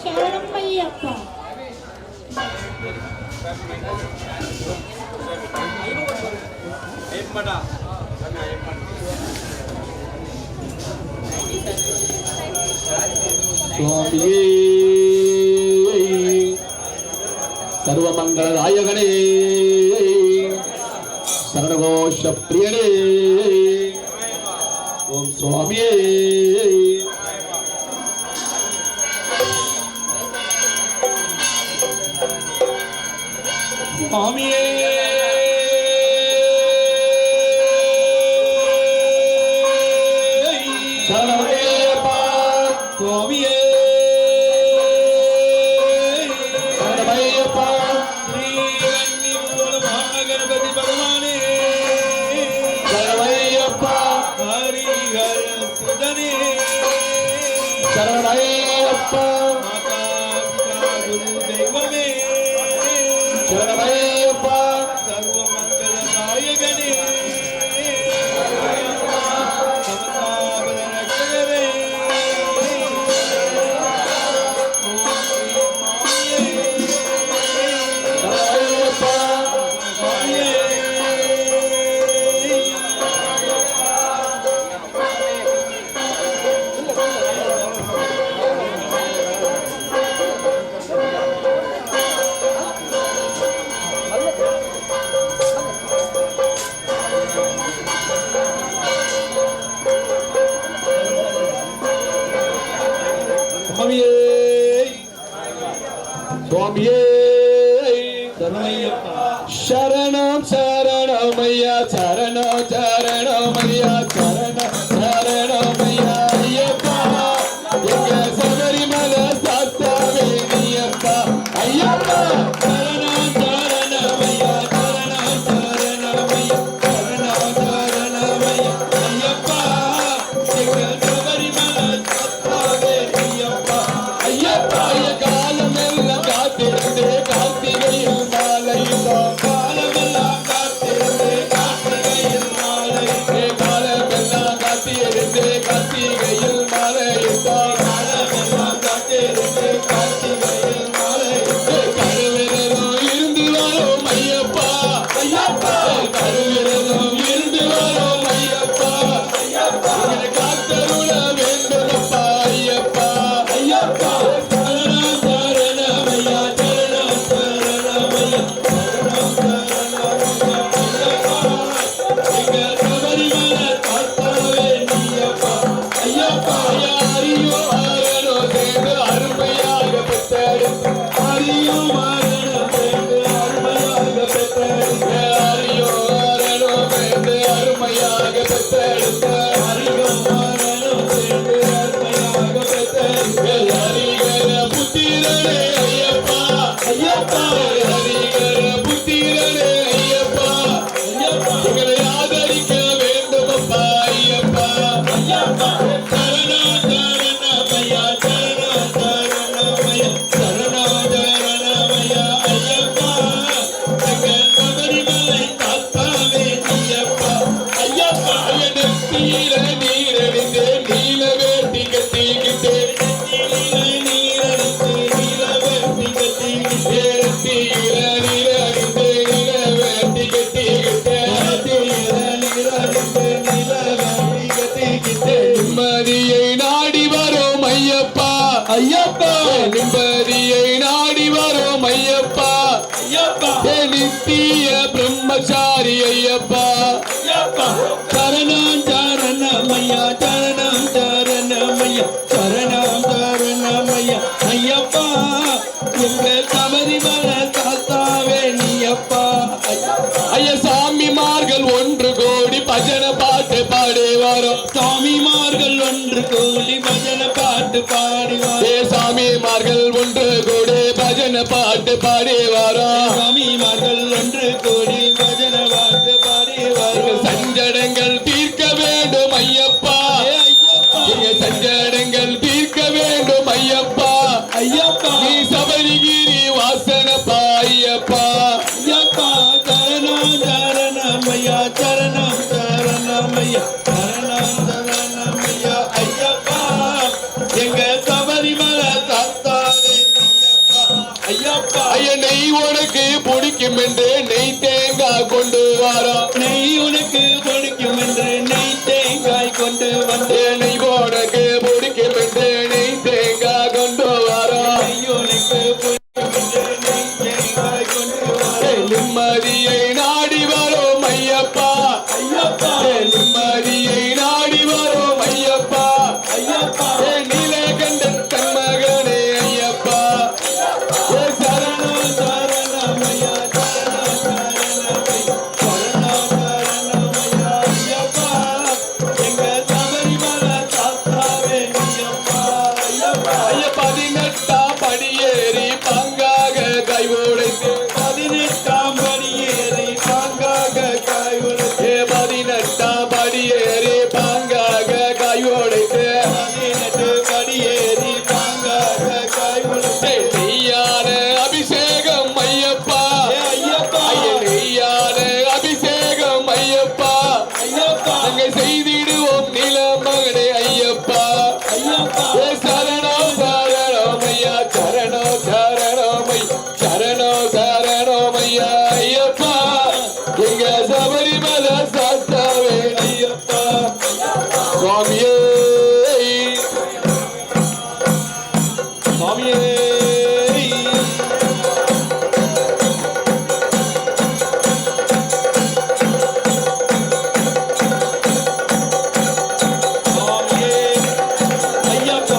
சரணம் ஐயப்பா சுவாமியே சர்வமங்களநாயகனே சரணகோஷ பிரியனே ஓம் சுவாமியே சுவாமியே சரணமய்யப்பா சுவாமியே சரணமய்யப்பா ஸ்ரீ கன்னிமூல மகாகணபதி பகவானே சரணமய்யப்பா ஹரிஹர சுதனே சரணமய்யப்பா மாதா பிதா குரு தெய்வமே சரணமய்யப்பா சர்வமங்கள நாயகனே சமதாபர ரட்சகரே சரணமய்யப்பா சுவாமியே சுவாமியே சுவாமியே சரணமய்யப்பா சரணம் சரணமையா சரணம் சரணமையா சரணம் சரணமையா ஐயப்பா எங்க சபரிமலை சாத்தாவே நீயப்பா ஐயப்பா சரணம் சரணமையா சரணம் சரணமையா சரணம் சரணமையா ஐயப்பா எங்க சபரிமலை சாத்தாவே நீயப்பா ஐயப்பா காலமெல்லாம் காத்திருந்து கார்த்திகையில் மாலையிட்டோம் காலமெல்லாம் காத்திருந்து கார்த்திகையில் மாலையிட்டே காலமெல்லாம் காத்திருந்து கார்த்திகையில் மாலையிட்டோம் காலமெல்லாம் காத்திருந்து கார்த்திகையில் மாலையிட்டே கருவிரதம் இருந்து வரும் ஐயப்பா ஐயப்பா கருவிரதம் இருந்து வரும் ஐயப்பா ஐயப்பா காத்தருள வேண்டுமப்பா ஐயப்பா ஐயப்பா சரணம் சரணமையா சரணம் சரணமையா சரணம் சரணமையா எங்க சபரிமலை காத்தாவே நீயப்பா ஐயப்பா யாரியோ ஆரனோ சேர்ந்து அருமையாக பெற்றெடுத்து ஆரியோ ஆரனோ சேர்ந்து அருமையாக பெற்றெடுத்து ஆரியோ ஆரனோ சேர்ந்து அருமையாக பெற்றெடுத்து ஆரியோ ஆரனோ சேர்ந்து அருமையாக பெற்றெடுத்து ஹரிகர புத்திரனே ஐயப்பா ஐயப்பா ஹரிகர புத்திரனே ஐயப்பா ஐயப்பா எங்களை ஆதரிக்க வேண்டுமப்பா ஐயப்பா ஐயப்பா சரணம் சரணமையா சரணம் சரணமையா சரணம் சரணமையா ஐயப்பா எங்க சபரிமலை காத்தாவே நீயப்பா ஐயப்பா நெத்தியில நீரடிந்து நீல வேட்டி கட்டிக்கிட்டு நெத்தியில நீரடிந்து நீல வேட்டி கட்டிக்கிட்டு நெத்தியில நீரடிந்து நீல வேட்டி கட்டிக்கிட்டு நெத்தியில நீரடிந்து நீல வேட்டி கட்டிக்கிட்டு நிம்மதியை நாடி வரும் ஐயப்பா ஐயப்பா நிம்மதியை நாடி வரும் ஐயப்பா ஐயப்பா நித்திய பிரம்மச்சாரி ஐயப்பா ஐயப்பா சரணம் சரணமையா சரணம் சரணமையா சரணம் சரணமையா ஐயப்பா எங்க சபரிமலை காத்தாவே நீயப்பா ஐயப்பா ஐயா சாமிமார்கள் ஒன்று கோடி பஜனை பாட்டு பாடி வரும். சாமிமார்கள் ஒன்று கூடி பஜனை பாட்டு பாடி ஏ சாமிமார்கள் ஒன்று கோடி பஜனை பாட்டு பாடி வரும். சாமிமார்கள் ஒன்று கூடி பஜனை பாட்டு பாடி வரும். சஞ்சடங்கள் தீர்க்க வேண்டும் ஐயப்பா, எங்க சஞ்சடங்கள் தீர்க்க வேண்டும் ஐயப்பா. ஐயப்பா நீ சபரிகிரி வாசனப்பா ஐயப்பா. ஐயப்பா சரணம் சரணமையா சரணம் சரணமையா சரணம் சரணமையா ஐயப்பா எங்க சபரிமலை தாத்தாவே ஐயப்பா ஐயா நெய் உனக்கு பிடிக்கும் என்று நெய் தேங்காய் கொண்டு வாரோம். நெய் உனக்கு பிடிக்கும் என்று நெய் தேங்காய் கொண்டு வந்து நெய் உனக்கு பிடிக்கும் என்று நெய் தேங்காய் கொண்டு வாரோம். நெய் உனக்கு பிடிக்கும் என்று நெய் தேங்காய் கொண்டு வந்து நிம்மதியை நாடி வரோம் ஐயப்பா. ஐயப்பா நிம்மதியை நாடி வரோம் ஐயப்பா. ஐயப்பா நீலகண்டன் கண்மகனே ஐயப்பா. சரணம் சரணமையா சரணம் சரணமையா சரணம் சரணமையா ஐயப்பா எங்க சபரிமலை தாத்தாவே ஐயப்பா ஐயப்பா ஐயா 18ஆம் படியேறி பங்காக கை உடைத்து 18ஆம் படியேறி தாங்காக காய் உடைத்து 18ஆம் படியேறி பங்காக கை உடைத்து 18 படியேறி தாங்காக காய் உடைத்து நெய்யான அபிஷேகம் ஐயப்பா. ஐயப்பா ஐயா நெய்யான அபிஷேகம் ஐயப்பா. ஐயப்பா நாங்கள் செய்திடுவோம் நிலமகனே ஐயப்பா. ஐயப்பா சரணம் சரணம் ஐயா சரணம் சரணம் சரணம் சரணம் ஐயா ஐயப்பா. எங்க சபரிமலை சாஸ்தாவே ஐயப்பா. சுவாமியே சுவாமியே ஐயப்பா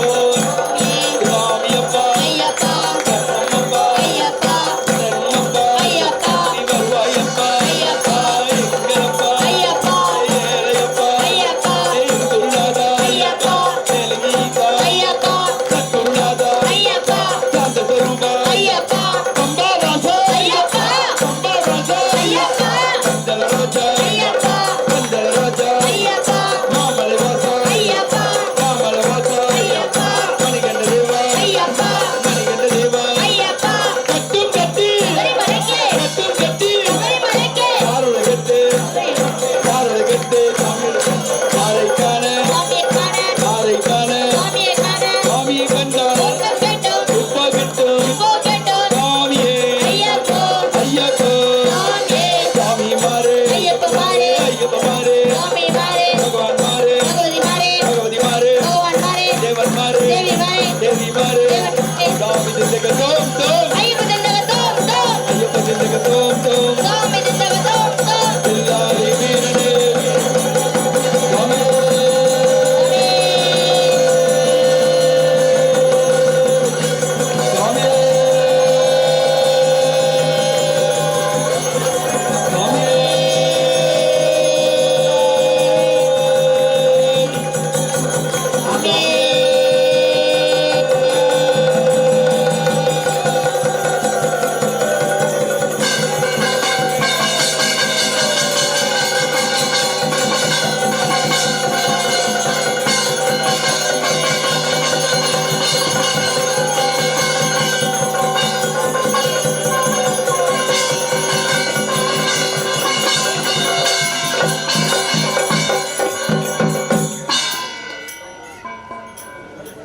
ஐயப்பா ஐயப்பா சரணமப்பா ஐயப்பா சரணமப்பா ஐயப்பா நீ வருவாயப்பா ஐயப்பா எங்கப்பா ஐயப்பா ஏழையப்பா ஐயப்பா துள்ளாதா ஐயப்பா தெலுங்கீகா ஐயப்பா சத்துள்ளாதா ஐயப்பா சாந்த சொரூபா ஐயப்பா பம்பா வாசா ஐயப்பா பம்பா வாசா ஐயப்பா மஞ்சள் ரோஜா ஐயப்பா மஞ்சள் ரோஜா ஐயப்பா மாமலை வாசா ஐயப்பா மாமலை வாசா ஐயப்பா மணிகண்ட தேவா ஐயப்பா மணிகண்ட தேவா ஐயப்பா கட்டும் கட்டி சபரிமலைக்கு கட்டும் கட்டி சபரிமலைக்கு காரோட கட்டு காரோட கட்டு காரைக்கான சாமியை காண காரைக்கான சாமியை காண சாமியை கண்டா சொர்க்கம் கேட்டோம் உப்பா கட்டும் போ கேட்டோம் சாமியே ஐயப்போ ஐயப்போ சாமியே சாமி மாறு ஐயப்ப மாறே ஐயப்ப மாறு சாமி மாறே பகவான் மாறு பகவதி மாறே பகவதி மாறு பகவான் மாறே தேவன் மாறு தேவி மாறே தேவி மாறு தேவன் சாமி திண்டக தோம் தோம் ஐயப்ப தந்தக தோம் தோம் ஐயப்ப திண்டக தோம் தோம் சாமி தந்தக தோம் தோம் பில்லாரி வீரனே சாமி சாமியே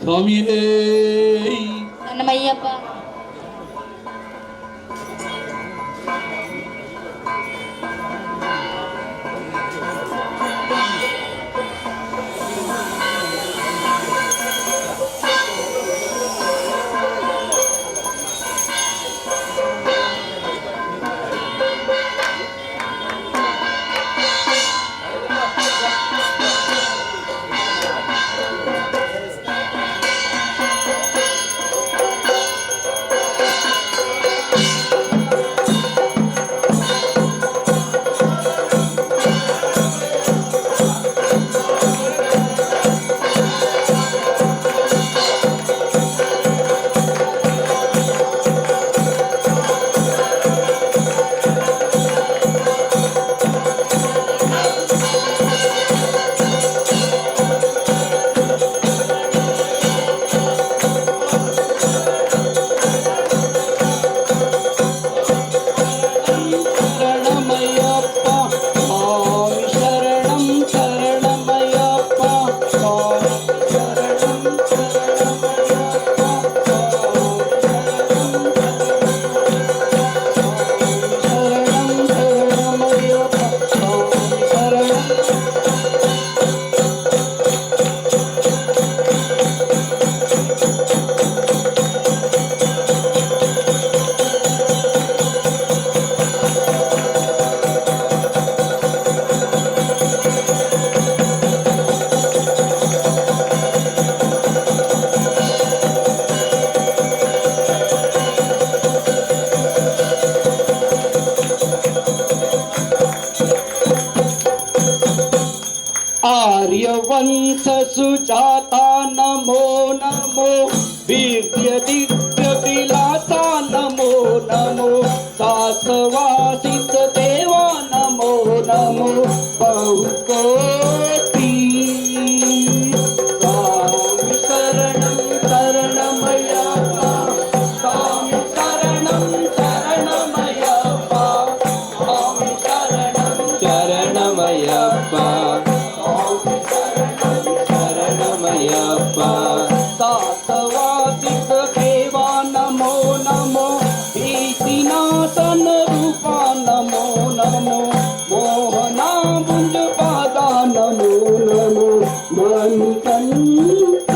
சுவாமியே அண்ணமையப்பா சரணமையப்பா சுவாமி சரணம் சரணமையப்பா சுவாமி சரணம் சரணமையப்பா சரணம் சரணமையப்பா சுவாமி சரணம் आर्यवंश सुजाता नमो नमो वीर्यदिव्यविलासा नमो नमो सासवासित देवा नमो नमो बहुकोटि स्वामी शरणं शरणमय्यप्पा स्वामी शरणं शरणमय्यप्पा स्वामी शरणं शरणमय्यप्पा शरणमय्यप्पा सातवासित देवा नमो नमो भीतिनाशन रूपा नमो नमो मोहना भुज पादा नमो नमो मणिकण्ठ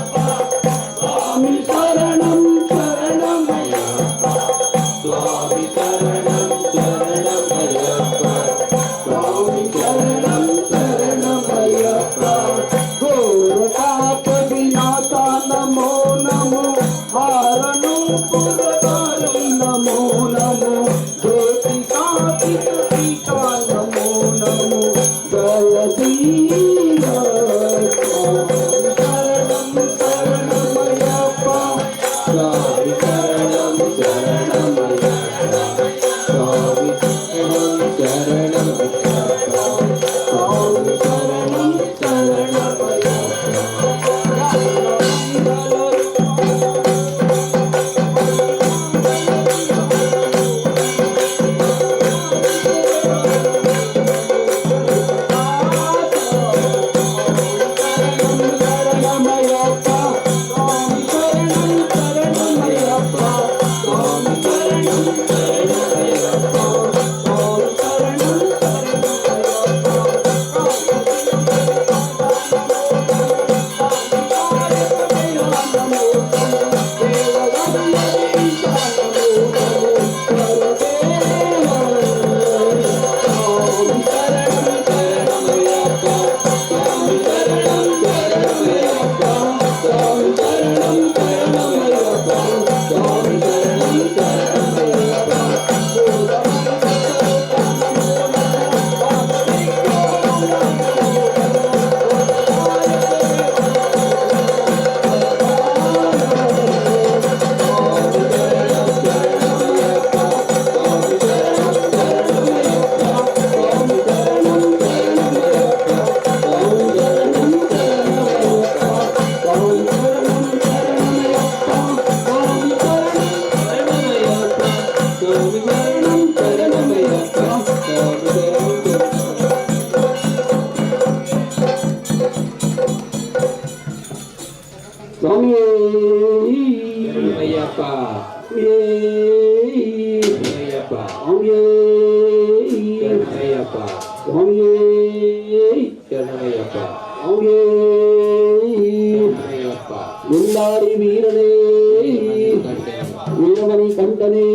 स्वामी शरणं शरणमय्यप्पा स्वामी शरणं शरणमय्यप्पा स्वामी शरणं शरणमय्यप्पा घोरतापविनाशा नमो नमो हारणोपुरधारी नमो नमो ज्योतिकापिता नमो नमो जयधीर स्वामी शरणं शरणमय्यप्पा स्वामी शरणं शरणमय्यप्पा स्वामी शरणं शरणमय्यप्पा स्वामी शरणं शरणमय्यप्पा स्वामी शरणं शरणमय्यप्पा स्वामी शरणं शरणमय्यप्पा स्वामी शरणं Shరణமய்யப்பா சரணமய்யப்பா சரணமய்யப்பா சரணமய்யப்பா சரணமய்யப்பா முன்னாடி வீரனே வீரமணி கண்டனே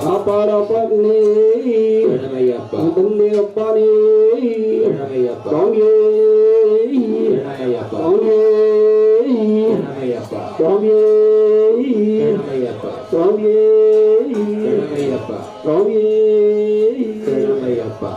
காப்பாடப்பனே சரணமய்யப்பா தந்தை அப்பானே சரணமய்யப்பா சுவாமியே சரணமய்யப்பா சுவாமியே சரணமய்யப்பா சுவாமியே சரணமய்யப்பா சுவாமியே சரணமய்யப்பா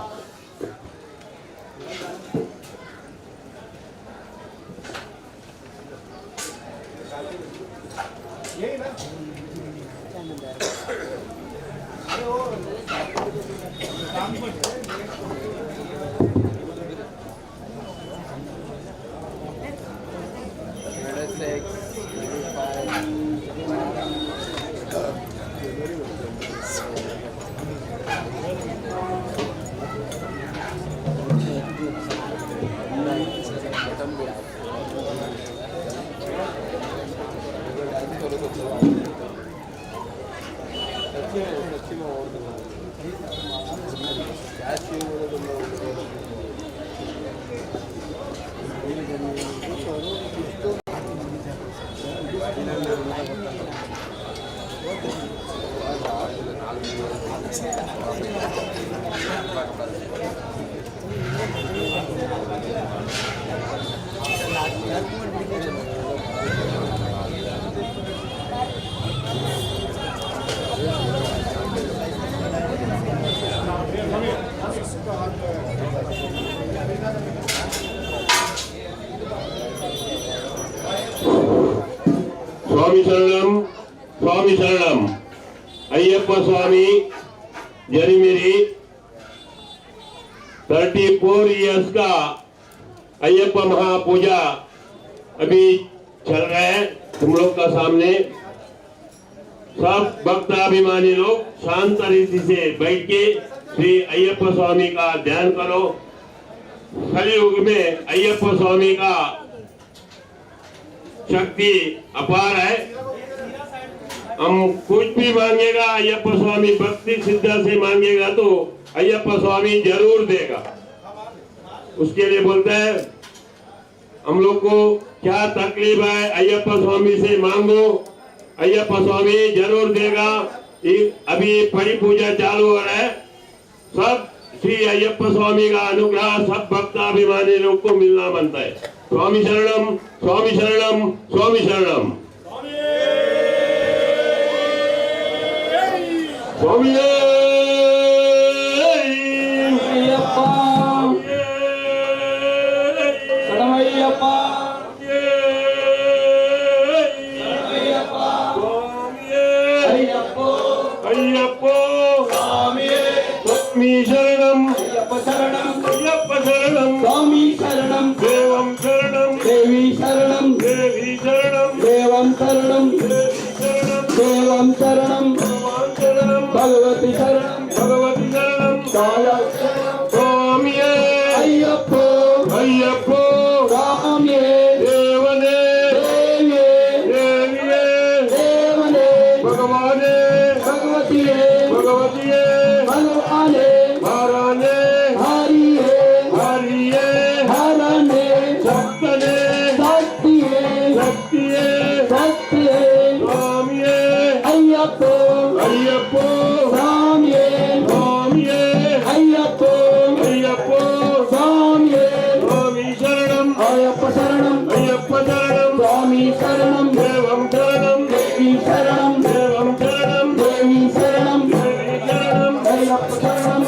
स्वामी शरणम अय्यप्पा स्वामी जरीमेरी 34 इयर्स का अय्यप्पा महापूजा अभी चल रहा है तुम लोग का सामने। सब भक्ताभिमानी लोग शांत रीति से बैठ के श्री अय्यप्पा स्वामी का ध्यान करो। कलयुग में अय्यप्पा स्वामी का शक्ति अपार है। हम कुछ भी मांगेगा अय्यप्पा स्वामी भक्ति श्रद्धा से मांगेगा तो अय्यप्पा स्वामी जरूर देगा। उसके लिए बोलता है हम लोग को क्या तकलीफ है अय्यप्पा स्वामी से मांगो, अय्यप्पा स्वामी जरूर देगा। अभी बड़ी पूजा चालू हो रहा है। सब श्री अय्यप्पा स्वामी का अनुग्रह सब भक्ताभिमानी लोग को मिलना बनता है। स्वामी शरणम स्वामी शरणम स्वामी शरणम स्वामी स्वामी शरणम देवम शरणम देवी शरणम देवी शरणम देवम शरणम देवम शरणम भगवती शरणम भगवती शरणम स्वामी अय्यप्पो अय्यप्पो स्वामी देवने देविये देवने भगवाने भगवती भगवती भगवाने हराने अय्यप्पो स्वामी स्वामी अय्यप्पो अय्यप्पो स्वामी स्वामी शरणम अय्यप्पा शरणम अय्यप्पा शरणम स्वामी शरणम देवम शरणम देवी शरणम देवम शरणम देवी शरणम देवी शरणम अय्यप्पा शरणम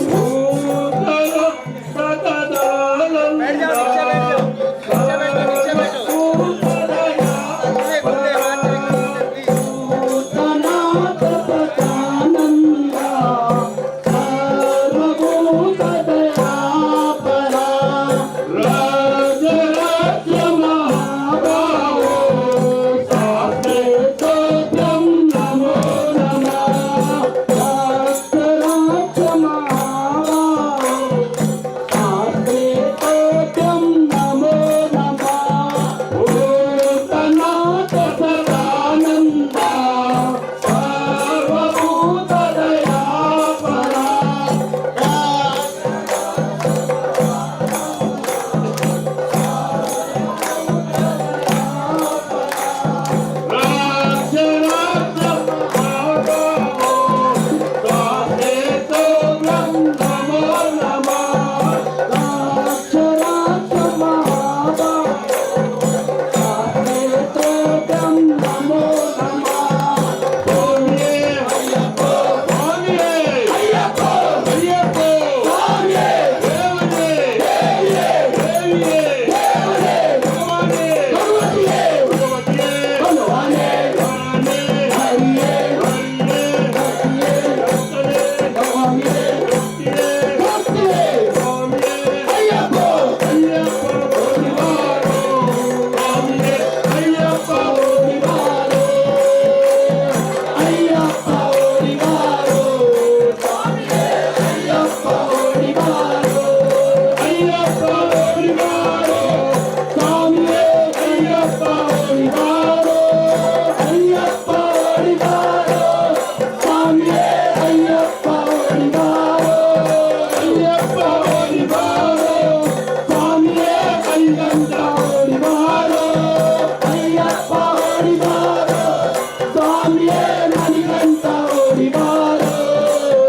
ಸ್ವಾಮಿಯೇ ಮಣಿಕಂಠ ಓಡಿ ಬಾರೋ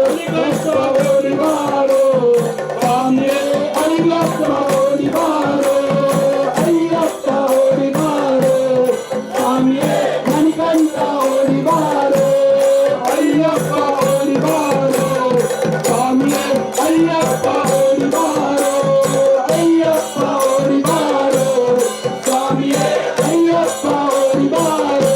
ಮಣಿಕಂಠ ಓಡಿ ಬಾರೋ ಸ್ವಾಮಿಯೇ ಅಯ್ಯಪ್ಪ ಓಡಿ ಬಾರೋ ಅಯ್ಯಪ್ಪ ಓಡಿ ಬಾರೋ ಸ್ವಾಮಿಯೇ ಮಣಿಕಂಠ ಓಡಿ ಬಾರೋ ಅಯ್ಯಪ್ಪ ಓಡಿ ಬಾರೋ ಸ್ವಾಮಿಯೇ ಅಯ್ಯಪ್ಪ ಓಡಿ ಬಾರೋ ಅಯ್ಯಪ್ಪ ಓಡಿ ಬಾರೋ ಸ್ವಾಮಿಯೇ ಅಯ್ಯಪ್ಪ ಓಡಿ ಬಾರೋ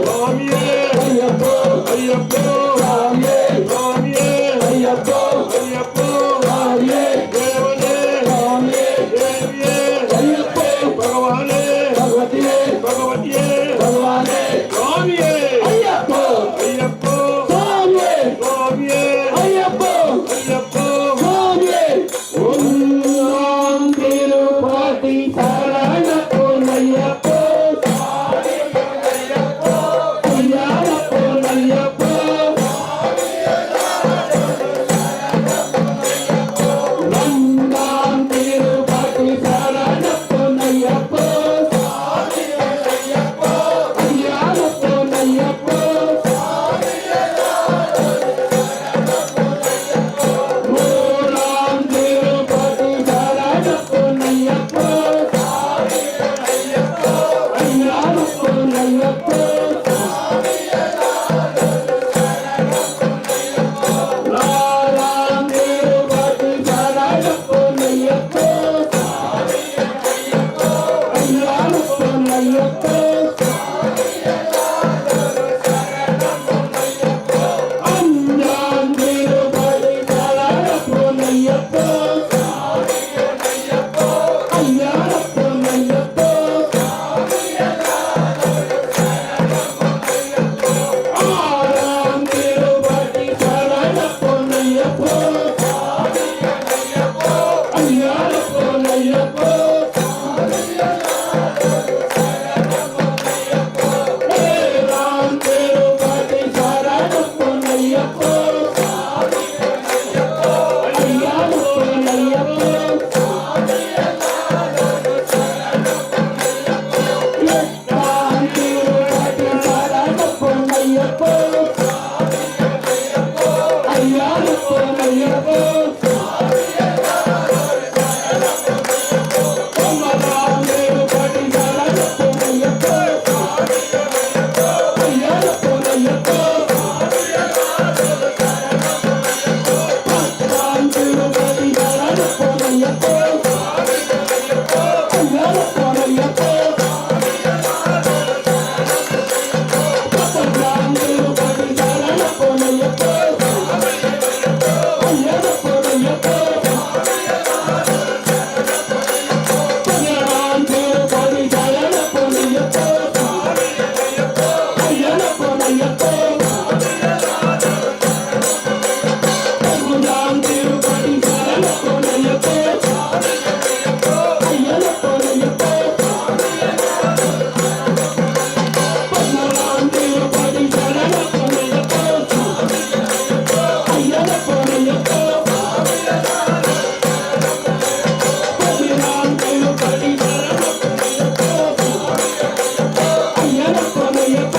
ಸ್ವಾಮಿಯೇ ಅಯ್ಯಪ್ಪ ಅಯ್ಯಪ್ಪ ಸ್ವಾಮಿಯೇ ಸ್ವಾಮಿಯೇ ಅಯ್ಯಪ್ಪ ಅಯ್ಯಪ್ಪ ಸ್ವಾಮಿಯೇ ದೇವನೇ ಸ್ವಾಮಿಯೇ ದೇವಿಯೇ ಅಯ್ಯಪ್ಪ ಭಗವಾನೇ ಭಗವತಿಯೇ ಭಗವತಿಯೇ ಭಗವಾನೇ ಸ್ವಾಮಿಯೇ ಅಯ್ಯಪ್ಪ ಅಯ್ಯಪ್ಪ ಸ್ವಾಮಿಯೇ ಸ್ವಾಮಿಯೇ ಅಯ್ಯಪ್ಪ ಅಯ್ಯಪ್ಪ ಸ್ವಾಮಿಯೇ ಓಂ ತಿರುಪತಿ ಶರಣ ಪೊನ್ನಯ್ಯಪ್ಪ ಅಯ್ಯಪ್ಪ ಪೊನ್ನಯ್ಯಪ್ಪ ರಂಗಾಂ ತಿರುಪತಿ ಶರಣ ಪೊನ್ನಯ್ಯಪ್ಪ ಅಯ್ಯಪ್ಪ ಪೊನ್ನಯ್ಯಪ್ಪ ಮೂಲಾಂ ತಿರುಪತಿ ಶರಣ ಪೊನ್ನಯ್ಯಪ್ಪ ಅಯ್ಯಪ್ಪ ಪೊನ್ನಯ್ಯಪ್ಪ ರಾರಾಂ ತಿರುಪತಿ ಶರಣ ಪೊನ್ನಯ್ಯಪ್ಪ ಅಯ್ಯಪ್ಪ ಪೊನ್ನಯ್ಯಪ್ಪ ಅಂಜಾಂ ತಿರುಪತಿ ಶರಣ ಪೊನ್ನಯ್ಯಪ್ಪ ಅಯ್ಯಪ್ಪ ಪೊನ್ನಯ್ಯಪ್ಪ ಆರಾಂ ತಿರುಪತಿ ಶರಣ ಪೊನ್ನಯ್ಯಪ್ಪ ಅಯ್ಯಪ್ಪ ಪೊನ್ನಯ್ಯಪ್ಪ ಏರಾಂ ತಿರುಪತಿ ಶರಣ ಪೊನ್ನಯ್ಯಪ್ಪ ಅಯ್ಯಪ್ಪ ಪೊನ್ನಯ್ಯಪ್ಪ ಎಟ್ಟಾಂ ತಿರುಪತಿ ಶರಣ ಪೊನ್ನಯ್ಯಪ್ಪ ಅಯ್ಯಪ್ಪ ಪೊನ್ನಯ್ಯಪ್ಪ ಒಮ್ಮತಾಂ ತಿರುಪತಿ ಶರಣ ಪೊನ್ನಯ್ಯಪ್ಪ ಅಯ್ಯಪ್ಪ ಪೊನ್ನಯ್ಯಪ್ಪ ಹತ್ತಾಂ ತಿರುಪತಿ ಶರಣ ಪೊನ್ನಯ್ಯಪ್ಪ ಅಯ್ಯಪ್ಪ ಪೊನ್ನಯ್ಯಪ್ಪ ಪತ್ತಾಂ ತಿರುಪತಿ ಶರಣ ಪೊನ್ನಯ್ಯಪ್ಪ ಅಯ್ಯಪ್ಪ ಪೊನ್ನಯ್ಯಪ್ಪ ಪದಿನಾಂ ತಿರುಪತಿ ಶರಣ ಪೊನ್ನಯ್ಯಪ್ಪ ಅಯ್ಯಪ್ಪ ಪೊನ್ನಯ್ಯಪ್ಪ ಪದ್ಮನಾಂ ತಿರುಪತಿ ಶರಣ ಪೊನ್ನಯ್ಯಪ್ಪ ಅಯ್ಯಪ್ಪ ಪೊನ್ನಯ್ಯಪ್ಪ ಪದ್ಮನಾಂ ತಿರುಪತಿ ಶರಣ ಪೊನ್ನಯ್ಯಪ್ಪ ಅಯ್ಯಪ್ಪ ಪೊನ್ನಯ್ಯಪ್ಪ ಪದ್ಮನಾಂ ತಿರುಪತಿ ಶರಣ ಪೊನ್ನಯ್ಯಪ್ಪ ಅಯ್ಯಪ್ಪ ಪೊನ್ನಯ್ಯಪ್ಪ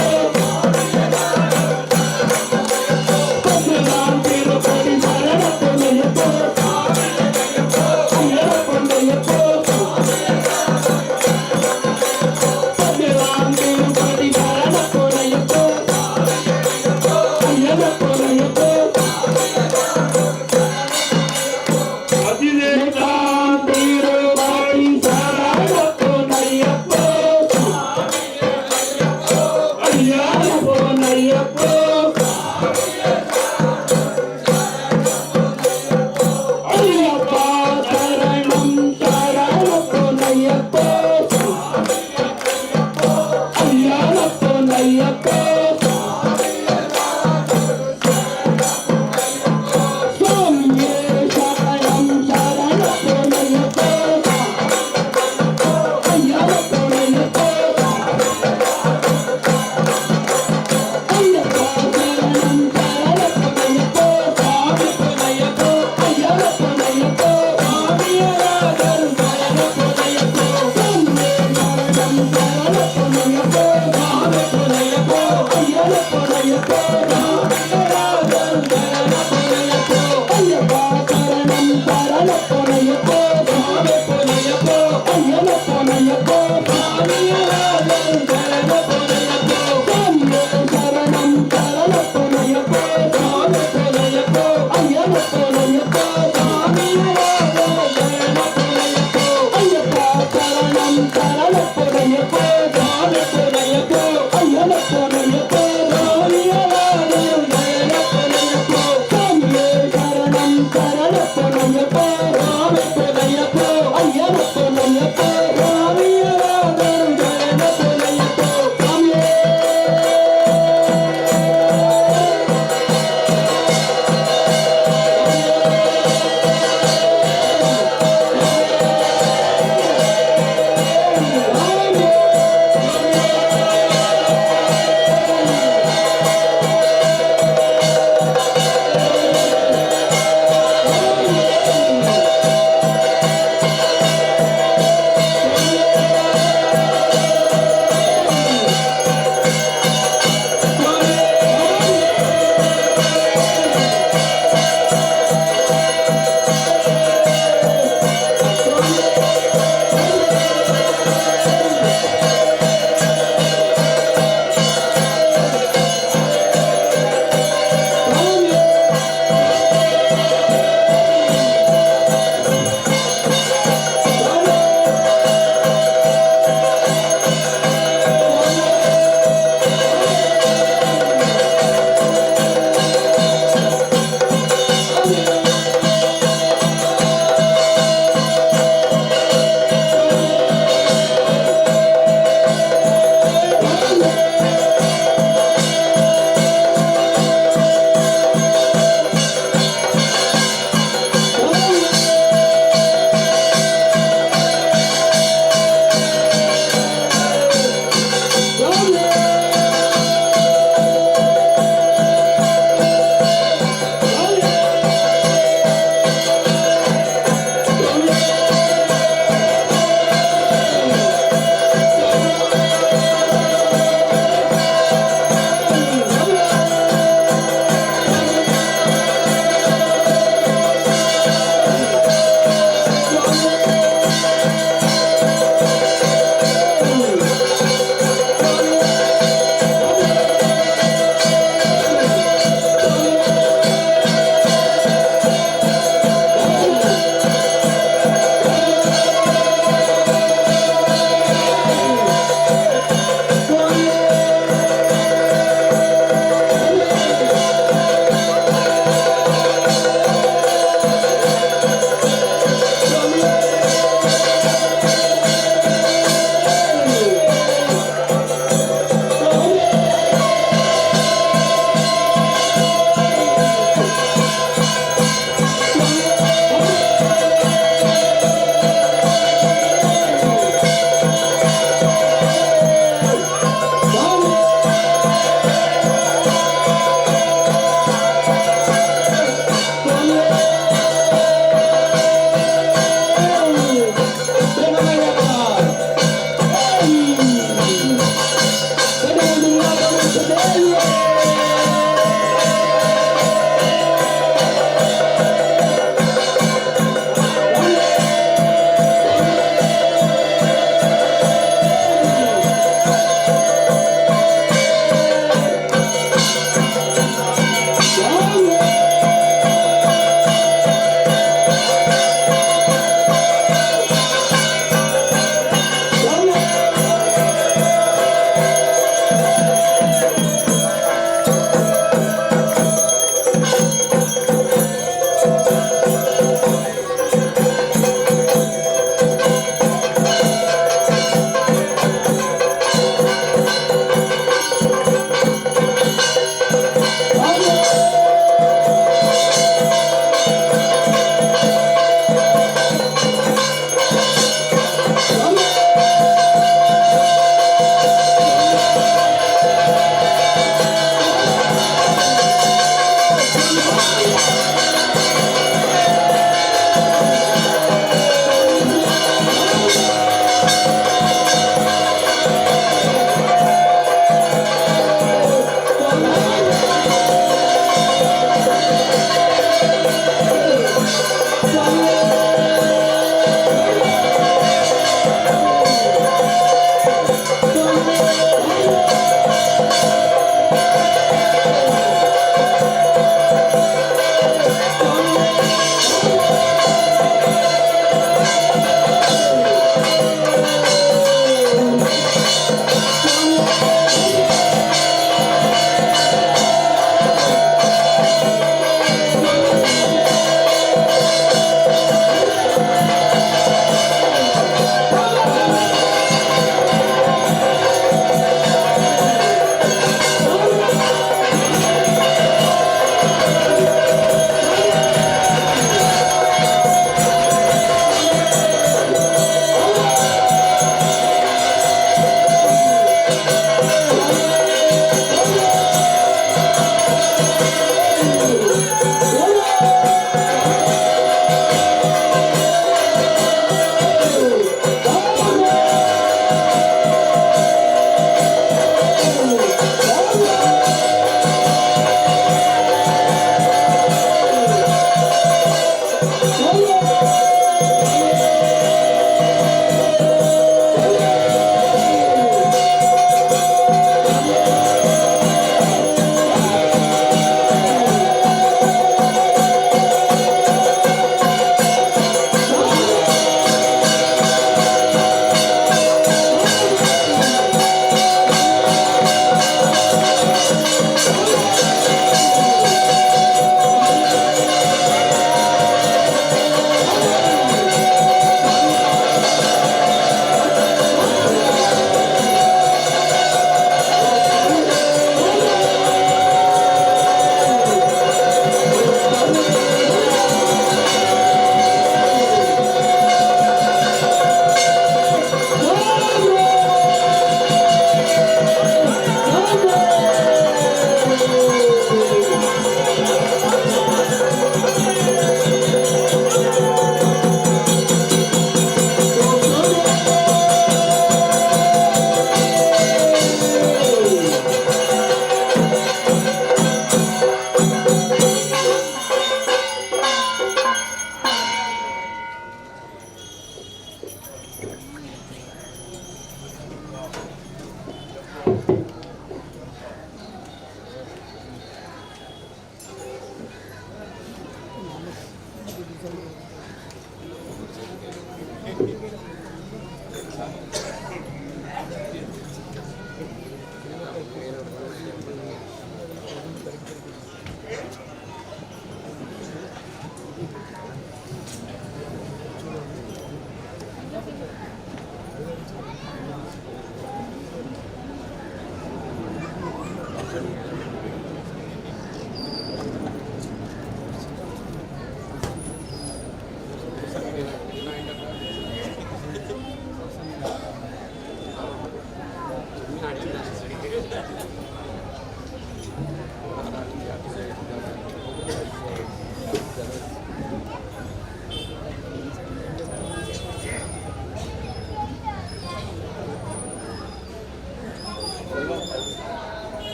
ಪದ್ಮನಾಂ ತಿರುಪತಿ ಶರಣ ಪೊನ್ನಯ್ಯಪ್ಪ ಅಯ್ಯಪ್ಪ ಪೊನ್ನಯ್ಯಪ್ಪ ಪದ್ಮನಾಂ ತಿರುಪತಿ ಶರಣ ಪೊನ್ನಯ್ಯಪ್ಪ ಅಯ್ಯಪ್ಪ ಪೊನ್ನಯ್ಯಪ್ಪ ಹದಿನೆಂಟಾಂ ತಿರುಪತಿ ಶರಣ ಪೊನ್ನಯ್ಯಪ್ಪ ಅಯ್ಯಪ್ಪ ಪೊನ್ನಯ್ಯಪ್ಪ ಅಯ್ಯಪ್ಪ ಶರಣಂ ಶರಣ ಪೊನ್ನಯ್ಯಪ್ಪ ಅಯ್ಯಪ್ಪ ಪೊನ್ನಯ್ಯಪ್ಪ ಸ್ವಾಮಿಯೇ ಶರಣಂ ಶರಣ ಪೊನ್ನಯ್ಯಪ್ಪ ಅಯ್ಯಪ್ಪ ಪೊನ್ನಯ್ಯಪ್ಪ ಅಯ್ಯಪ್ಪ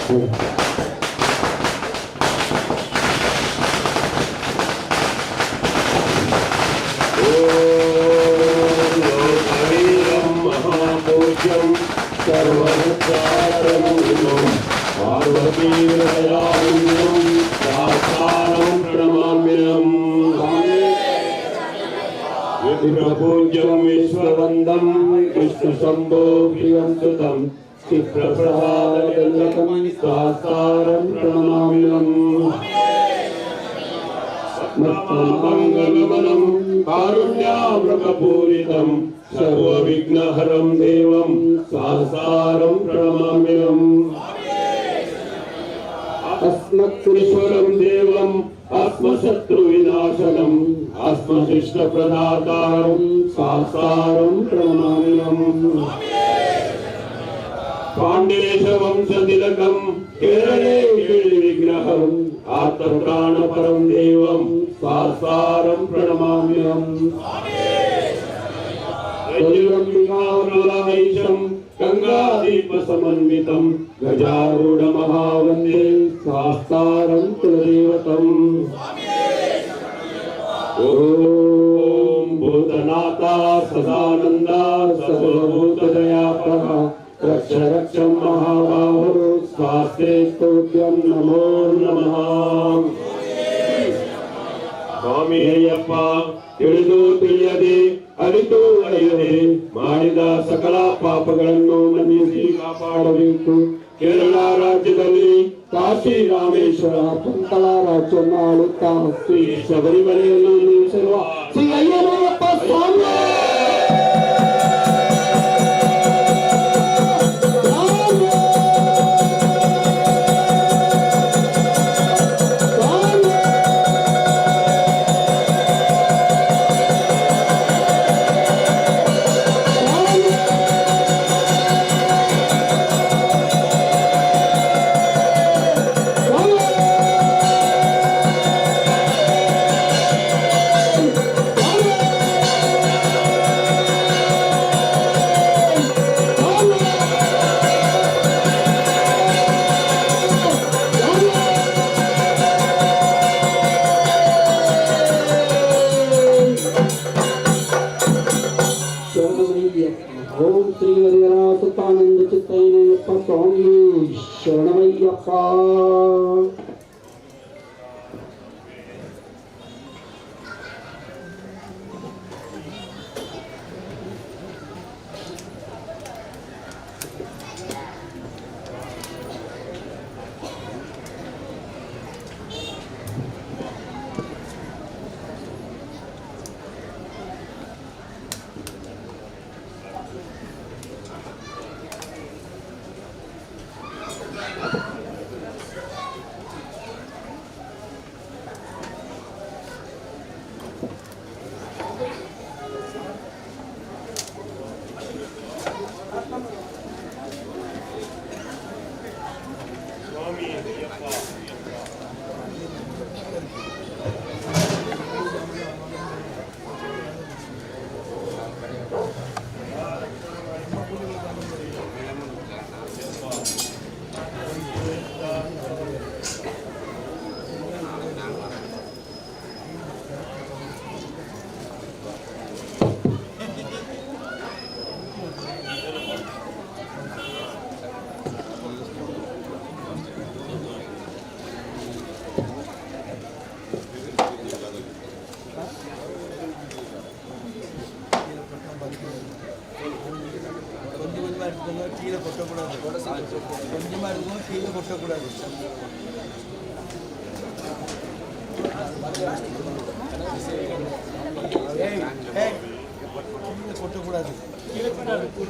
लोकवीरं महापूज्यं सर्वसारं पार्वतीहृदयानन्दं साकारं प्रणमाम्यहम् विप्रपूज्यं विश्ववन्दं विष्णुशम्भो प्रियं सुतं क्षिप्रप्रसादजनकं साकारं प्रणमाम्यहम् मङ्गलमनं कारुण्यामृतपूरितं सर्वविघ्नहरं देवं साकारं प्रणमाम्यहम् अस्मत्पुरीश्वरं देवम् आत्मशत्रुविनाशनम् आत्मशिष्टप्रदातारं साकारं प्रणमाम्यहम् पाण्डेशवंशतिलकं केरळे विग्रहम् आत्मप्राणपरं देवं साकारं प्रणमाम्यहम् रजरम्बिकावरलायीशं गंगादीपसमन्वितं गजारूढमहावन्दे साकारं कुलदेवतम् ॐ भूतनाथा सदानन्दा सर्वभूतदयापरः रक्ष रक्ष महाबाहो स्वास्ते स्तोत्रं नमो नमः स्वामी अय्यप्प ತಿಳಿದು ತಿಳಿಯದೆ ಅರಿತು ಅರಿಯದೆ ಮಾಡಿದ ಸಕಲ ಪಾಪಗಳನ್ನು ಮನ್ನಿಸಿ ಕಾಪಾಡಬೇಕು. ಕೇರಳ ರಾಜ್ಯದಲ್ಲಿ ಕಾಶಿ ರಾಮೇಶ್ವರ ಪಂತಳ ರಾಜ್ಯವನ್ನು ಆಳುತ್ತಾ ಶ್ರೀ ಶಬರಿಮಲೆಯನ್ನು ನಿಲ್ಲಿಸಿರುವ ಶ್ರೀ ಅಯ್ಯಪ್ಪ ಸ್ವಾಮಿ ओम श्री हरिहरासुतानंद चित्तय्यप्प स्वामी शरणमय्यप्प கீழே கொட்டக்கூடாது, கொஞ்சமா இருக்கும், கீழே கொட்டக்கூடாது. கீழே கொட்டக்கூடாது.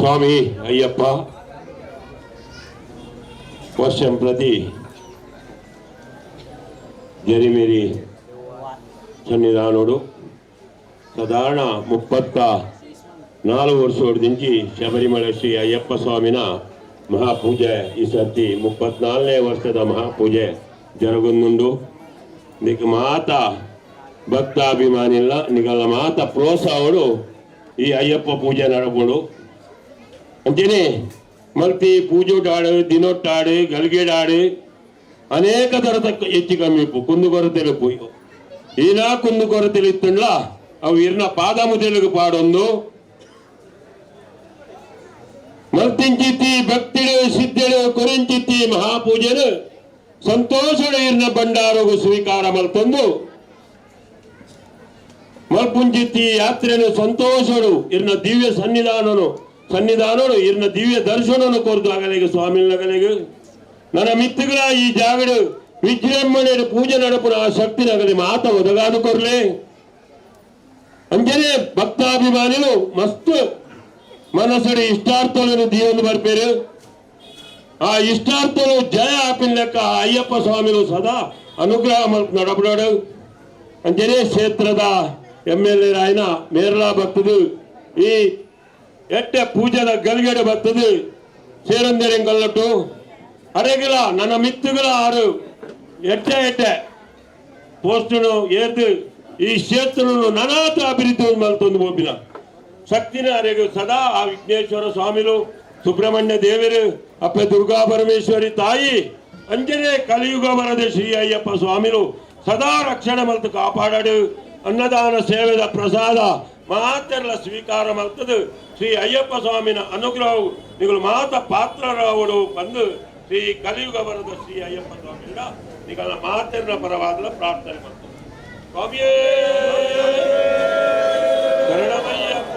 स्वामी अय्यप्प वर्षं प्रति जरिमेरी సన్నిధానుడు సాధారణ 34 ವರ್ಷದ నుంచి ಶಬರಿಮಲೆ ಶ್ರೀ ಅಯ್ಯಪ್ಪ ಸ್ವಾಮಿನ ಮಹಾಪೂಜೆ ಈ ಸರ್ತಿ 34ನೇ ವರ್ಷದ ಮಹಾಪೂಜೆ ಜರುಗುന്നുಂಡು. ಇದಕ್ಕೆ ಮಾತ ಭಕ್ತಾಭಿಮಾನಿಲ್ಲ ನಿಗಲ ಮಾತ ಪ್ರೋತ್ಸಾಹಗಳು ಈ ಅಯ್ಯಪ್ಪ ಪೂಜೆ ನಡಪಡು ಅಂತೀನಿ ಮಲ್ತಿ ಪೂಜೋಟಾಡು ದಿನೊಟ್ಟಾಡು ಗಲ್ಗೆಡಾಡು ಅನೇಕ ಥರದ ಹೆಚ್ಚು ಕಮ್ಮಿ ಕುಂದುಕೊರತೆಲು ఈనా కుందు కొరతలు ఇస్తుండ్లా అవి ఇరిన పాదము తెలుగు పాడొందు మర్తించిత్తి భక్తుడు సిద్ధుడు కురించిత్తి మహాపూజను సంతోషుడు ఇరిన బండారుగు స్వీకార మల్తొందు మల్పుంచిత్తి యాత్రను సంతోషుడు ఇరిన దివ్య సన్నిధానను ఇరిన దివ్య దర్శనను కోరుతూ ಆಗಲಿಗೆ ಸ್ವಾಮಿನಗಲಿಗೆ ನನ್ನ ಮಿತ್ತುಗಳ ಈ ಜಾಗಡು ವಿಜೃಂಭಣೆ ಪೂಜೆ ನಡಪುನ ಆ ಶಕ್ತಿ ನಗಲಿ ಮಾತ ಒದಗಾದು ಕೊರ್ಲೆ ಅಂಜನೆ ಭಕ್ತಾಭಿಮಾನಿಗಳು ಮಸ್ತ್ ಮನಸ್ಸಡಿ ಇಷ್ಟಾರ್ಥಗಳನ್ನು ದೀವೊಂದು ಬರ್ಪೇರು ಆ ಇಷ್ಟಾರ್ಥಗಳು ಜಯ ಆಪಿನ ಲೆಕ್ಕ ಅಯ್ಯಪ್ಪ ಸ್ವಾಮಿಗಳು ಸದಾ ಅನುಗ್ರಹ ನಡಪಡಾಡು ಅಂಜನೆ ಕ್ಷೇತ್ರದ MLA ರಾಯನ ಮೇರ್ಲಾ ಬರ್ತದು ಈ ಎಟ್ಟೆ ಪೂಜೆದ ಗಲ್ಗೆಡೆ ಬರ್ತದು ಸೇರಂದೆರೆಂಗಲ್ಲಟ್ಟು ಅರೆಗಿಲ ನನ್ನ ಮಿತ್ತುಗಳ ಆರು ಎಟ್ಟೆ ಪೋಸ್ಟನು ಏರ್ದು ಈ ಕ್ಷೇತ್ರನು ನನಾತ ಅಭಿವೃದ್ಧಿ ಮಲ್ತೊಂದು ಹೋಗಿನ ಶಕ್ತಿನ ಅರೆಗೆ ಸದಾ ಆ ವಿಘ್ನೇಶ್ವರ ಸ್ವಾಮಿಲು ಸುಬ್ರಹ್ಮಣ್ಯ ದೇವರು ಅಪ್ಪ ದುರ್ಗಾ ಪರಮೇಶ್ವರಿ ತಾಯಿ ಅಂಜನೆ ಕಲಿಯುಗ ಬರದೆ ಶ್ರೀ ಅಯ್ಯಪ್ಪ ಸ್ವಾಮಿಲು ಸದಾ ರಕ್ಷಣೆ ಮಲ್ತು ಕಾಪಾಡಾಡು ಅನ್ನದಾನ ಸೇವೆದ ಪ್ರಸಾದ ಮಾತೆಲ್ಲ ಸ್ವೀಕಾರ ಮಲ್ತದು ಶ್ರೀ ಅಯ್ಯಪ್ಪ ಸ್ವಾಮಿನ ಅನುಗ್ರಹವು ನೀವು ಮಾತ ಪಾತ್ರರಾವಡು ಬಂದು ಶ್ರೀ ಕಲಿಯುಗ ಬರದ ಶ್ರೀ ಅಯ್ಯಪ್ಪ ಸ್ವಾಮಿಯಿಂದ ನಿಗಳ ಮಾತೆಲ್ಲ ಪರವಾದ ಪ್ರಾರ್ಥನೆ ಮಾಡ್ತಾರೆ ಸ್ವಾಮಿಯೇ ಶರಣಮಯ್ಯಪ್ಪ.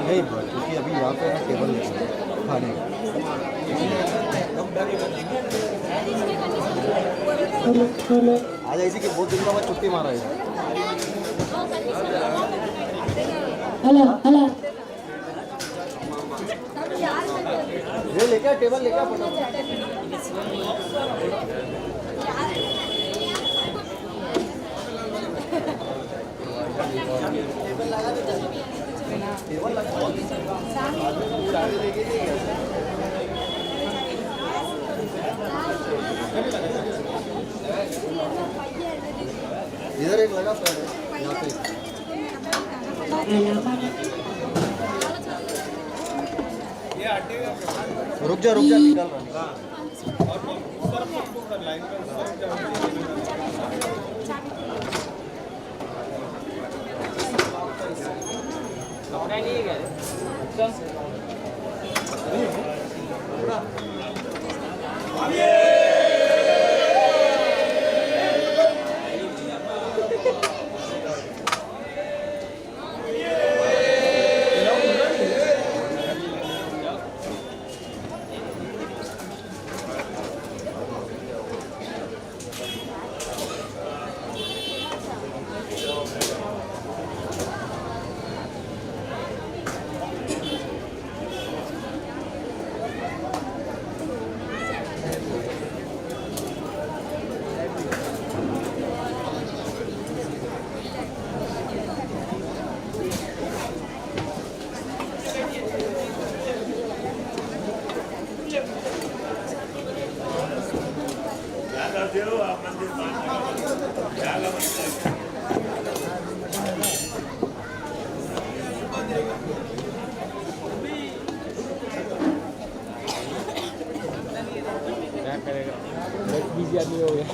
नहीं क्योंकि अभी यहाँ पे ना टेबल खाने आज ऐसी कि बहुत दिन का मैं छुट्टी मारा है ये लेके टेबल लेके इधर एक लगा यहाँ पे रुक जा निकल रहा आदमी हो गया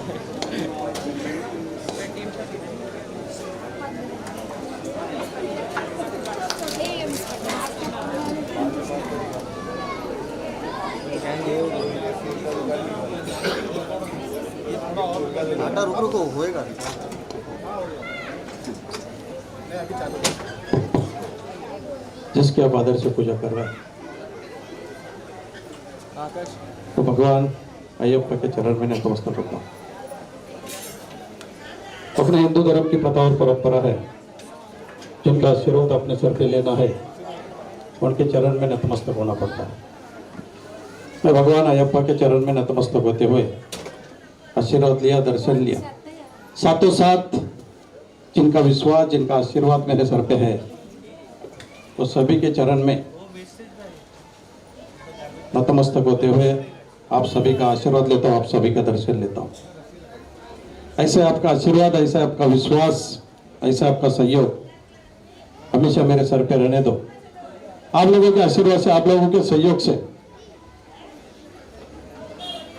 आटा रुक रुको होएगा। जिसके आप आदर से पूजा कर रहे हैं, तो भगवान अय्यप्पा के चरण में नतमस्तक होता हूं। अपने हिंदू धर्म की प्रथा और परंपरा है, जिनका आशीर्वाद अपने सर पे लेना है उनके चरण में नतमस्तक होना पड़ता है। मैं भगवान अय्यप्पा के चरण में नतमस्तक होते हुए आशीर्वाद लिया, दर्शन लिया। साथों साथ जिनका विश्वास, जिनका आशीर्वाद मेरे सर पे है, तो सभी के चरण में नतमस्तक होते हुए आप सभी का आशीर्वाद लेता हूँ, आप सभी का दर्शन लेता हूँ। ऐसे आपका आशीर्वाद, ऐसा आपका विश्वास, ऐसा आपका सहयोग हमेशा मेरे सर पे रहने दो। आप लोगों के आशीर्वाद से, आप लोगों के सहयोग से,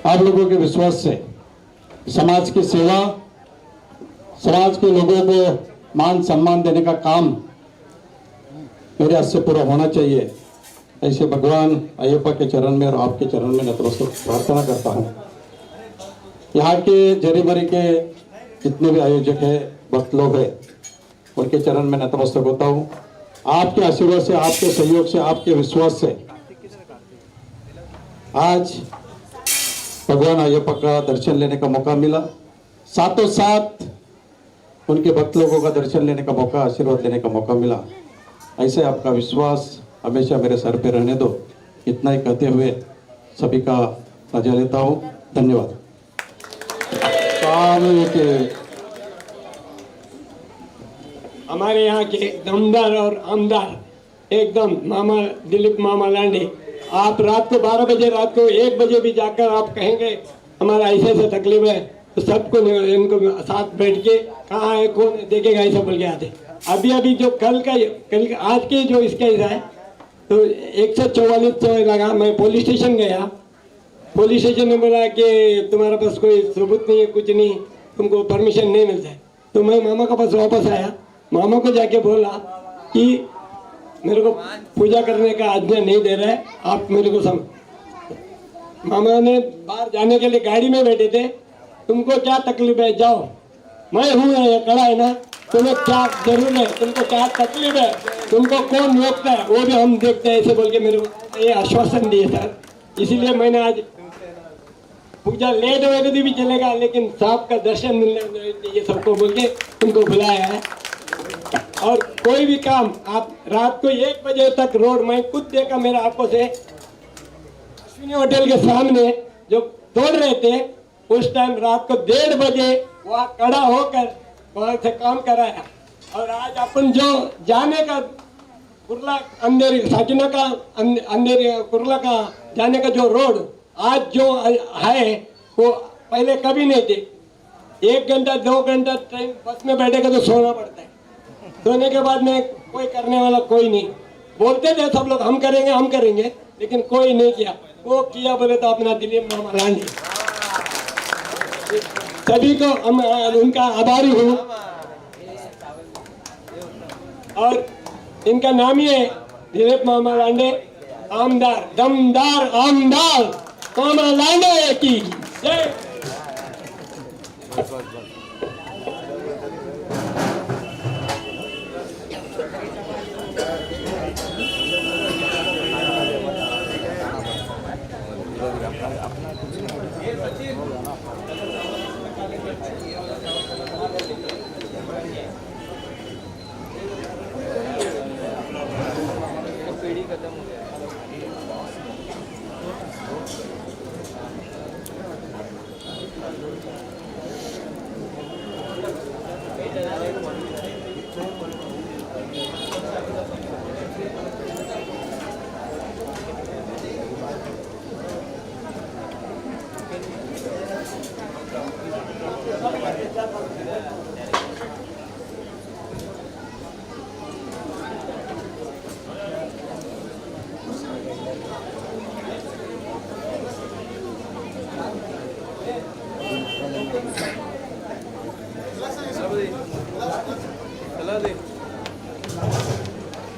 आप लोगों के विश्वास से समाज की सेवा, समाज के लोगों को मान सम्मान देने का काम मेरे हाथ से पूरा होना चाहिए। ऐसे भगवान अय्यप्पा के चरण में और आपके चरण में नतमस्तक प्रार्थना करता हूँ। यहाँ के जरीमरी के जितने भी आयोजक है, भक्त लोग हैं, उनके चरण में नतमस्तक होता हूँ। आपके आशीर्वाद से, आपके सहयोग से, आपके विश्वास से आज भगवान अय्यप्पा का दर्शन लेने का मौका मिला। साथों साथ उनके भक्त लोगों का दर्शन लेने का मौका, आशीर्वाद लेने का मौका मिला। ऐसे आपका विश्वास हमेशा मेरे सर पे रहने दो। इतना ही कहते हुए सभी का रजा लेता हूँ। धन्यवाद। स्वामी के हमारे यहाँ के दमदार और आमदार एकदम मामा दिलीप मामा लांडे, आप रात को 12 बजे, रात को 1 बजे भी जाकर आप कहेंगे हमारा ऐसे ऐसे तकलीफ है, तो सबको इनको साथ बैठ के कहाँ है, कौन देखेगा, ऐसा बोल के आते। अभी जो कल का आज के जो इसका हिस्सा है, तो 144 लगा। मैं पुलिस स्टेशन गया, पुलिस स्टेशन ने बोला कि तुम्हारे पास कोई सबूत नहीं है, कुछ नहीं, तुमको परमिशन नहीं मिलता है। तो मैं मामा के पास वापस आया, मामा को जाके बोला कि मेरे को पूजा करने का आज्ञा नहीं दे रहा है, आप मेरे को समझ। मामा ने बाहर जाने के लिए गाड़ी में बैठे थे, तुमको क्या तकलीफ है, जाओ, मैं हूँ, खड़ा है ना, तुम्हें क्या जरूर है, तुमको क्या तकलीफ है, तुमको कौन रोकता है, वो भी हम देखते हैं, ऐसे बोल के मेरे को ये आश्वासन दिए सर। इसीलिए मैंने आज पूजा लेट होगा भी चलेगा, लेकिन साहब का दर्शन मिलने चाहिए सबको बोल के तुमको बुलाया है। और कोई भी काम आप रात को 1 बजे तक रोड, मैं खुद देखा मेरे आंखों से, अश्विनी होटल के सामने जो तोड़ रहे थे, उस टाइम रात को 1:30 बजे वहाँ खड़ा होकर वहाँ से काम कराया। और आज अपन जो जाने का कुर्ला अंधेरी साकिना का अंधेरी कुर्ला का जाने का जो रोड आज जो है, वो पहले कभी नहीं थे। 1 घंटा 2 घंटा ट्रेन बस में बैठेगा तो सोना पड़ता है, सोने के बाद में कोई करने वाला कोई नहीं। बोलते थे सब लोग हम करेंगे, लेकिन कोई नहीं किया। वो किया बोले तो अपना दिलीप मामा लांडे, सभी को उनका आभारी हूँ। और इनका नाम ही है दिलीप मामा लांडे, आमदार, दमदार आमदार मामा लांडे की जय।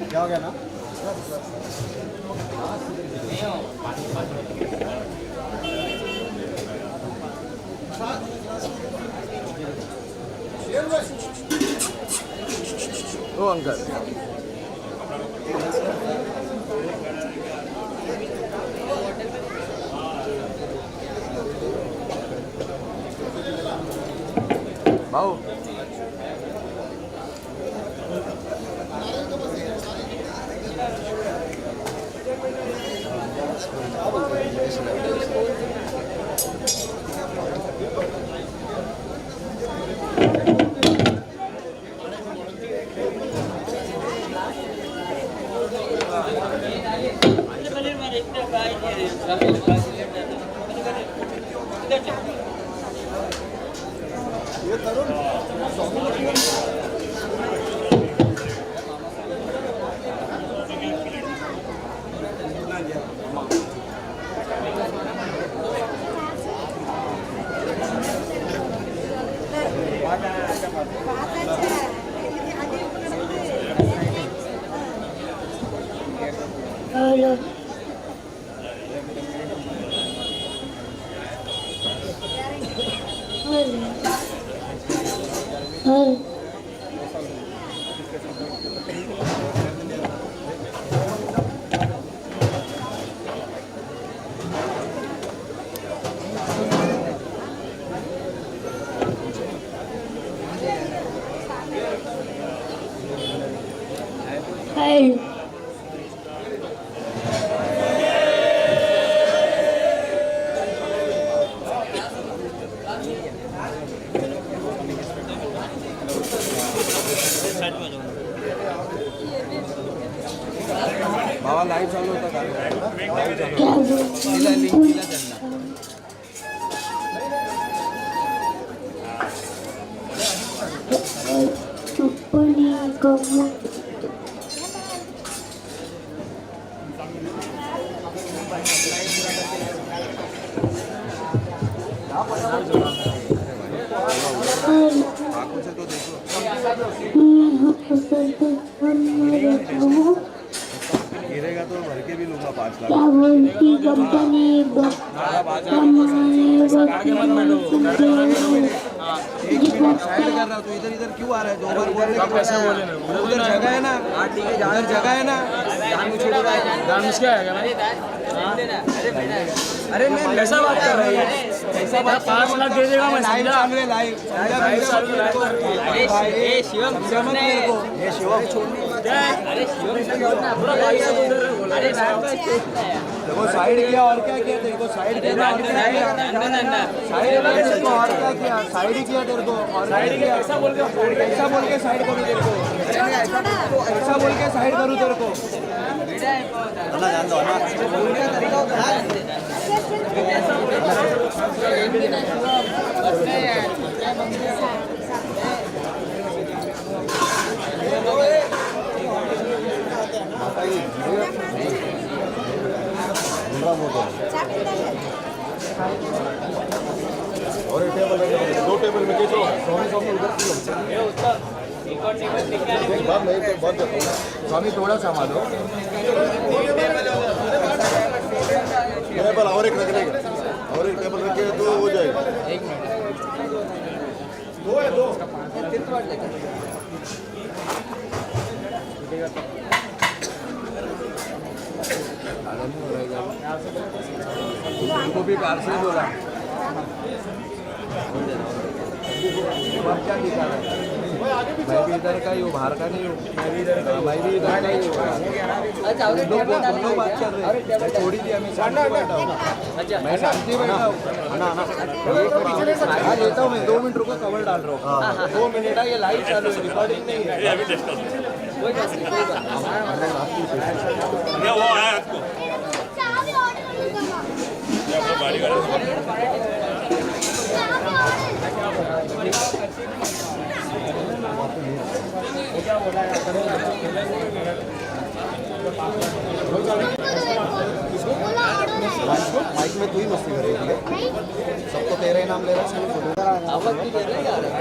क्या हो गया ना? ओ अंकल भाऊ भावा लाईव्ह चालू होता का तिला लिंक दिला त्यांना आंखों से तो देखो गिरेगा तो भर के भी लूंगा 5 लाख एक मिनट साइड कर रहा तू इधर इधर क्यों आ रहा है 2 बार बोल उधर जगह है ना उधर जगह है ना अरे मैं कैसा बात कर रहा है कैसा बात 5 लाख दे देगा मैं लाइव चालू है लाइव ये शिवम ये शिवम अरे देखो साइड किया और क्या किया तेरे को साइड किया और क्या किया साइड और क्या किया साइड ही किया तेरे को और साइड किया ऐसा बोल के साइड करूँ तेरे को ऐसा बोल के साइड करूँ तेरे को जान दो बोलने का तरीका होता है और एक टेबल 2 टेबल में देखो स्वामी थोड़ा संभालो टेबल और एक रख लेगा और एक टेबल रखे तो हो जाएगा 1 मिनट 2 है 2 उनको भी कार से बोला क्या दिखा रहा है मैं भी इधर का ही हूँ बाहर का नहीं हूँ मैं भी इधर का ही हूँ दोनों बात कर रहे हैं छोड़ी दिया मैं शांति बैठा हूँ मैं शांति बैठा हूँ लेता हूँ मैं 2 मिनट रुको कवर डाल रहा हूँ 2 मिनट है ये लाइव चालू है रिकॉर्डिंग नहीं माइक में तू ही मस्ती कर रही है सब तो तेरा ही नाम ले रहा है आवाज भी दे रहा है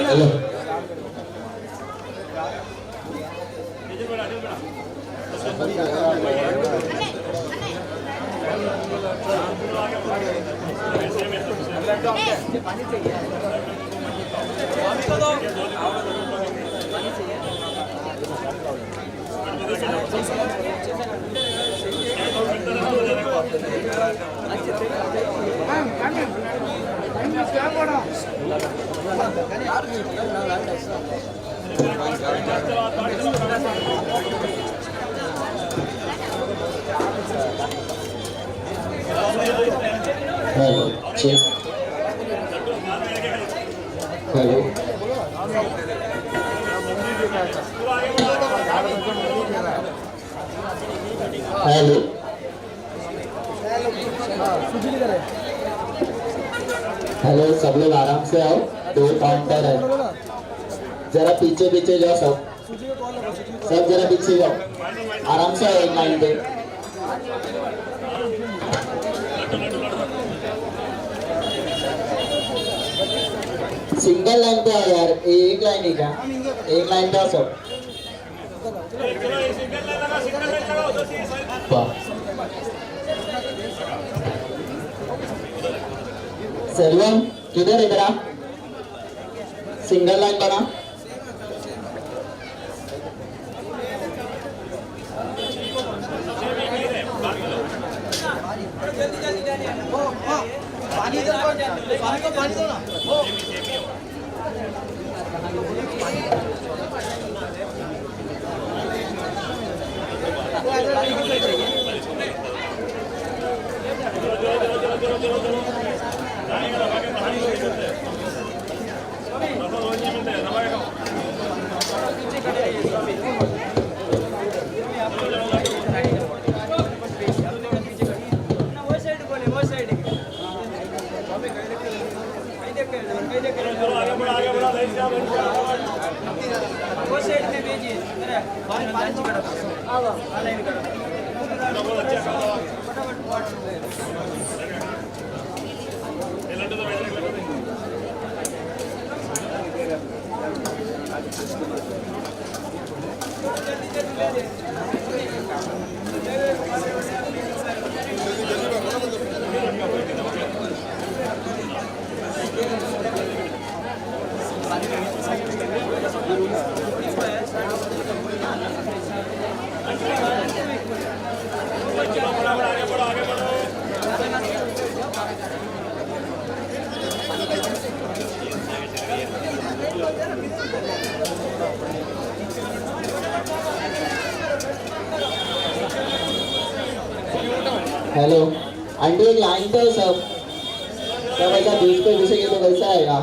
hello hello check hello hello hello सब लोग आराम से आओ, 2 काउंटर है, जरा पीछे पीछे जाओ, सब जरा पीछे जाओ, आराम से आओ एक लाइन पे। सिंगल लाइन पे आओ यार, एक लाइन ही का, एक लाइन पे आओ सब। सेल्वम किधर है तेरा? सिंगल लाइन बना। हेलो आंटी, एक लाइन पे सब ऐसा बीच पे घुसेंगे तो कैसा आएगा?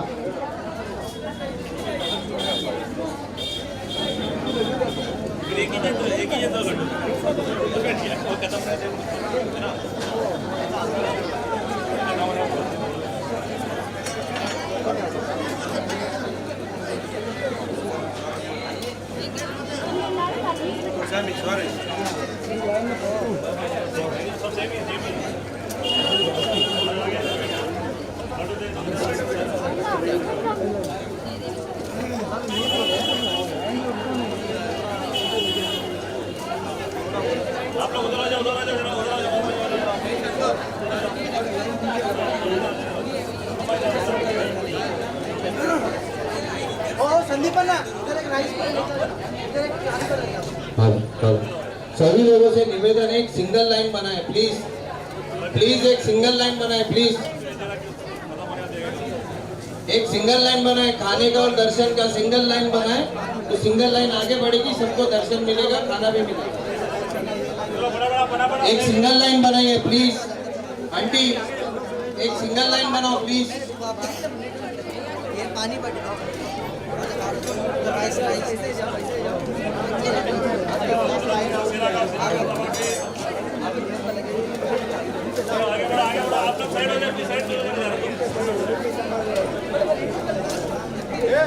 सभी लोगों से निवेदन है, एक सिंगल लाइन बनाए प्लीज। प्लीज एक सिंगल लाइन बनाए प्लीज, एक सिंगल लाइन बनाए, खाने का और दर्शन का सिंगल लाइन बनाए तो सिंगल लाइन आगे बढ़ेगी, सबको दर्शन मिलेगा, खाना भी मिलेगा। एक सिंगल लाइन बनाइए प्लीज। आंटी एक सिंगल लाइन बनाओ प्लीज।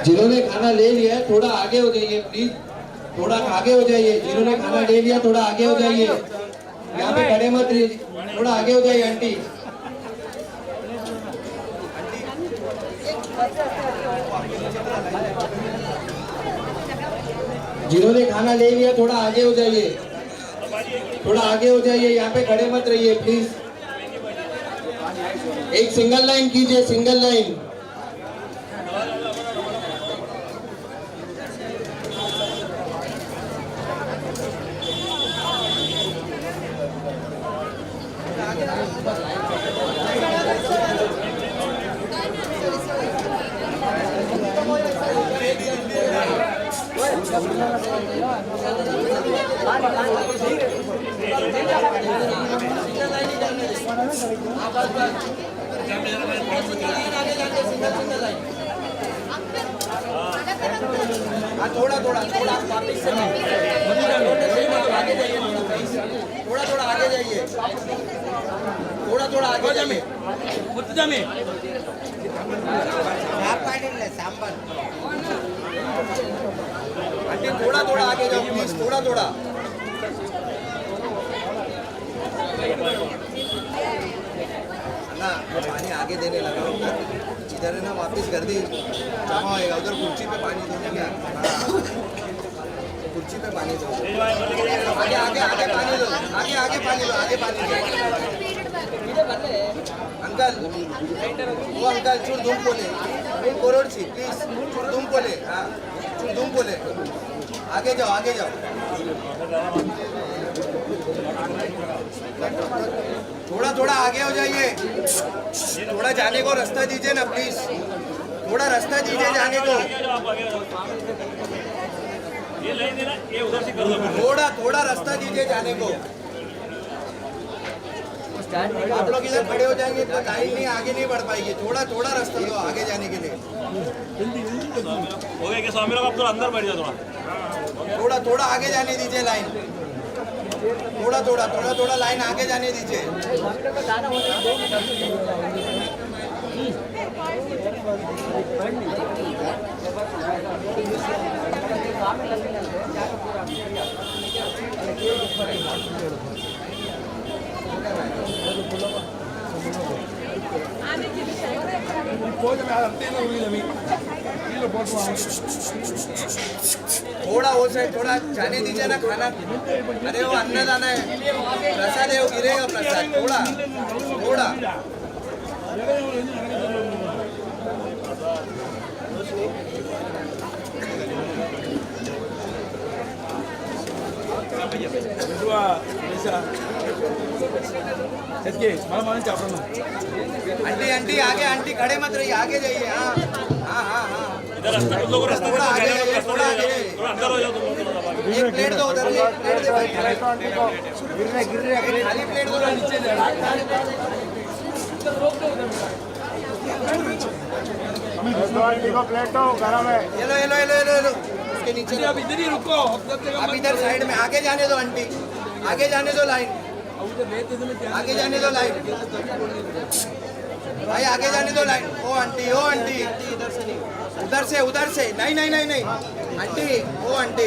जिन्होंने खाना ले लिया है थोड़ा आगे हो जाइए प्लीज, थोड़ा आगे हो जाइए। जिन्होंने खाना ले लिया थोड़ा आगे हो जाइए, यहाँ पे खड़े मत रहिए, थोड़ा आगे हो जाइए। आंटी जिन्होंने खाना ले लिया थोड़ा आगे हो जाइए, थोड़ा आगे हो जाइए, यहाँ पे खड़े मत रहिए प्लीज। एक सिंगल लाइन कीजिए, सिंगल लाइन। थोड़ा थोड़ा थोड़ा वापस से आगे जाइए, थोड़ा थोड़ा आगे जाइए, थोड़ा थोड़ा आगे जाइए। आंटी थोड़ा थोड़ा आगे जाओ प्लीज, थोड़ा थोड़ा। ना पानी आगे देने लगा, इधर है ना वापस गर्दी जमा होएगा, उधर कुर्सी पे पानी दो क्या? कुर्सी पे पानी दो, आगे आगे आगे पानी दो, आगे आगे पानी दो, आगे पानी दो। अंकल वो अंकल चूर धूम बोले करोड़ सी प्लीज, चूर धूम बोले, हाँ चूर धूम बोले। आगे जाओ आगे जाओ, थोड़ा थोड़ा आगे हो जाइए, थोड़ा जाने को रास्ता दीजिए ना प्लीज, थोड़ा रास्ता दीजिए जाने को, थोड़ा थोड़ा रास्ता दीजिए जाने को। आप लोग इधर खड़े हो जाएंगे तो लाइन नहीं आगे नहीं बढ़ पाएगी, थोड़ा थोड़ा रास्ता दो आगे जाने के लिए। अंदर बैठ जाओ, थोड़ा थोड़ा आगे जाने दीजिए लाइन, थोड़ा थोड़ा थोड़ा थोड़ा लाइन आगे जाने दीजिए। थोड़ा वो साइड थोड़ा जाने दीजिए ना खाना। अरे वो अन्नदान है, प्रसाद है, वो गिरेगा प्रसाद। थोड़ा थोड़ा आंटी आंटी आगे, आंटी खड़े मत रहिए, आगे जाइए। हाँ हाँ हाँ हाँ, थोड़ा आगे जाइए, थोड़ा आगे जाइए। एक प्लेट दो उधर, एक प्लेट दे भाई, गिर रहे खाली प्लेट दो नीचे। प्लेट दो गरम है। ये लो ये लो ये लो ये लो, उसके नीचे आप इधर ही रुको, आप इधर साइड में आगे जाने दो आंटी, आगे जाने दो लाइन, आगे जाने दो लाइन भाई, आगे जाने दो लाइन। ओ आंटी उधर से नहीं नहीं नहीं नहीं आंटी, ओ आंटी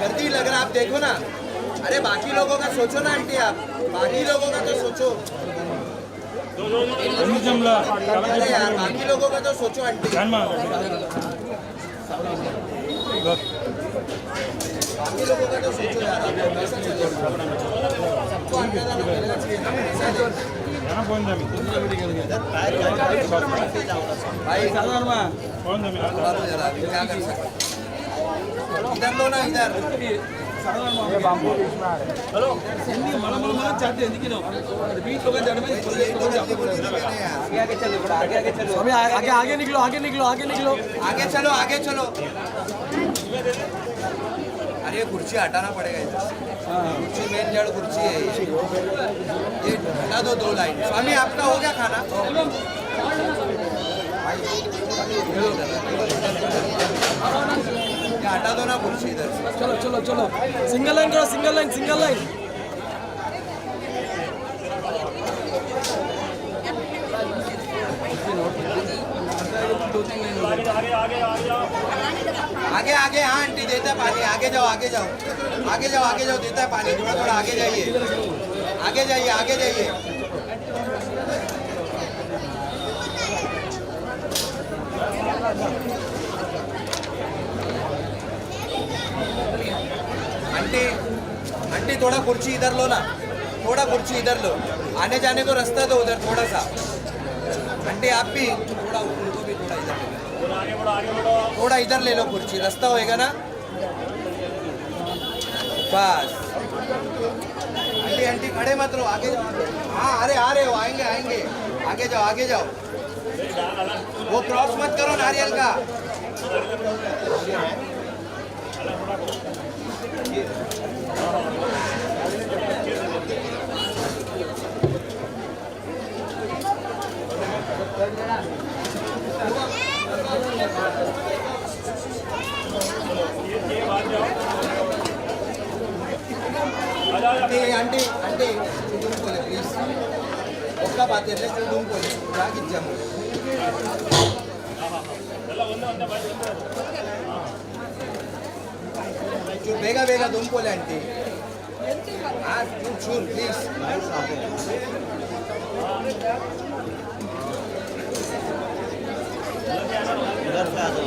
गर्दी लग रहा, आप देखो ना। अरे बाकी लोगों का सोचो ना आंटी, आप बाकी लोगों का तो सोचो। अरे यार बाकी लोगों का तो सोचो आंटी, बाकी लोगों का तो सोचो यार। सबको अन्नदान मिलना चाहिए ना, ऐसा नहीं। भाई क्या कर सकते, इधर लो ना, इधर ये बाम्बू बीच में आ रहे हैं हेलो मला चाहते हैं लेकिन बीच लोग जड़ में आगे चलो थोड़ा आगे चलो अभी आगे निकलो आगे निकलो आगे निकलो आगे चलो अरे कुर्सी हटाना पड़ेगा इधर कुर्सी मेन जड़ कुर्सी है ये हटा दो 2 लाइन स्वामी आपका हो गया खाना ये हटा दो ना कुर्सी इधर से चलो चलो चलो सिंगल लाइन करो सिंगल लाइन आगे हाँ आंटी देता है पानी आगे जाओ देता है पानी थोड़ा आगे जाइए आंटी थोड़ा कुर्सी इधर लो ना आने जाने को रास्ता दो उधर थोड़ा सा आंटी आप भी थोड़ा उनको भी थोड़ा इधर ले लो कुर्सी रास्ता होएगा ना बस आंटी खड़े मत रहो आगे जाओ हाँ अरे आ रहे हो आएंगे आगे जाओ वो क्रॉस मत करो नारियल का आंटी ದುಂಪೋಲೆ ಪ್ಲೀಸ್ ಒಕ್ಕ ಪಾತ್ರೆ ದುಂಪೋಲೆ ರಾಗಿಜ್ಜಾಮು ಬೇಗ ದುಂಪೋಲೆ ಆಂಟಿ ಚೂರು ಪ್ಲೀಸ್ इधर से आ जाओ